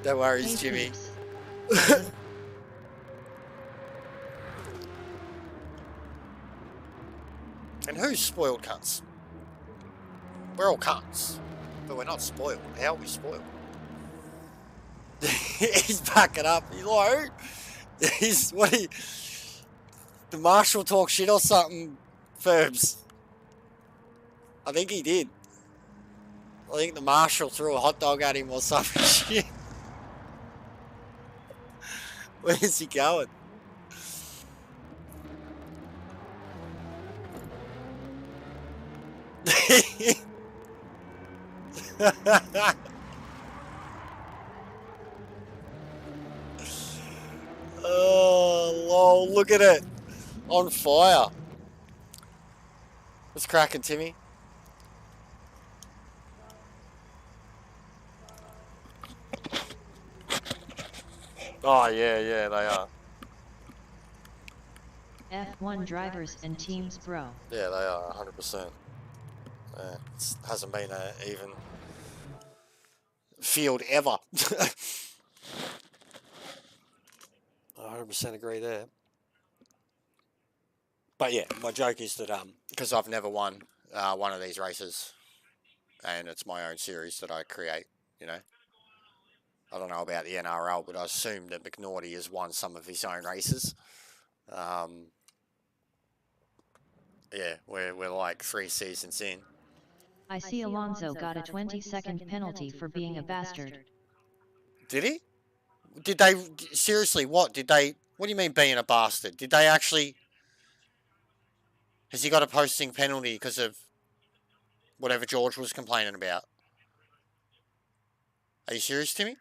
No worries, Hey, Jimmy. peeps. And who's spoiled cunts? We're all cunts, but we're not spoiled. How are we spoiled? He's backing up. He's like, the marshal talk shit or something, Ferbs? I think he did. I think the marshal threw a hot dog at him or some shit. Where's he going? Oh, lol, look at it. On fire. What's cracking, Timmy? Oh, yeah, they are. F1 drivers and teams, bro. Yeah, they are, 100%. It hasn't been an even field ever. 100% agree there. But yeah, my joke is that because I've never won one of these races, and it's my own series that I create. You know, I don't know about the NRL, but I assume that McNaughty has won some of his own races. Yeah, we're like 3 seasons in. I see Alonso got a 20-second penalty for being a bastard. Did he? Did they seriously? What did they? What do you mean being a bastard? Did they actually? Has he got a posting penalty because of whatever George was complaining about? Are you serious, Timmy?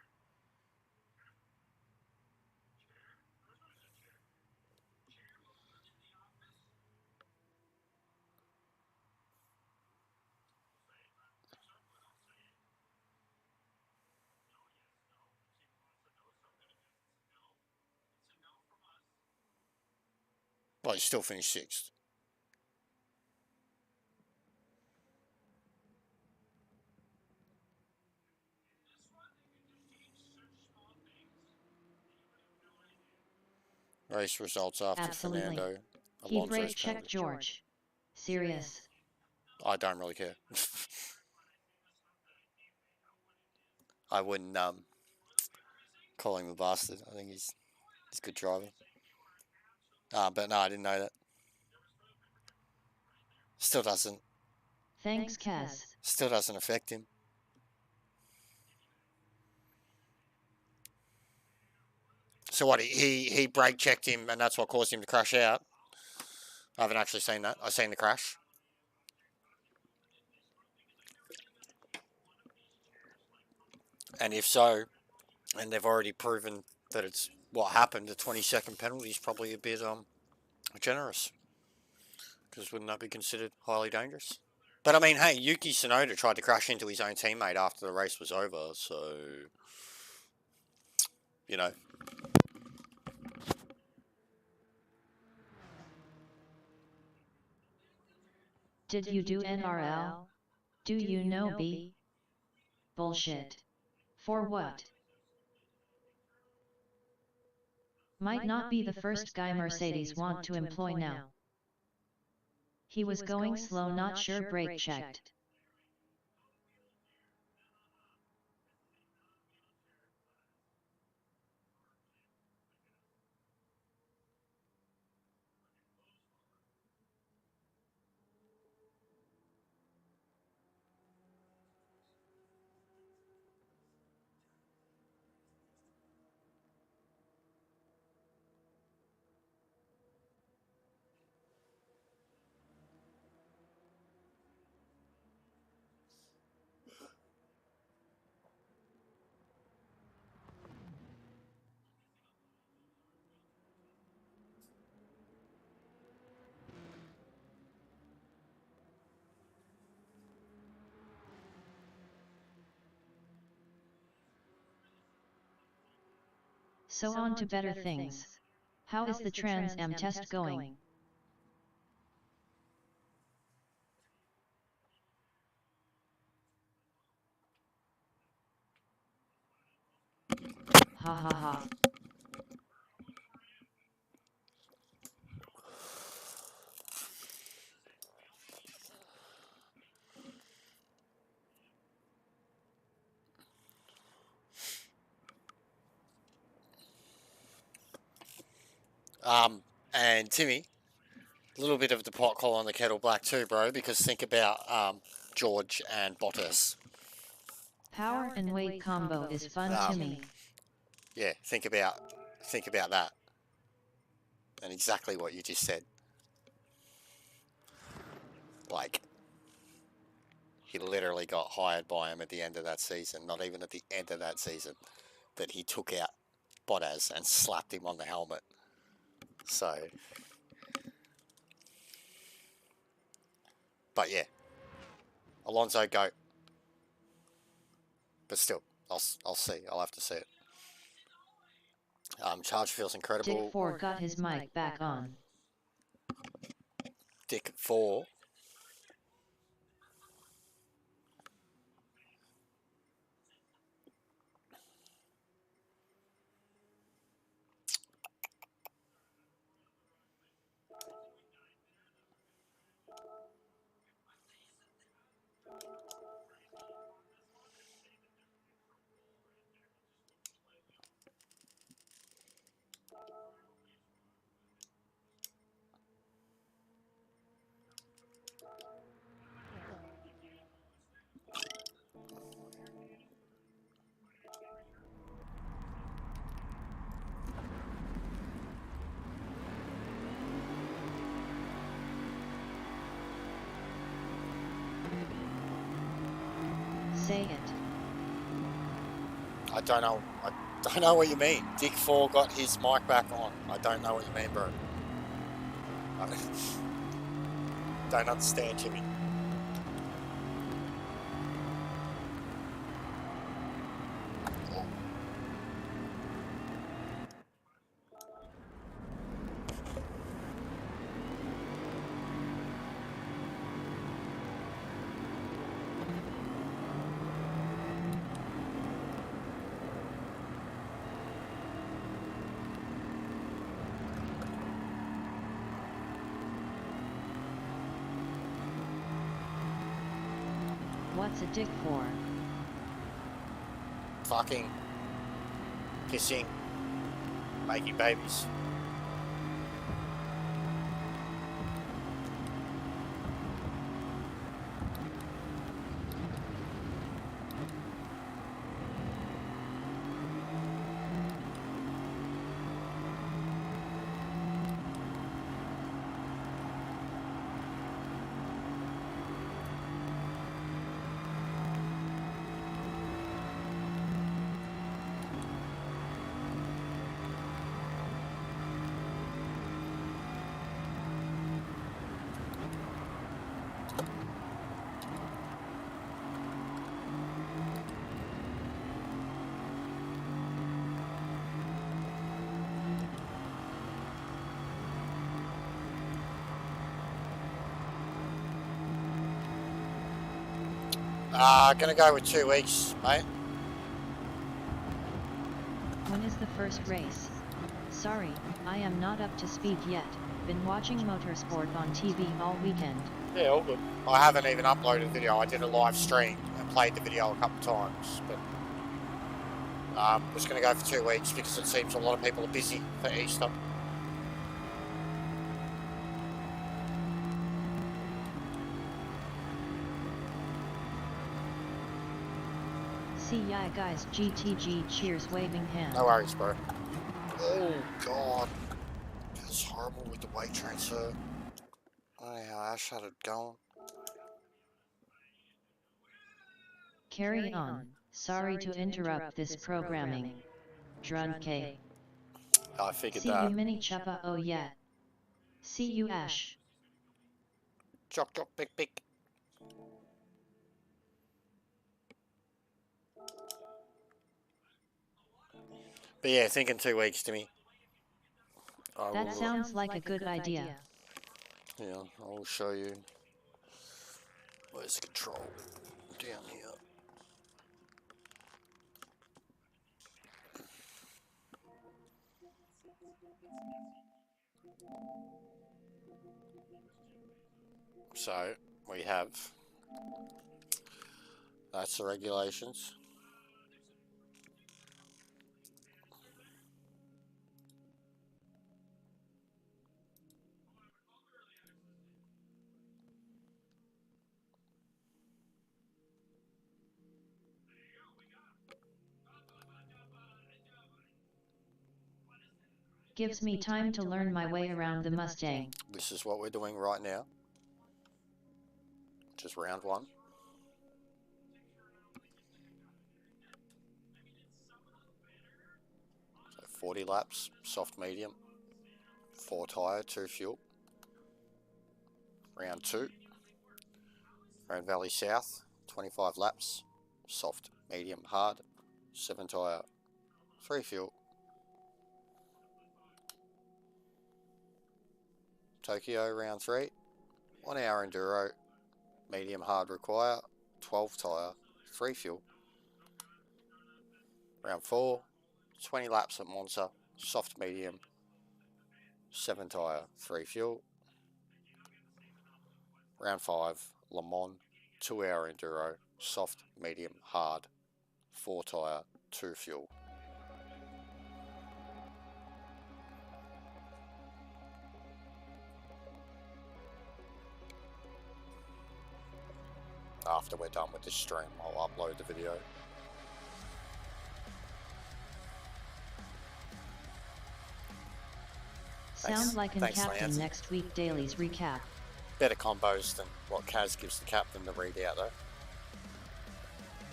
Well, he still finished 6th. Race results after Absolutely. Fernando He Alonso's brake checked penalty. George. Serious. I don't really care. I wouldn't call him a bastard. I think he's a good driver. But no, I didn't know that. Still doesn't. Thanks, Kaz. Still doesn't affect him. So what? He brake checked him, and that's what caused him to crash out. I haven't actually seen that. I've seen the crash. And if so, and they've already proven that it's what happened, the 20-second penalty is probably a bit generous. Because wouldn't that be considered highly dangerous? But I mean, hey, Yuki Tsunoda tried to crash into his own teammate after the race was over, so you know. Did you do NRL? Do you know B? Bullshit. For what? Might not be the first guy Mercedes want to employ now. He was going slow, not sure, brake checked. So on to better things. How is the Trans Am test going? Ha ha ha. And Timmy, a little bit of the pot call on the kettle black too, bro, because think about George and Bottas. Power and weight combo is fun to me. Yeah, think about that. And exactly what you just said. Like, he literally got hired by him at the end of that season, not even at the end of that season, that he took out Bottas and slapped him on the helmet. So, but yeah, Alonso go. But still, I'll see. I'll have to see it. Charge feels incredible. Dick 4 got his mic back on. Dick 4. Say it. I don't know. I don't know what you mean. Dick 4 got his mic back on. I don't know what you mean, bro. I don't understand, Jimmy. What's a dick for? Fucking, kissing, making babies. Gonna go with 2 weeks, mate. When is the first race? Sorry, I am not up to speed yet. Been watching motorsport on TV all weekend. Yeah, all good. I haven't even uploaded video. I did a live stream and played the video a couple of times, but just gonna go for 2 weeks because it seems a lot of people are busy for Easter. See ya guys, GTG, cheers, waving hand. No worries, bro. Oh, God. That's horrible with the weight transfer. I don't know how Ash had it going. Carry on. Sorry to interrupt this programming. Drunke. I figured See that. you mini chuppa, oh yeah. See you Ash. Chop, chop, pick, pick. But yeah, thinking 2 weeks to me. That sounds like a good idea. Yeah, I'll show you. Where's the control? Down here. So, we have, that's the regulations. Gives me time to learn my way around the Mustang. This is what we're doing right now. Just round 1. So 40 laps, soft medium, 4 tyre, 2 fuel. Round 2. Round Valley South, 25 laps, soft, medium, hard, 7 tyre, 3 fuel. Tokyo round 3, 1 hour enduro, medium hard require, 12 tyre, 3 fuel. Round 4, 20 laps at Monza, soft medium, 7 tyre, 3 fuel. Round 5, Le Mans, 2 hour enduro, soft, medium, hard, 4 tyre, 2 fuel. After we're done with this stream, I'll upload the video. Sound like in Thanks, Captain Lance. next week daily's recap. better combos than what Kaz gives the captain to read out though.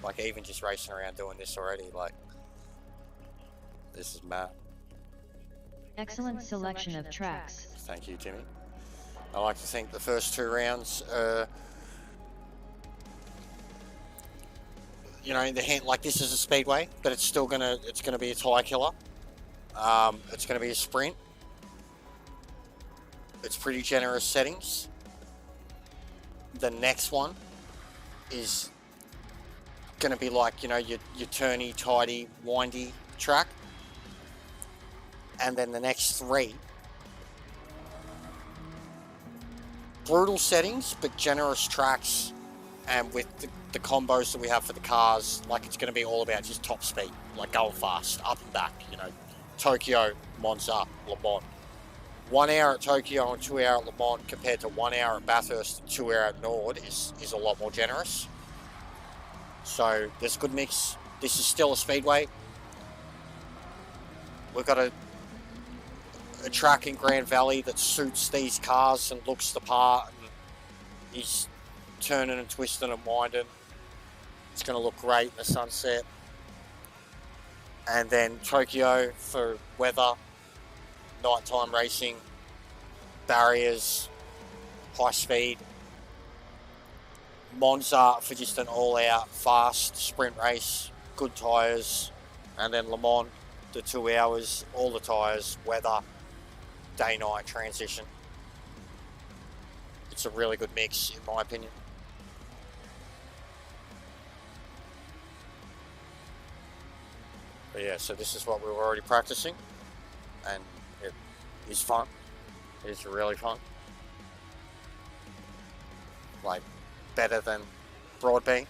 Like even just racing around doing this already, like this is mad. Excellent selection of tracks. Thank you, Timmy. I like to think the first 2 rounds, you know, the hand like this is a speedway, but it's still gonna be a tyre killer. It's gonna be a sprint. It's pretty generous settings. The next one is gonna be like, you know, your turny, tidy, windy track. And then the next 3, brutal settings, but generous tracks. And with the combos that we have for the cars, like it's going to be all about just top speed, like going fast, up and back, you know. Tokyo, Monza, Le Mans. 1 hour at Tokyo and 2 hour at Le Mans compared to 1 hour at Bathurst and 2 hour at Nord is a lot more generous. So there's a good mix. This is still a speedway. We've got a track in Grand Valley that suits these cars and looks the part, and he's turning and twisting and winding. It's going to look great in the sunset. And then Tokyo for weather, nighttime racing, barriers, high speed. Monza for just an all-out fast sprint race, good tyres. And then Le Mans, the 2 hours, all the tyres, weather, day-night transition. It's a really good mix, in my opinion. But yeah, so this is what we were already practicing, and it is fun. It's really fun. Like, better than Broadbean.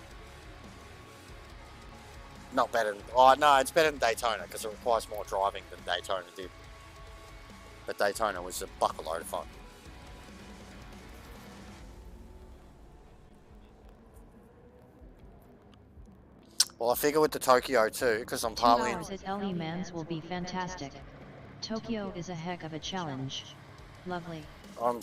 Not better than, oh no, it's better than Daytona, because it requires more driving than Daytona did. But Daytona was a bucket load of fun. Well, I figure with the Tokyo too, because I'm 2 partly... hours at LE Mans will be fantastic. Tokyo is a heck of a challenge. Lovely. I'm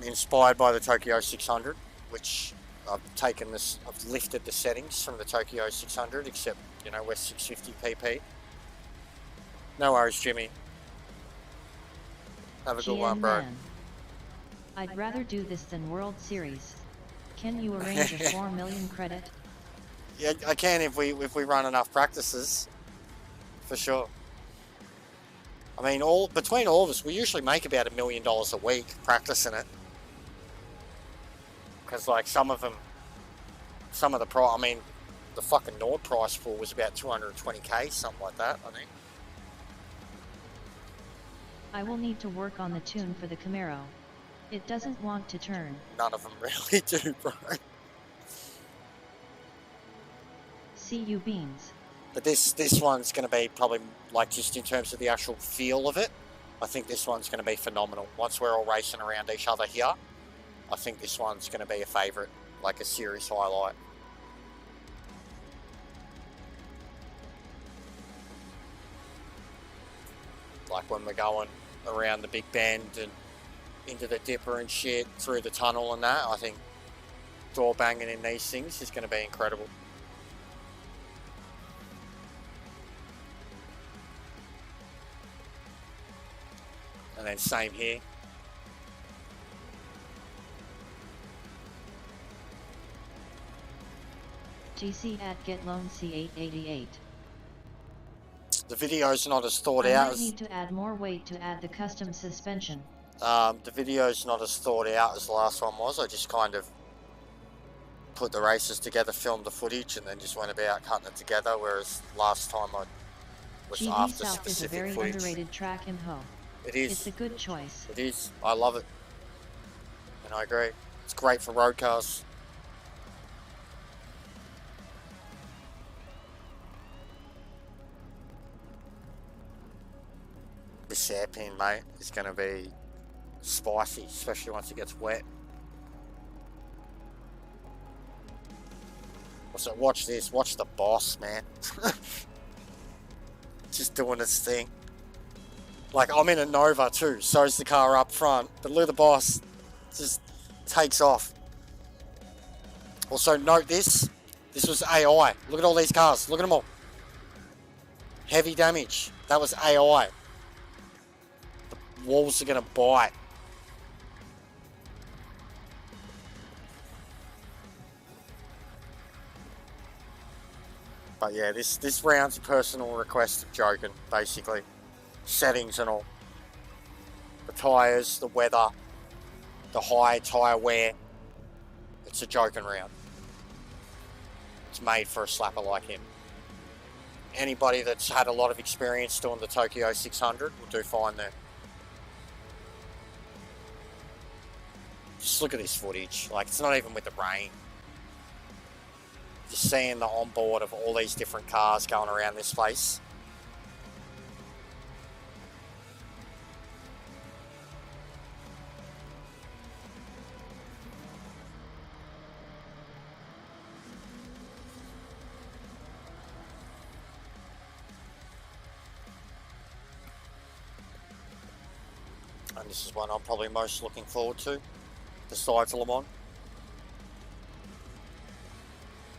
inspired by the Tokyo 600, which I've taken this, I've lifted the settings from the Tokyo 600, except, you know, we're 650 pp. No worries, Jimmy. Have a good one, bro. Man. I'd rather do this than World Series. Can you arrange a 4 million credit? Yeah, I can if we run enough practices, for sure. I mean, between all of us, we usually make about $1 million a week practicing it. Because like some of the price, I mean, the fucking Nord price pool was about 220k, something like that, I think. I will need to work on the tune for the Camaro. It doesn't want to turn. None of them really do, bro. See you beans. But this one's going to be probably, like, just in terms of the actual feel of it, I think this one's going to be phenomenal. Once we're all racing around each other here, I think this one's going to be a favourite, like a series highlight. Like when we're going around the Big Bend and into the Dipper and shit, through the tunnel and that, I think door banging in these things is going to be incredible. And then same here. GC at GetLoan C888. The video's not as thought I out might need to add more weight to add the custom suspension. the video's not as thought out as the last one was. I just kind of put the races together, filmed the footage, and then just went about cutting it together, whereas last time I was GD after South is a specific very footage. underrated track in Ho. It is. It's a good choice. It is. I love it. And I agree. It's great for road cars. This hairpin, mate, is going to be spicy, especially once it gets wet. So watch this. Watch the boss, man. Just doing its thing. Like, I'm in a Nova too, so's the car up front. But look at the boss. Just takes off. Also note this. This was AI. Look at all these cars. Look at them all. Heavy damage. That was AI. The walls are going to bite. But yeah, this round's a personal request of Joking, basically. Settings and all. The tyres, the weather, the high tyre wear. It's a Joking round. It's made for a slapper like him. Anybody that's had a lot of experience doing the Tokyo 600 will do fine there. Just look at this footage. Like, it's not even with the rain. Just seeing the onboard of all these different cars going around this place. And this is one I'm probably most looking forward to. The side to Le Mans.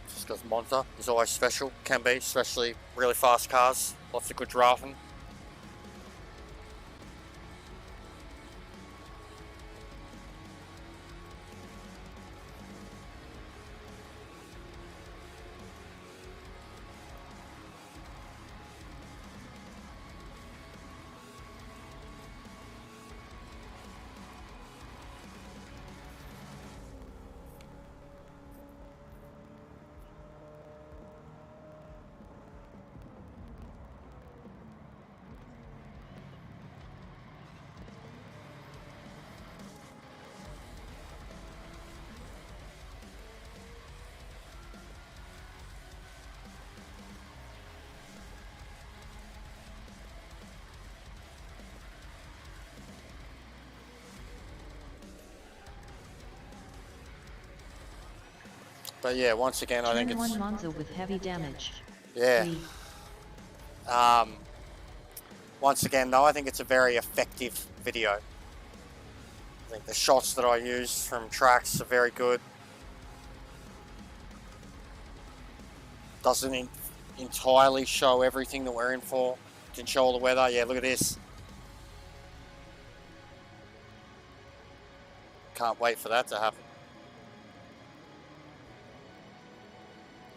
Just because Monza is always special, can be, especially really fast cars, lots of good drafting. But yeah, once again, I think Turn it's... 1 Monza with heavy damage. Yeah. 3. Once again, though, I think it's a very effective video. I think the shots that I use from tracks are very good. Doesn't entirely show everything that we're in for. Didn't show all the weather. Yeah, look at this. Can't wait for that to happen.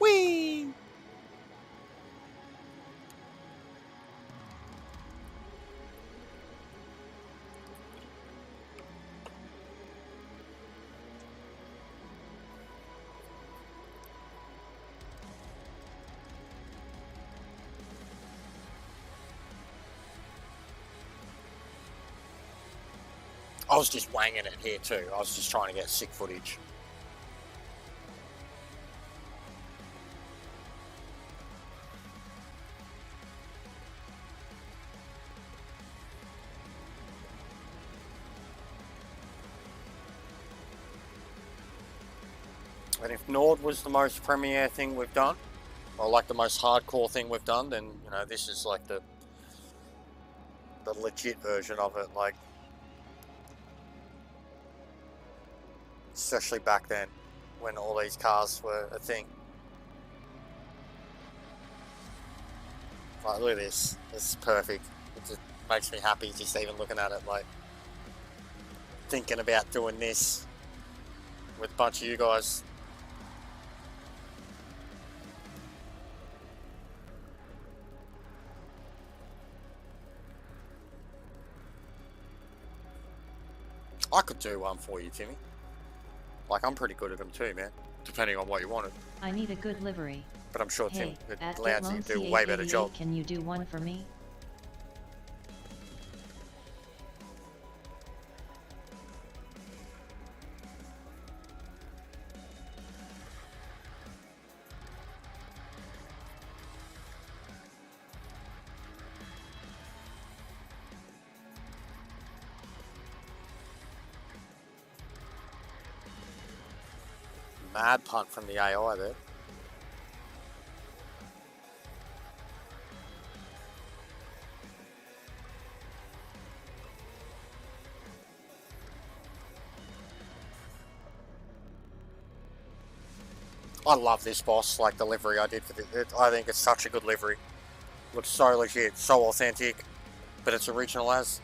Whee! I was just wanging it here too. I was just trying to get sick footage. And if Nord was the most premiere thing we've done, or like the most hardcore thing we've done, then, you know, this is like the legit version of it. Like, especially back then when all these cars were a thing. Like, look at this. This is perfect. It just makes me happy just even looking at it. Like, thinking about doing this with a bunch of you guys. I could do one for you, Timmy. Like, I'm pretty good at them too, man. Depending on what you wanted. I need a good livery. But I'm sure Hey, Tim at allows you Get to do a Lone way better C888, job. Can you do one for me? Mad punt from the AI there. I love this boss, like the livery I did for it. I think it's such a good livery. Looks so legit, so authentic, but it's original as.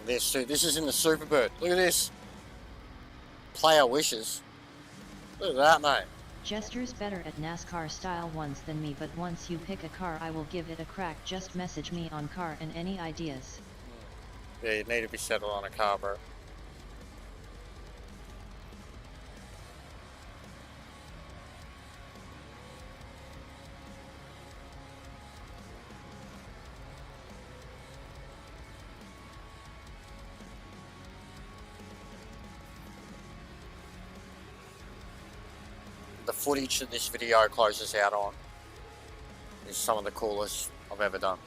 This is in the Superbird. Look at this. Player wishes. Look at that, mate. Jester's better at NASCAR style ones than me, but once you pick a car I will give it a crack. Just message me on car and any ideas. Yeah, you need to be settled on a car, bro. The footage that this video closes out on is some of the coolest I've ever done.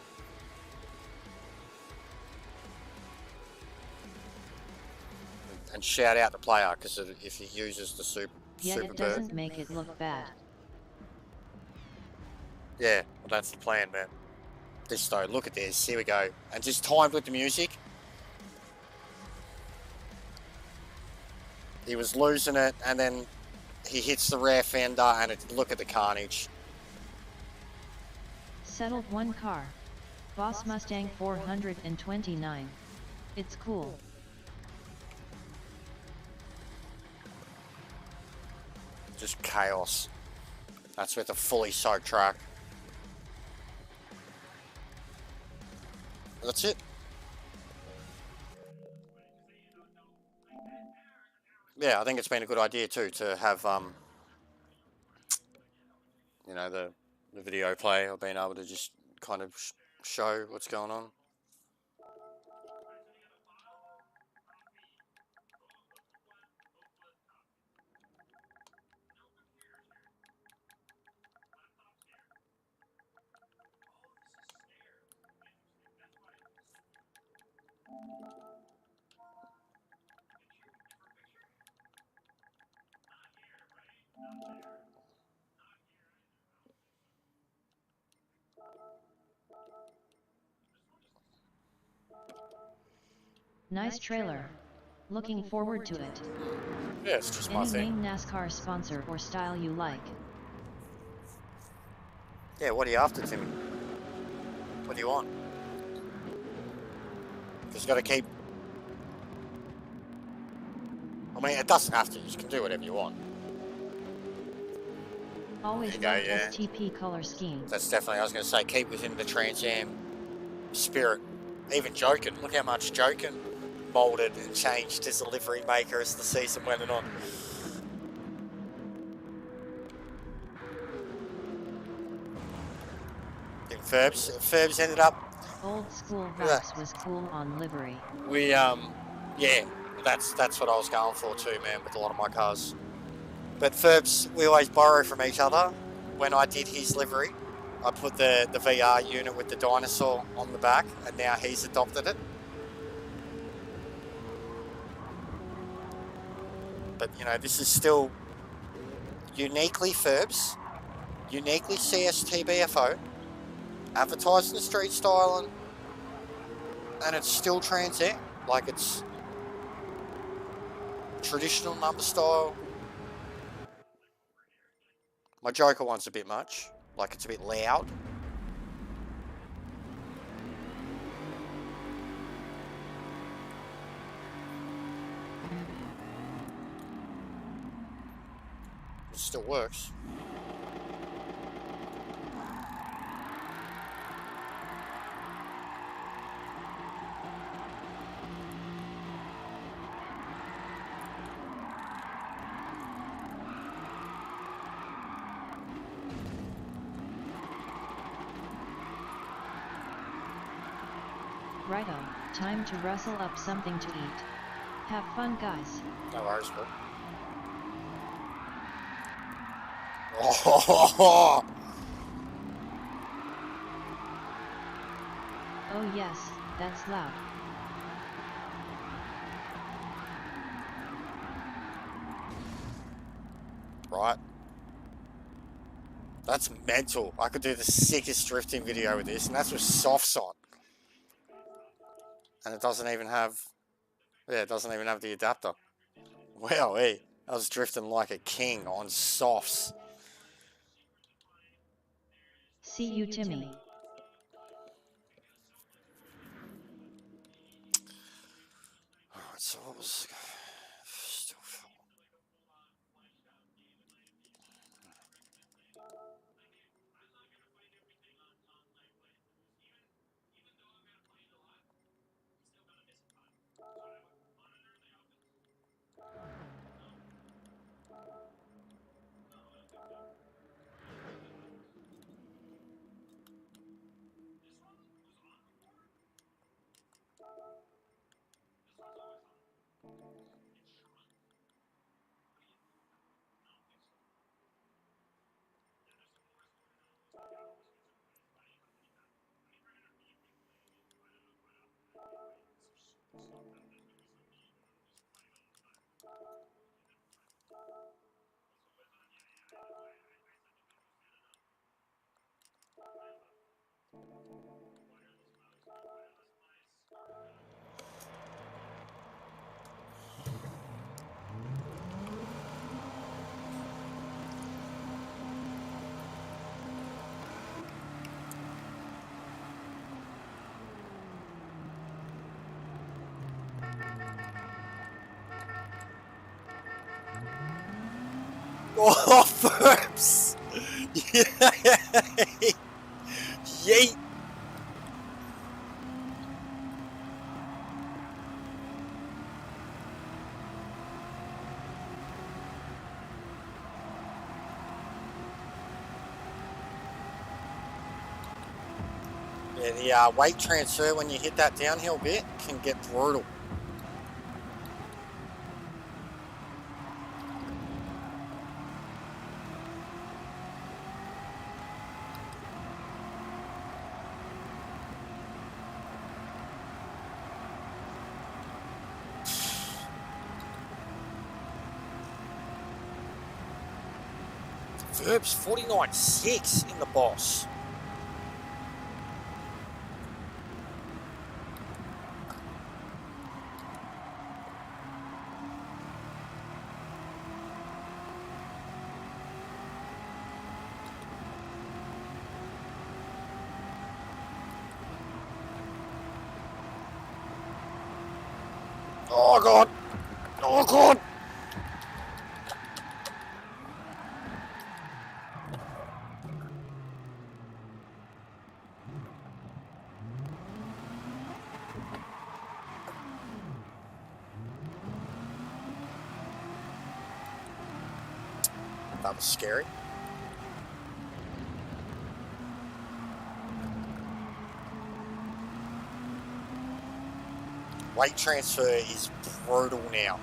And shout out the player, because if he uses the Yet it Superbird, doesn't make it look bad. yeah, well, that's the plan, man. This though, look at this, here we go. And just timed with the music. He was losing it, and then he hits the rear fender, and look at the carnage. Settled one car. Boss Mustang 429. It's cool. Just chaos. That's with a fully soaked track. That's it. Yeah, I think it's been a good idea too to have you know, the video play, or being able to just kind of show what's going on. Nice trailer. Looking forward to it. Yeah, it's just my Any thing. main NASCAR sponsor or style you like? Yeah, what are you after, Timmy? What do you want? Just got to keep... I mean, it doesn't have to. You can do whatever you want. Always There love you go, yeah. STP color scheme. That's definitely, I was going to say, keep within the Trans Am spirit. Even Jokin, look how much Jokin molded and changed his livery maker as the season went on. I think Ferbs ended up... Old school Yeah. vibes was cool on livery. We, yeah, that's what I was going for too, man, with a lot of my cars. But Ferbs, we always borrow from each other. When I did his livery, I put the VR unit with the dinosaur on the back, and now he's adopted it. But, you know, this is still uniquely Ferbs, uniquely CSTBFO, advertised in the street styling, and it's still Trans Am. Like, it's traditional number style. My Joker one's a bit much, like it's a bit loud. It still works. Righto, time to rustle up something to eat. Have fun, guys. No worries, bro. Oh, Oh yes, that's loud. right? That's mental. I could do the sickest drifting video with this, and that's with softs on. And it doesn't even have, yeah, it doesn't even have the adapter. Wow, hey, I was drifting like a king on softs. See you, Timmy. Alright, so what was... Still Oh, Ferps! Yeet! Yeah, the weight transfer when you hit that downhill bit can get brutal. Verbs 49.6 in the boss. Oh god! Oh god! That was scary. Weight transfer is brutal now.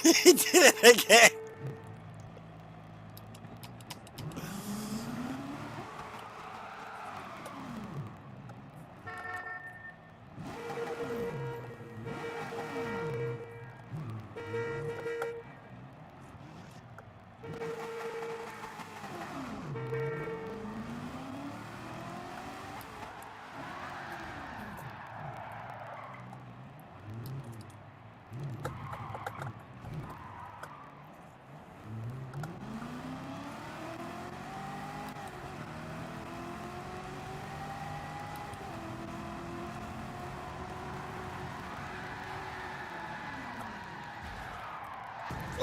He did it again.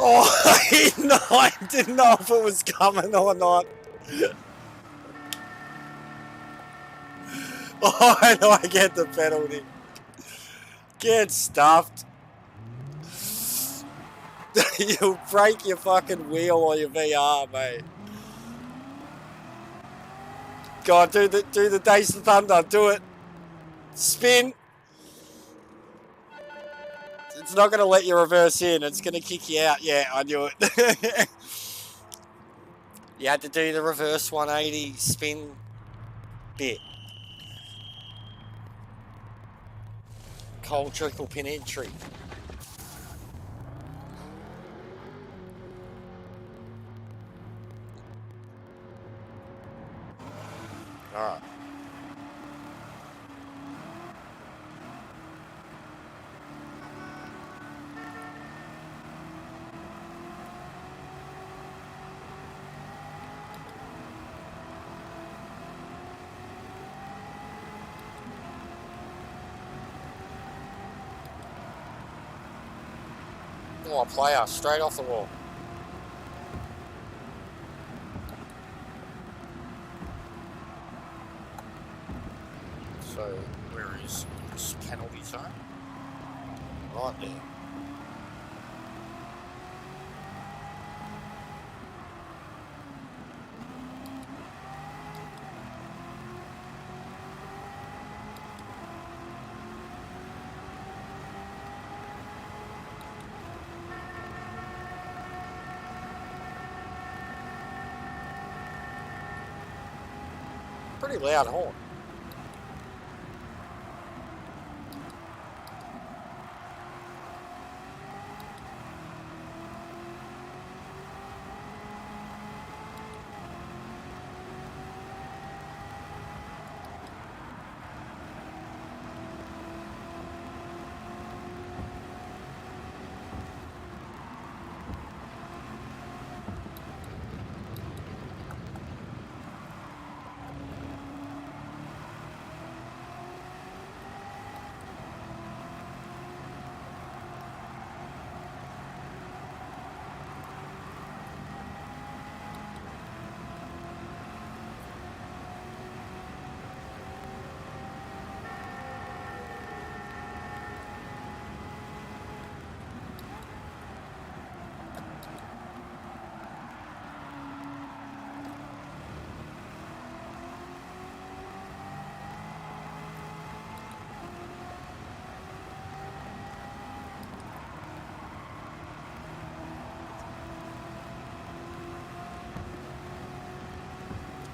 Oh, I didn't know if it was coming or not. Oh, I get the penalty. Get stuffed. You'll break your fucking wheel or your VR, mate. God, do the Days of Thunder. Do it. Spin. It's not going to let you reverse in. It's going to kick you out. Yeah, I knew it. You had to do the reverse 180 spin bit. Cold trickle pin entry. Alright. Oh, player, straight off the wall. So, where is this penalty zone? Right there. Pretty loud horn.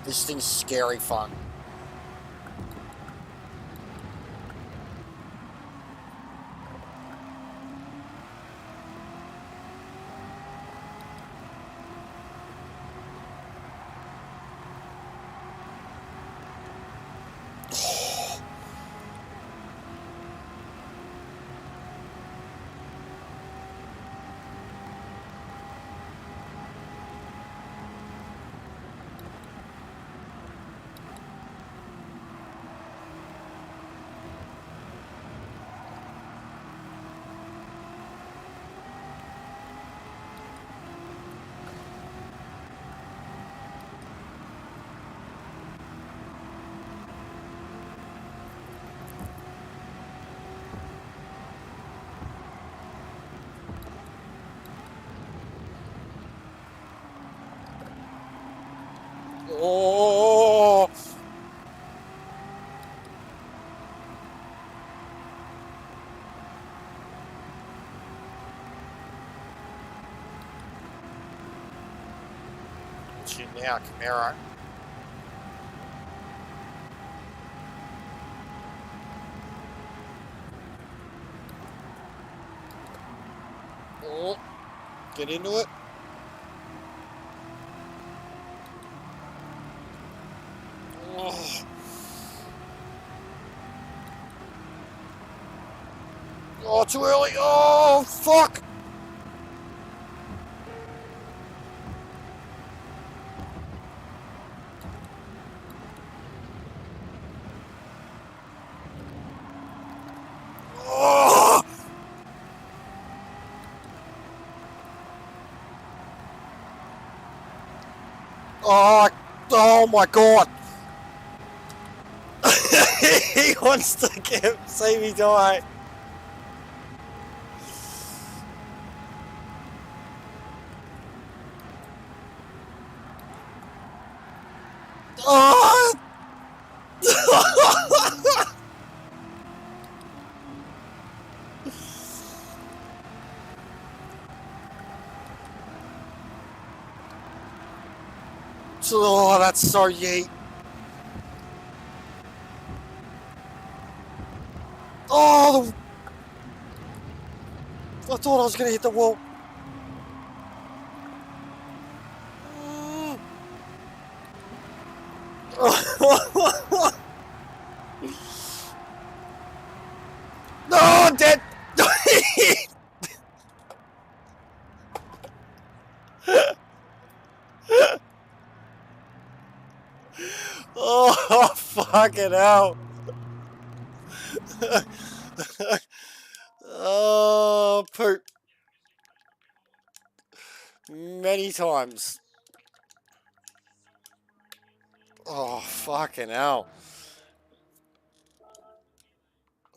This thing's scary fun. past you now, Camaro. Oh, get into it. Oh. Oh, too early. Oh, fuck. Oh, oh, oh my God. He wants to see me die. Oh! Oh, that's so yeet. Oh, I thought I was going to hit the wall. No, I'm dead. Oh, fucking hell. Oh, poop. Many times. Oh, fucking hell.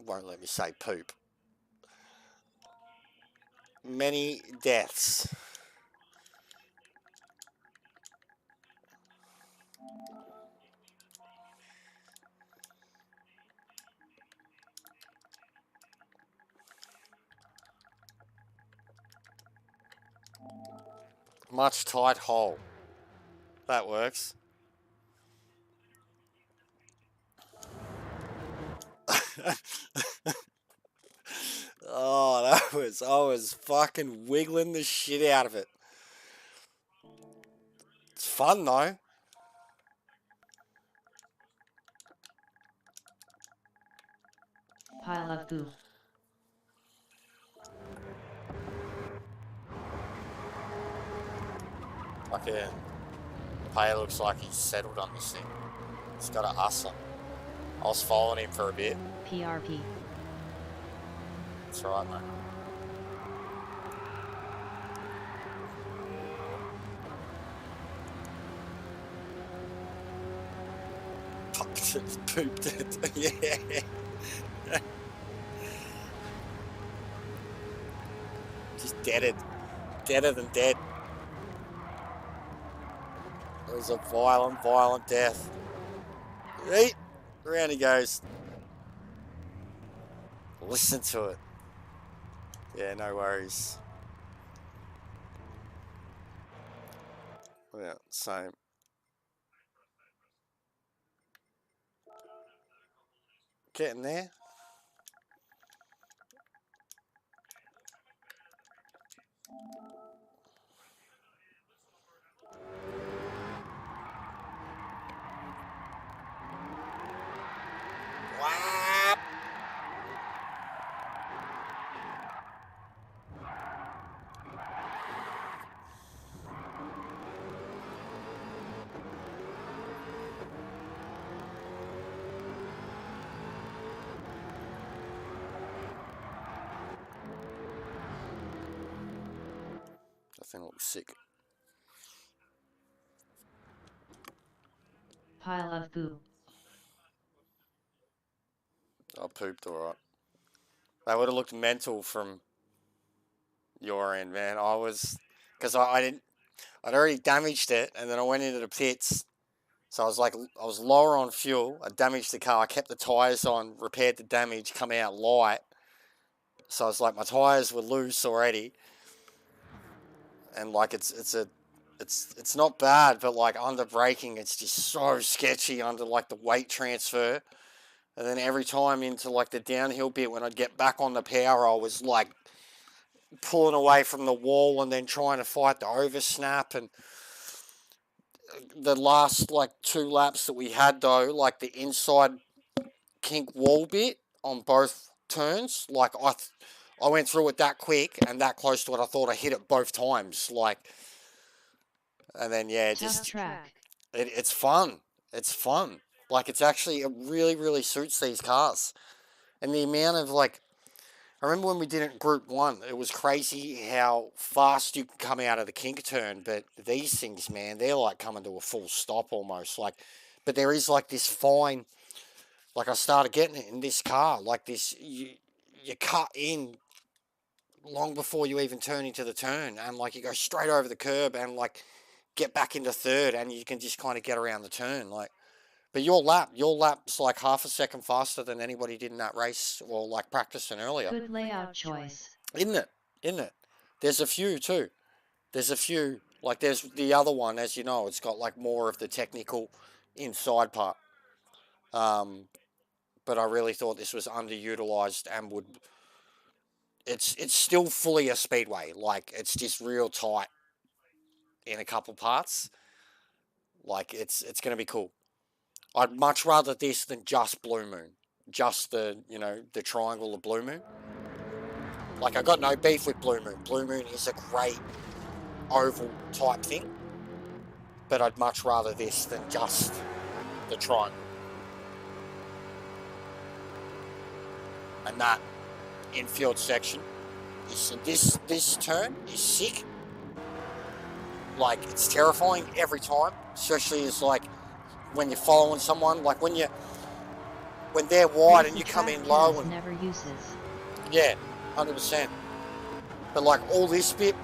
Won't let me say poop. Many deaths. Much tight hole. That works. Oh, I was fucking wiggling the shit out of it. It's fun though. Pile of goo. Fucking Pay looks like he's settled on this thing. He's got a hustle. I was following him for a bit. PRP. That's right, mate. Pooped it. Yeah. Just deaded. Deader than dead. It was a violent, violent death. Eat. Around he goes. Listen to it. Yeah, no worries. Yeah, same. Getting there. Whap. That thing looks sick. Pile of goo. I pooped alright. They would have looked mental from your end, man. I was, because I'd already damaged it, and then I went into the pits. So I was like, I was lower on fuel. I damaged the car. I kept the tyres on, repaired the damage, come out light. So I was like, my tyres were loose already, and like it's a it's not bad, but like under braking, it's just so sketchy under like the weight transfer. And then every time into like the downhill bit, when I'd get back on the power, I was like pulling away from the wall and then trying to fight the oversnap. And the last like 2 laps that we had though, like the inside kink wall bit on both turns, like I went through it that quick and that close to it. I thought I hit it both times, like, and then yeah, Tough track. it's fun. It's fun. Like it's actually it really suits these cars, and the amount of like. I remember when we did it in Group 1, it was crazy how fast you can come out of the kink turn, but these things, man, they're like coming to a full stop almost. Like, but there is like this fine, like I started getting it in this car, like this, you cut in long before you even turn into the turn, and like you go straight over the curb and like get back into third, and you can just kind of get around the turn, like. But your lap's like half a second faster than anybody did in that race or like practicing earlier. Good layout choice. Isn't it? Isn't it? There's a few too. There's a few. Like there's the other one, as you know, it's got like more of the technical inside part. But I really thought this was underutilized and would. It's still fully a speedway. Like it's just real tight in a couple parts. Like it's going to be cool. I'd much rather this than just Blue Moon. Just the triangle of Blue Moon. Like, I got no beef with Blue Moon. Blue Moon is a great oval type thing. But I'd much rather this than just the triangle. And that infield section is this turn is sick. Like, it's terrifying every time. Especially as like when you're following someone, like when they're wide and you come in low and never uses. Yeah, 100%. But like all this bit,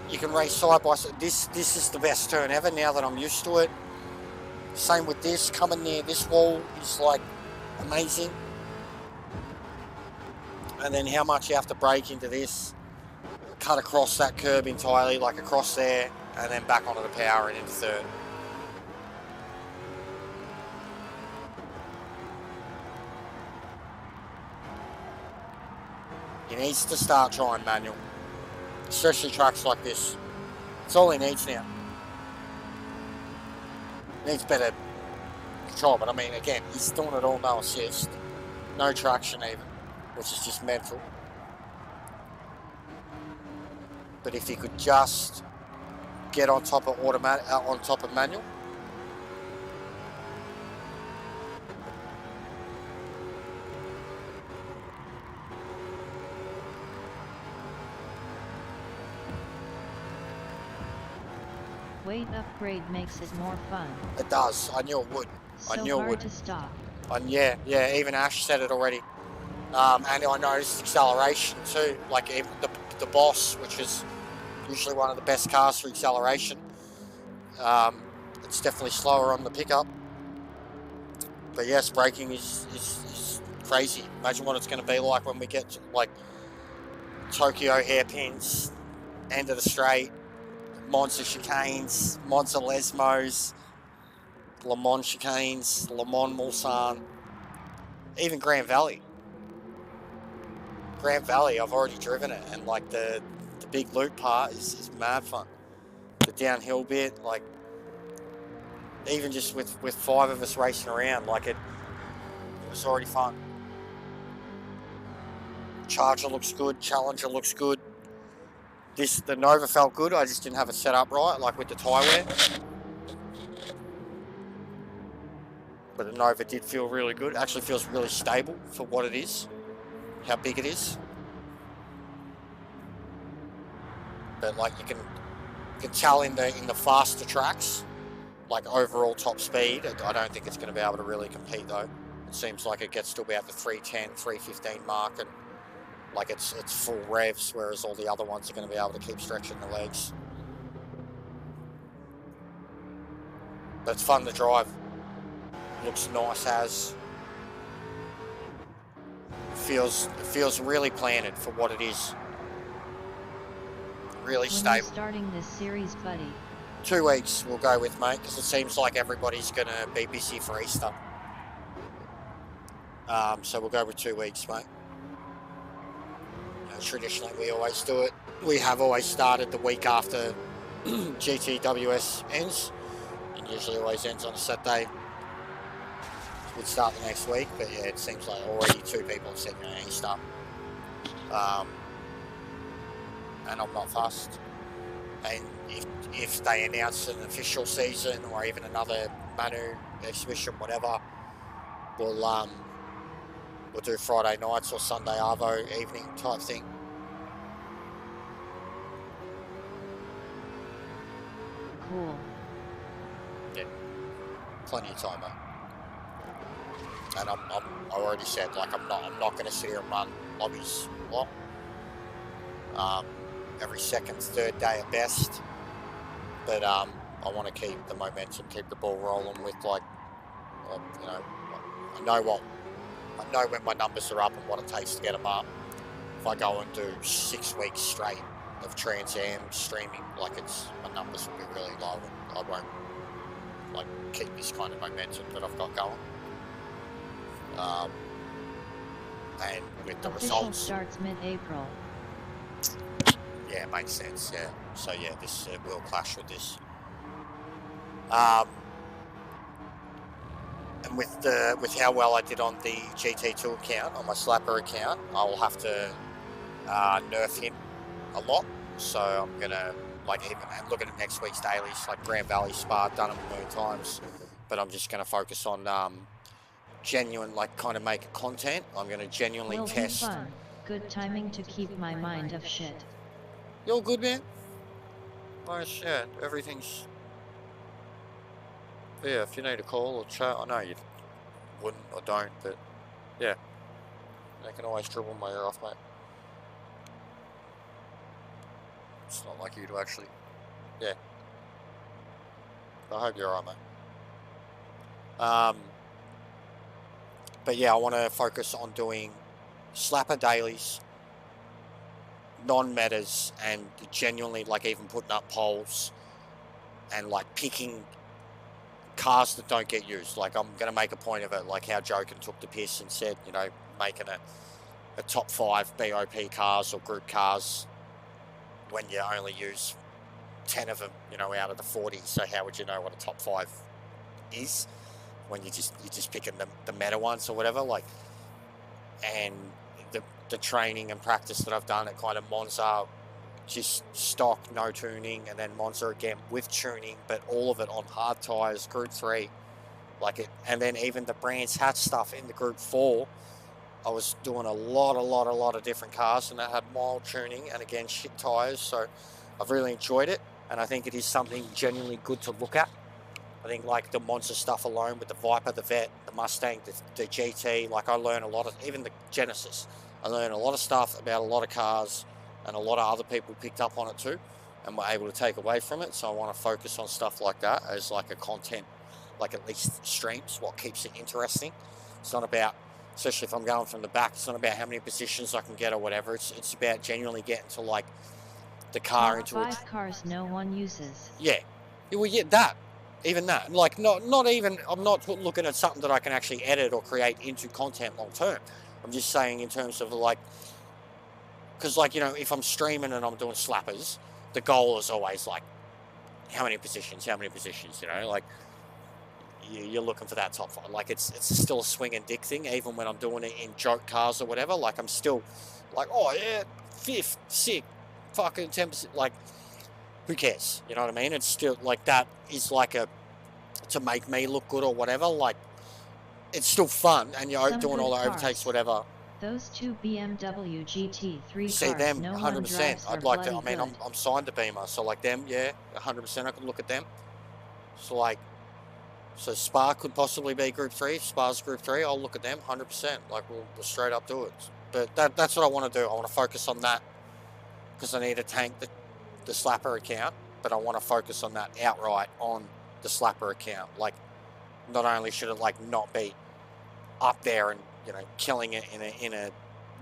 you can race side by side. This is the best turn ever now that I'm used to it. Same with this, coming near this wall is like amazing. And then how much you have to brake into this, cut across that curb entirely, like across there, and then back onto the power and into third. He needs to start trying manual, especially tracks like this. It's all he needs now. Needs better control, but I mean, again, he's doing it all no assist, no traction even, which is just mental. But if he could just get on top of manual. Weight upgrade makes it more fun. It does. I knew it would. So I knew it would. hard to stop. And yeah, even Ash said it already. And I noticed acceleration too. Like even the Boss, which is usually one of the best cars for acceleration. It's definitely slower on the pickup. But yes, braking is crazy. Imagine what it's going to be like when we get to like Tokyo hairpins, end of the straight, Monza chicanes, Monza Lesmos, Le Mans chicanes, Le Mans Mulsanne, even Grand Valley. Grand Valley, I've already driven it, and like the big loop part is mad fun. The downhill bit, like even just with 5 of us racing around, like it was already fun. Charger looks good, Challenger looks good. The Nova felt good, I just didn't have it set up right, like with the tyre wear. But the Nova did feel really good. It actually feels really stable for what it is, how big it is. But like you can tell in the faster tracks, like overall top speed, I don't think it's going to be able to really compete though. It seems like it gets to about the 310, 315 mark, and like it's full revs, whereas all the other ones are going to be able to keep stretching the legs. But it's fun to drive. Looks nice as. Feels really planted for what it is. Really when stable. you're starting this series, buddy, 2 weeks we'll go with, mate, because it seems like everybody's going to be busy for Easter. So we'll go with 2 weeks, mate. Traditionally, we always do it. We have always started the week after GTWS ends, and usually always ends on a Saturday. We'd start the next week, but yeah, it seems like already 2 people have said, Easter. And I'm not fussed. And if they announce an official season or even another Manu exhibition, whatever, we'll do Friday nights or Sunday Arvo evening type thing. Cool. Yeah, plenty of time, mate. And I already said, like, I'm not going to sit here and run lobbies a lot. Every second, third day at best. But I want to keep the momentum, keep the ball rolling with, like, I know when my numbers are up and what it takes to get them up. If I go and do 6 weeks straight of Trans Am streaming, like, my numbers will be really low, and I won't, like, keep this kind of momentum that I've got going. And with the Official results, starts mid-April. yeah, it makes sense. Yeah, so yeah, this will clash with this. And with how well I did on the GT2 account, on my Slapper account, I'll have to nerf him a lot. So I'm gonna, like, even I'm looking at next week's dailies, like Grand Valley Spa, done them a million times, but I'm just gonna focus on genuine, like, kind of make content. I'm gonna genuinely Will test. be fun. Good timing to keep my mind of shit. You all good, man? Nice, yeah. Everything's. Yeah, if you need a call or chat, I know you wouldn't or don't, but yeah, I can always dribble my ear off, mate. It's not like you to actually. Yeah. I hope you're alright, mate. But yeah, I want to focus on doing slapper dailies, non-metas, and genuinely, like, even putting up polls and, like, picking cars that don't get used. Like, I'm going to make a point of it, like how Jokin took the piss and said, making a top 5 BOP cars or group cars when you only use 10 of them, out of the 40. So how would you know what a top 5 is when you're just picking the meta ones or whatever? Like, and the training and practice that I've done at kind of Monza, just stock, no tuning, and then Monza again with tuning, but all of it on hard tyres, Group 3, like it. And then even the Brands Hatch stuff in the Group 4, I was doing a lot of different cars, and that had mild tuning and again shit tyres. So I've really enjoyed it, and I think it is something genuinely good to look at. I think, like, the Monza stuff alone with the Viper, the Vet, the Mustang, the GT, like, I learn a lot of, even the Genesis, I learned a lot of stuff about a lot of cars, and a lot of other people picked up on it too, and were able to take away from it. So I want to focus on stuff like that as, like, a content, like, at least streams, what keeps it interesting. It's not about, especially if I'm going from the back, it's not about how many positions I can get or whatever. It's about genuinely getting to, like, the car into 5 cars no one uses. Yeah, well, yeah, that. Even that, like, not even, I'm not looking at something that I can actually edit or create into content long term. I'm just saying in terms of, like, because, like, if I'm streaming and I'm doing slappers, the goal is always, like, how many positions, like, you're looking for that top 5. Like, it's still a swing and dick thing, even when I'm doing it in joke cars or whatever. Like, I'm still, like, oh, yeah, 5th, 6th, fucking 10%, like, who cares? You know what I mean? It's still, like, that is like to make me look good or whatever. Like, it's still fun, and you're doing all the overtakes, whatever. Those 2 BMW GT3 See cars them, no 100%. one drives I'd are like to. bloody I mean, good. I'm signed to Beamer, so, like, them, yeah, 100%. I could look at them. So, like, so Spa could possibly be Group 3. Spa's Group 3. I'll look at them, 100%. Like, we'll straight up do it. But that's what I want to do. I want to focus on that because I need to tank the Slapper account, but I want to focus on that outright on the Slapper account. Like, not only should it, like, not be up there and, killing it in a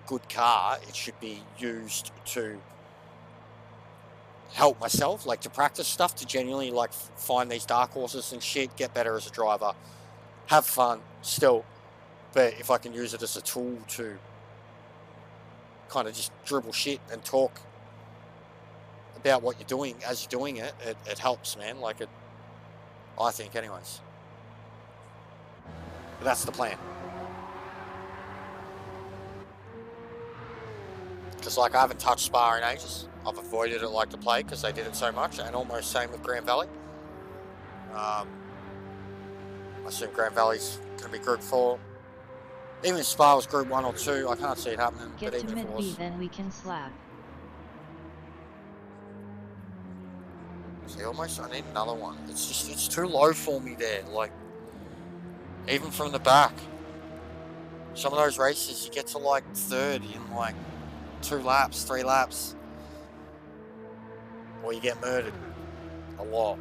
good car, it should be used to help myself, like to practice stuff, to genuinely like find these dark horses and shit, get better as a driver, have fun still. But if I can use it as a tool to kind of just dribble shit and talk about what you're doing as you're doing it, it helps, man. Like it, I think, anyways. But that's the plan. Because like I haven't touched Spa in ages. I've avoided it like the plague because they did it so much, and almost same with Grand Valley. I assume Grand Valley's going to be Group 4. Even if Spa was Group 1 or 2, I can't see it happening. Get but to even if it mid B, was, then we can slap. see, almost I need another one. It's just, it's too low for me there. Like, even from the back. Some of those races, you get to like third in like 2 laps, 3 laps. Or you get murdered. A lot.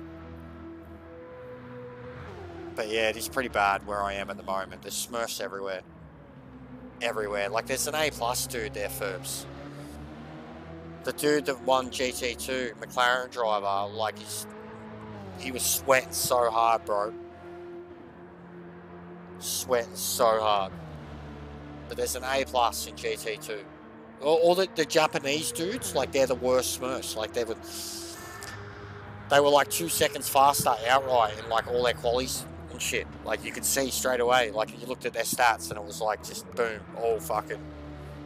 But yeah, it is pretty bad where I am at the moment. There's Smurfs everywhere. Everywhere. Like there's an A+ dude there, Ferbs. The dude that won GT2, McLaren driver, like he was sweating so hard, bro. Sweating so hard. But there's an A+ in GT2. All the Japanese dudes, like they're the worst Smurfs. Like they were like 2 seconds faster outright in like all their qualies and shit. Like you could see straight away. Like you looked at their stats and it was like just boom, all fucking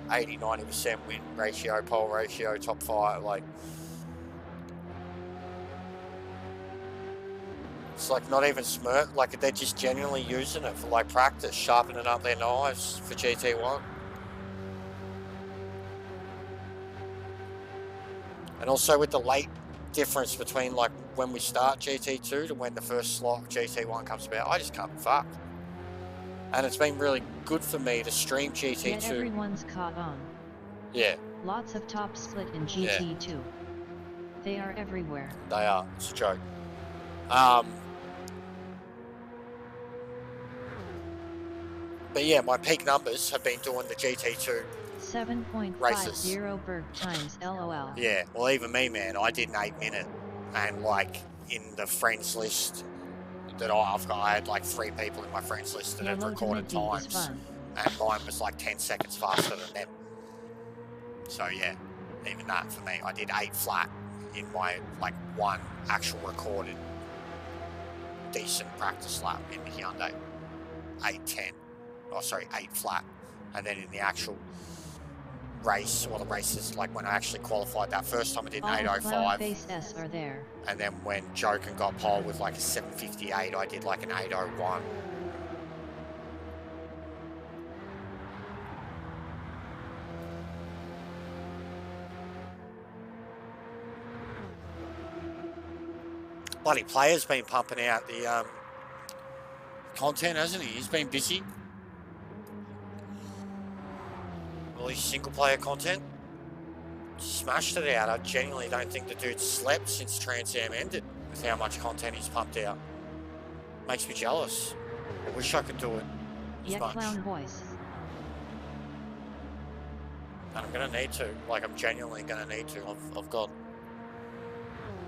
80-90% win ratio, pole ratio, top 5. Like it's like not even Smurf. Like they're just genuinely using it for like practice, sharpening up their knives for GT1. And also with the late difference between like when we start GT2 to when the first slot of GT1 comes about, I just can't be fucked. And it's been really good for me to stream GT2. Yet everyone's caught on. Yeah. Lots of top split in GT2. Yeah. They are everywhere. They are. It's a joke. But yeah, my peak numbers have been doing the GT2 7.50 Berg times LOL. Yeah, well even me, man, I did an 8 minute, and like in the friends list that I've got, I had like 3 people in my friends list that had recorded times, and mine was like 10 seconds faster than them. So yeah, even that for me, I did 8 flat in my like one actual recorded decent practice lap in the Hyundai. 8:10. Oh sorry, 8 flat. And then in the actual race, or the races, like when I actually qualified that first time, I did an 8:05. Face S are there. And then when Joken got pole with like a 7:58, I did like an 8:01. Bloody Player's been pumping out the content, hasn't he? He's been busy. All his single player content. Smashed it out. I genuinely don't think the dude slept since Trans Am ended with how much content he's pumped out. Makes me jealous. I wish I could do it as much. Clown voice. And I'm gonna need to. Like, I'm genuinely gonna need to. I've got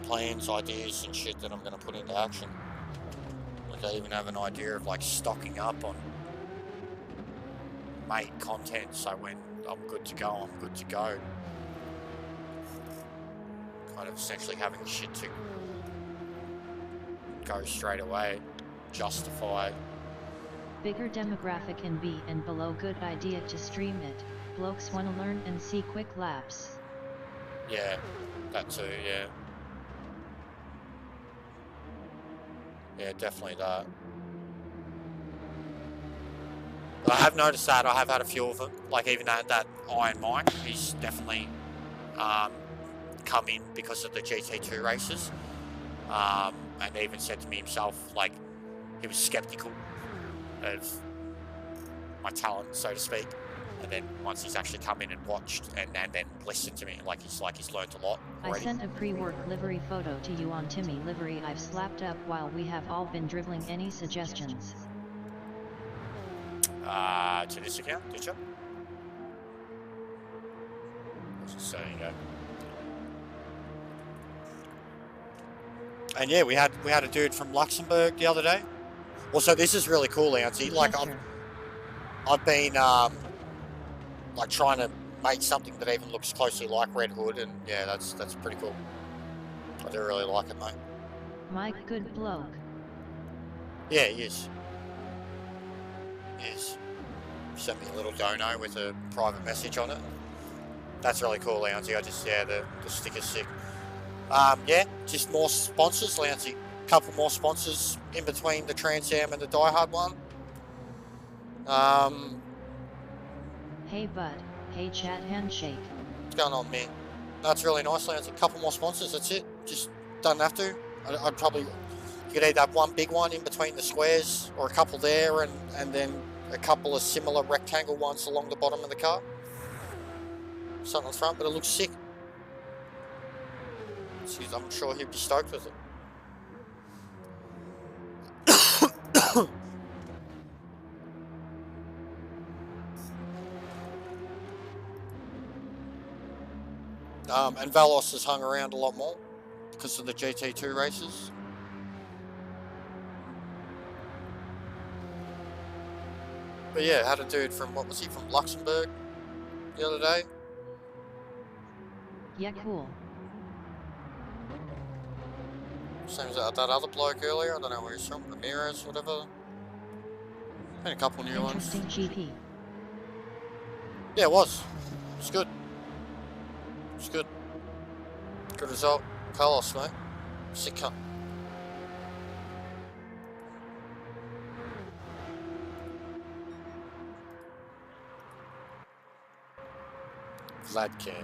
plans, ideas and shit that I'm gonna put into action. Like, I even have an idea of like stocking up on mate content, so when I'm good to go, I'm good to go. Kind of essentially having shit to go straight away, justify. Bigger demographic in B and below, good idea to stream it. Blokes wanna learn and see quick laps. Yeah, that too, yeah. Yeah, definitely that. But I have noticed that, I have had a few of them, like even that Iron Mike, he's definitely come in because of the GT2 races, and even said to me himself, like, he was skeptical of my talent, so to speak, and then once he's actually come in and watched and then listened to me, he's learned a lot already. I sent a pre-work livery photo to you on Timmy livery I've slapped up while we have all been dribbling. Any suggestions? To this account, did you? So you go. And yeah, we had a dude from Luxembourg the other day. Well, so this is really cool, Antsy. Like I've been like trying to make something that even looks closely like Red Hood, and yeah, that's pretty cool. I do really like it, mate. Mike, good bloke. Yeah, he is. He is. Sent me a little dono with a private message on it. That's really cool, Lounsey. The sticker's sick. Yeah, just more sponsors, Lounsey. Couple more sponsors in between the Trans Am and the Die Hard one. Hey bud, hey chat handshake. What's going on, man? That's really nice, Lounsey. Couple more sponsors, that's it. Just don't have to. I'd probably, you could either have one big one in between the squares or a couple there and then a couple of similar rectangle ones along the bottom of the car. Something on the front, but it looks sick. I'm sure he'd be stoked with it. And Valos has hung around a lot more because of the GT2 races. But yeah, had a dude from, what was he, from Luxembourg the other day. Yeah, cool. Same as that other bloke earlier. I don't know where he's from, Ramirez, whatever. And a couple new ones. Interesting GP. Yeah, it was. It's good. It's good. Good result. Carlos, mate. Sick cunt. Vladcam.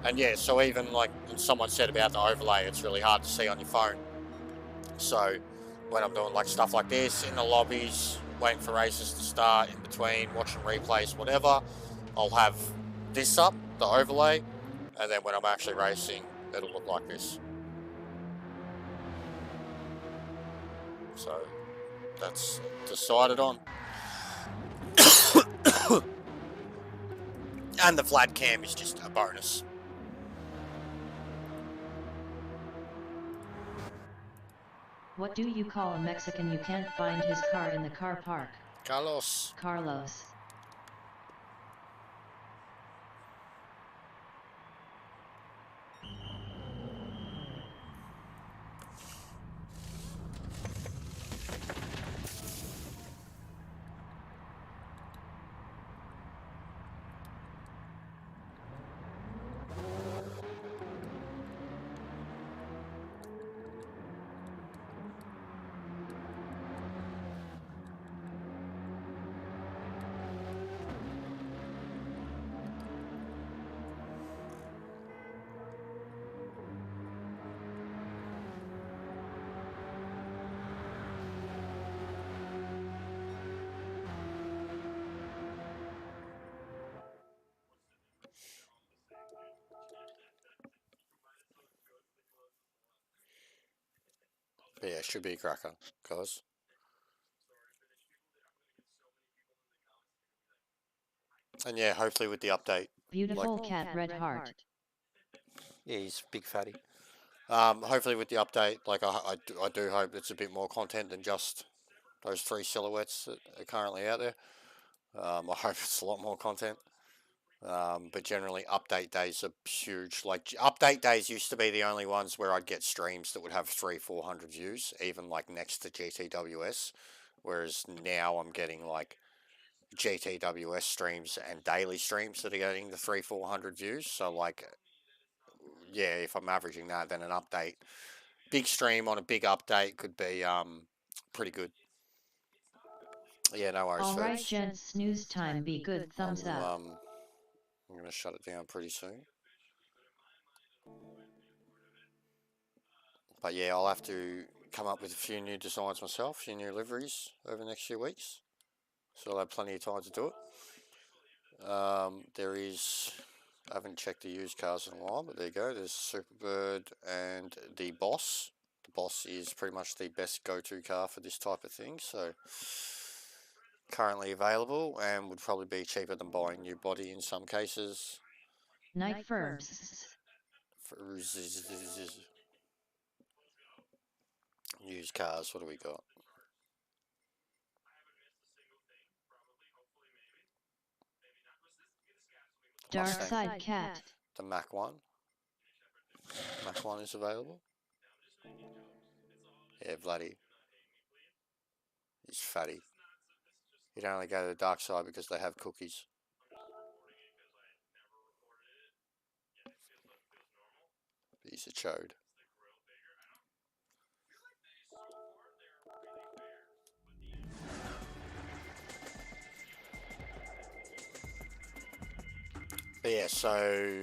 And yeah, so even like someone said about the overlay, it's really hard to see on your phone. So when I'm doing like stuff like this in the lobbies, waiting for races to start, in between, watching replays, whatever, I'll have this up, the overlay, and then when I'm actually racing, it'll look like this. So that's decided on. And the Vlad cam is just a bonus. What do you call a Mexican you can't find his car in the car park? Carlos. Carlos. But yeah, should be a cracker, guys. And yeah, hopefully with the update. Beautiful cat red heart. Yeah, he's big fatty. Hopefully with the update, like I do hope it's a bit more content than just those 3 silhouettes that are currently out there. I hope it's a lot more content. But generally, update days are huge. Like, update days used to be the only ones where I'd get streams that would have 300-400 views, even like next to GTWS. Whereas now I'm getting like GTWS streams and daily streams that are getting the 300-400 views. So like, yeah, if I'm averaging that, then an update, big stream on a big update could be pretty good. Yeah, no worries. Alright, gents, snooze time. Be good. Thumbs up. I'm going to shut it down pretty soon. But yeah, I'll have to come up with a few new designs myself, a few new liveries over the next few weeks. So I'll have plenty of time to do it. There is I haven't checked the used cars in a while, but there you go. There's Superbird and the Boss. The Boss is pretty much the best go-to car for this type of thing, so currently available and would probably be cheaper than buying new body in some cases. Night Furbs. Used cars, what do we got? Dark Mustang. Side Cat. The Mach 1. Mach 1 is available. Yeah, Vladdy. He's fatty. He'd only go to the dark side because they have cookies. He's a chode. But yeah, so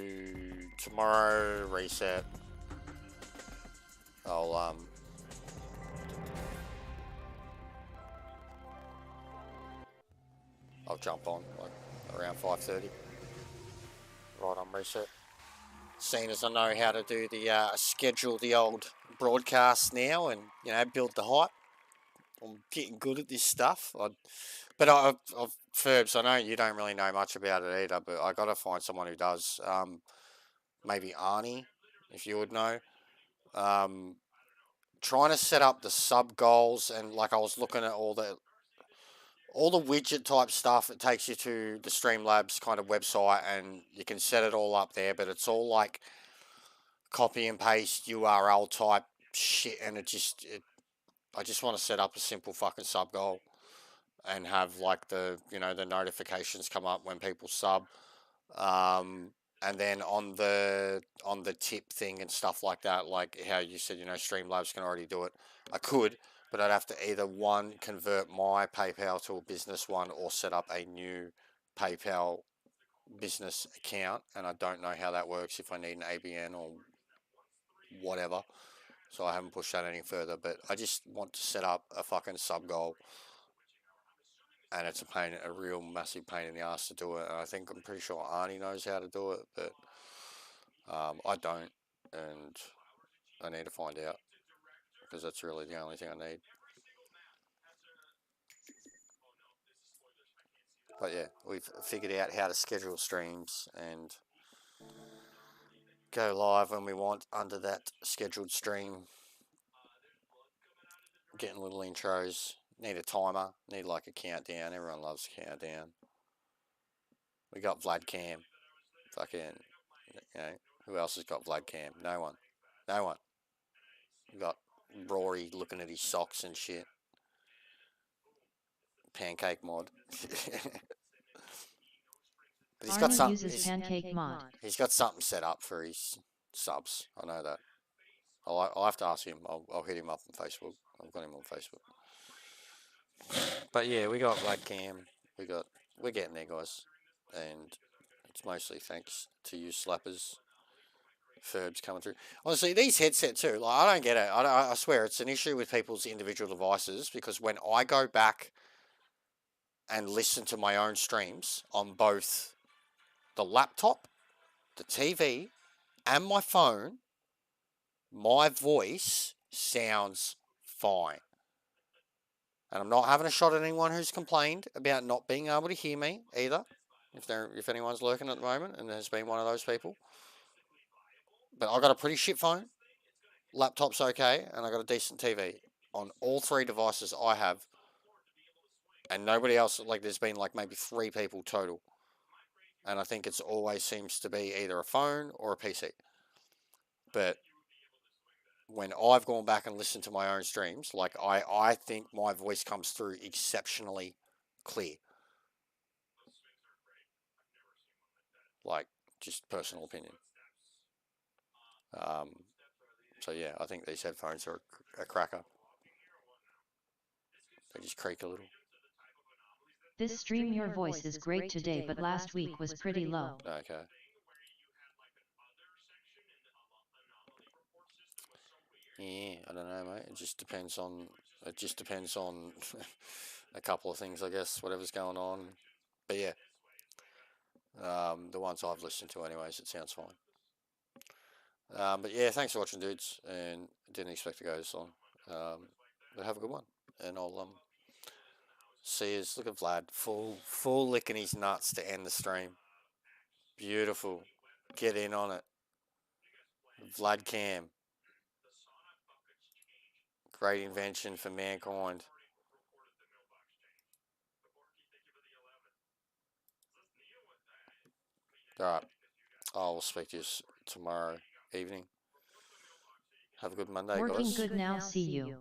tomorrow reset. I'll jump on like around 5:30. Right on reset. Seeing as I know how to do the schedule the old broadcasts now and build the hype. I'm getting good at this stuff. I've Ferbs, I know you don't really know much about it either, but I got to find someone who does. Maybe Arnie, if you would know. Trying to set up the sub goals and like I was looking at all the widget type stuff. It takes you to the Streamlabs kind of website and you can set it all up there, but it's all like copy and paste URL type shit, and I just want to set up a simple fucking sub goal and have like the the notifications come up when people sub, and then on the tip thing and stuff like that, like how you said Streamlabs can already do it. I could, but I'd have to either one convert my PayPal to a business one or set up a new PayPal business account, and I don't know how that works if I need an ABN or whatever. So I haven't pushed that any further, but I just want to set up a fucking sub goal, and it's a real massive pain in the ass to do it. And I'm pretty sure Arnie knows how to do it, but I don't, and I need to find out because that's really the only thing I need. But yeah, we've figured out how to schedule streams and go live when we want under that scheduled stream. Getting little intros. Need a timer. Need like a countdown. Everyone loves a countdown. We got Vlad Cam. Fucking, who else has got Vlad Cam? No one. No one. We got Rory looking at his socks and shit. Pancake mod. But he's got Arnie uses Pancake mod. He's got something set up for his subs. I know that. I'll have to ask him. I'll hit him up on Facebook. I've got him on Facebook. But yeah, we got Vlad Cam. We're getting there, guys, and it's mostly thanks to you slappers. Ferbs coming through. Honestly, these headsets too. Like I don't get it. I swear it's an issue with people's individual devices because when I go back and listen to my own streams on both the laptop, the TV, and my phone, my voice sounds fine. And I'm not having a shot at anyone who's complained about not being able to hear me either. If anyone's lurking at the moment and has been one of those people. But I got a pretty shit phone. Laptop's okay, and I got a decent TV on all three devices I have. And nobody else, like there's been like maybe 3 people total. And I think it's always seems to be either a phone or a PC. But when I've gone back and listened to my own streams, like I think my voice comes through exceptionally clear. Like, just personal opinion. So yeah, I think these headphones are a cracker. They just creak a little. This stream your voice is great today, but last week was pretty low. Okay. Yeah, I don't know, mate. It just depends on a couple of things, I guess, whatever's going on. But yeah, The ones I've listened to, anyways, it sounds fine. But yeah, thanks for watching, dudes, and didn't expect to go this long. But have a good one, and I'll see you. Look at Vlad, full licking his nuts to end the stream. Beautiful. Get in on it. Vlad Cam. Great invention for mankind. Alright. I'll speak to you tomorrow evening. Have a good Monday, Working guys. good now, see you.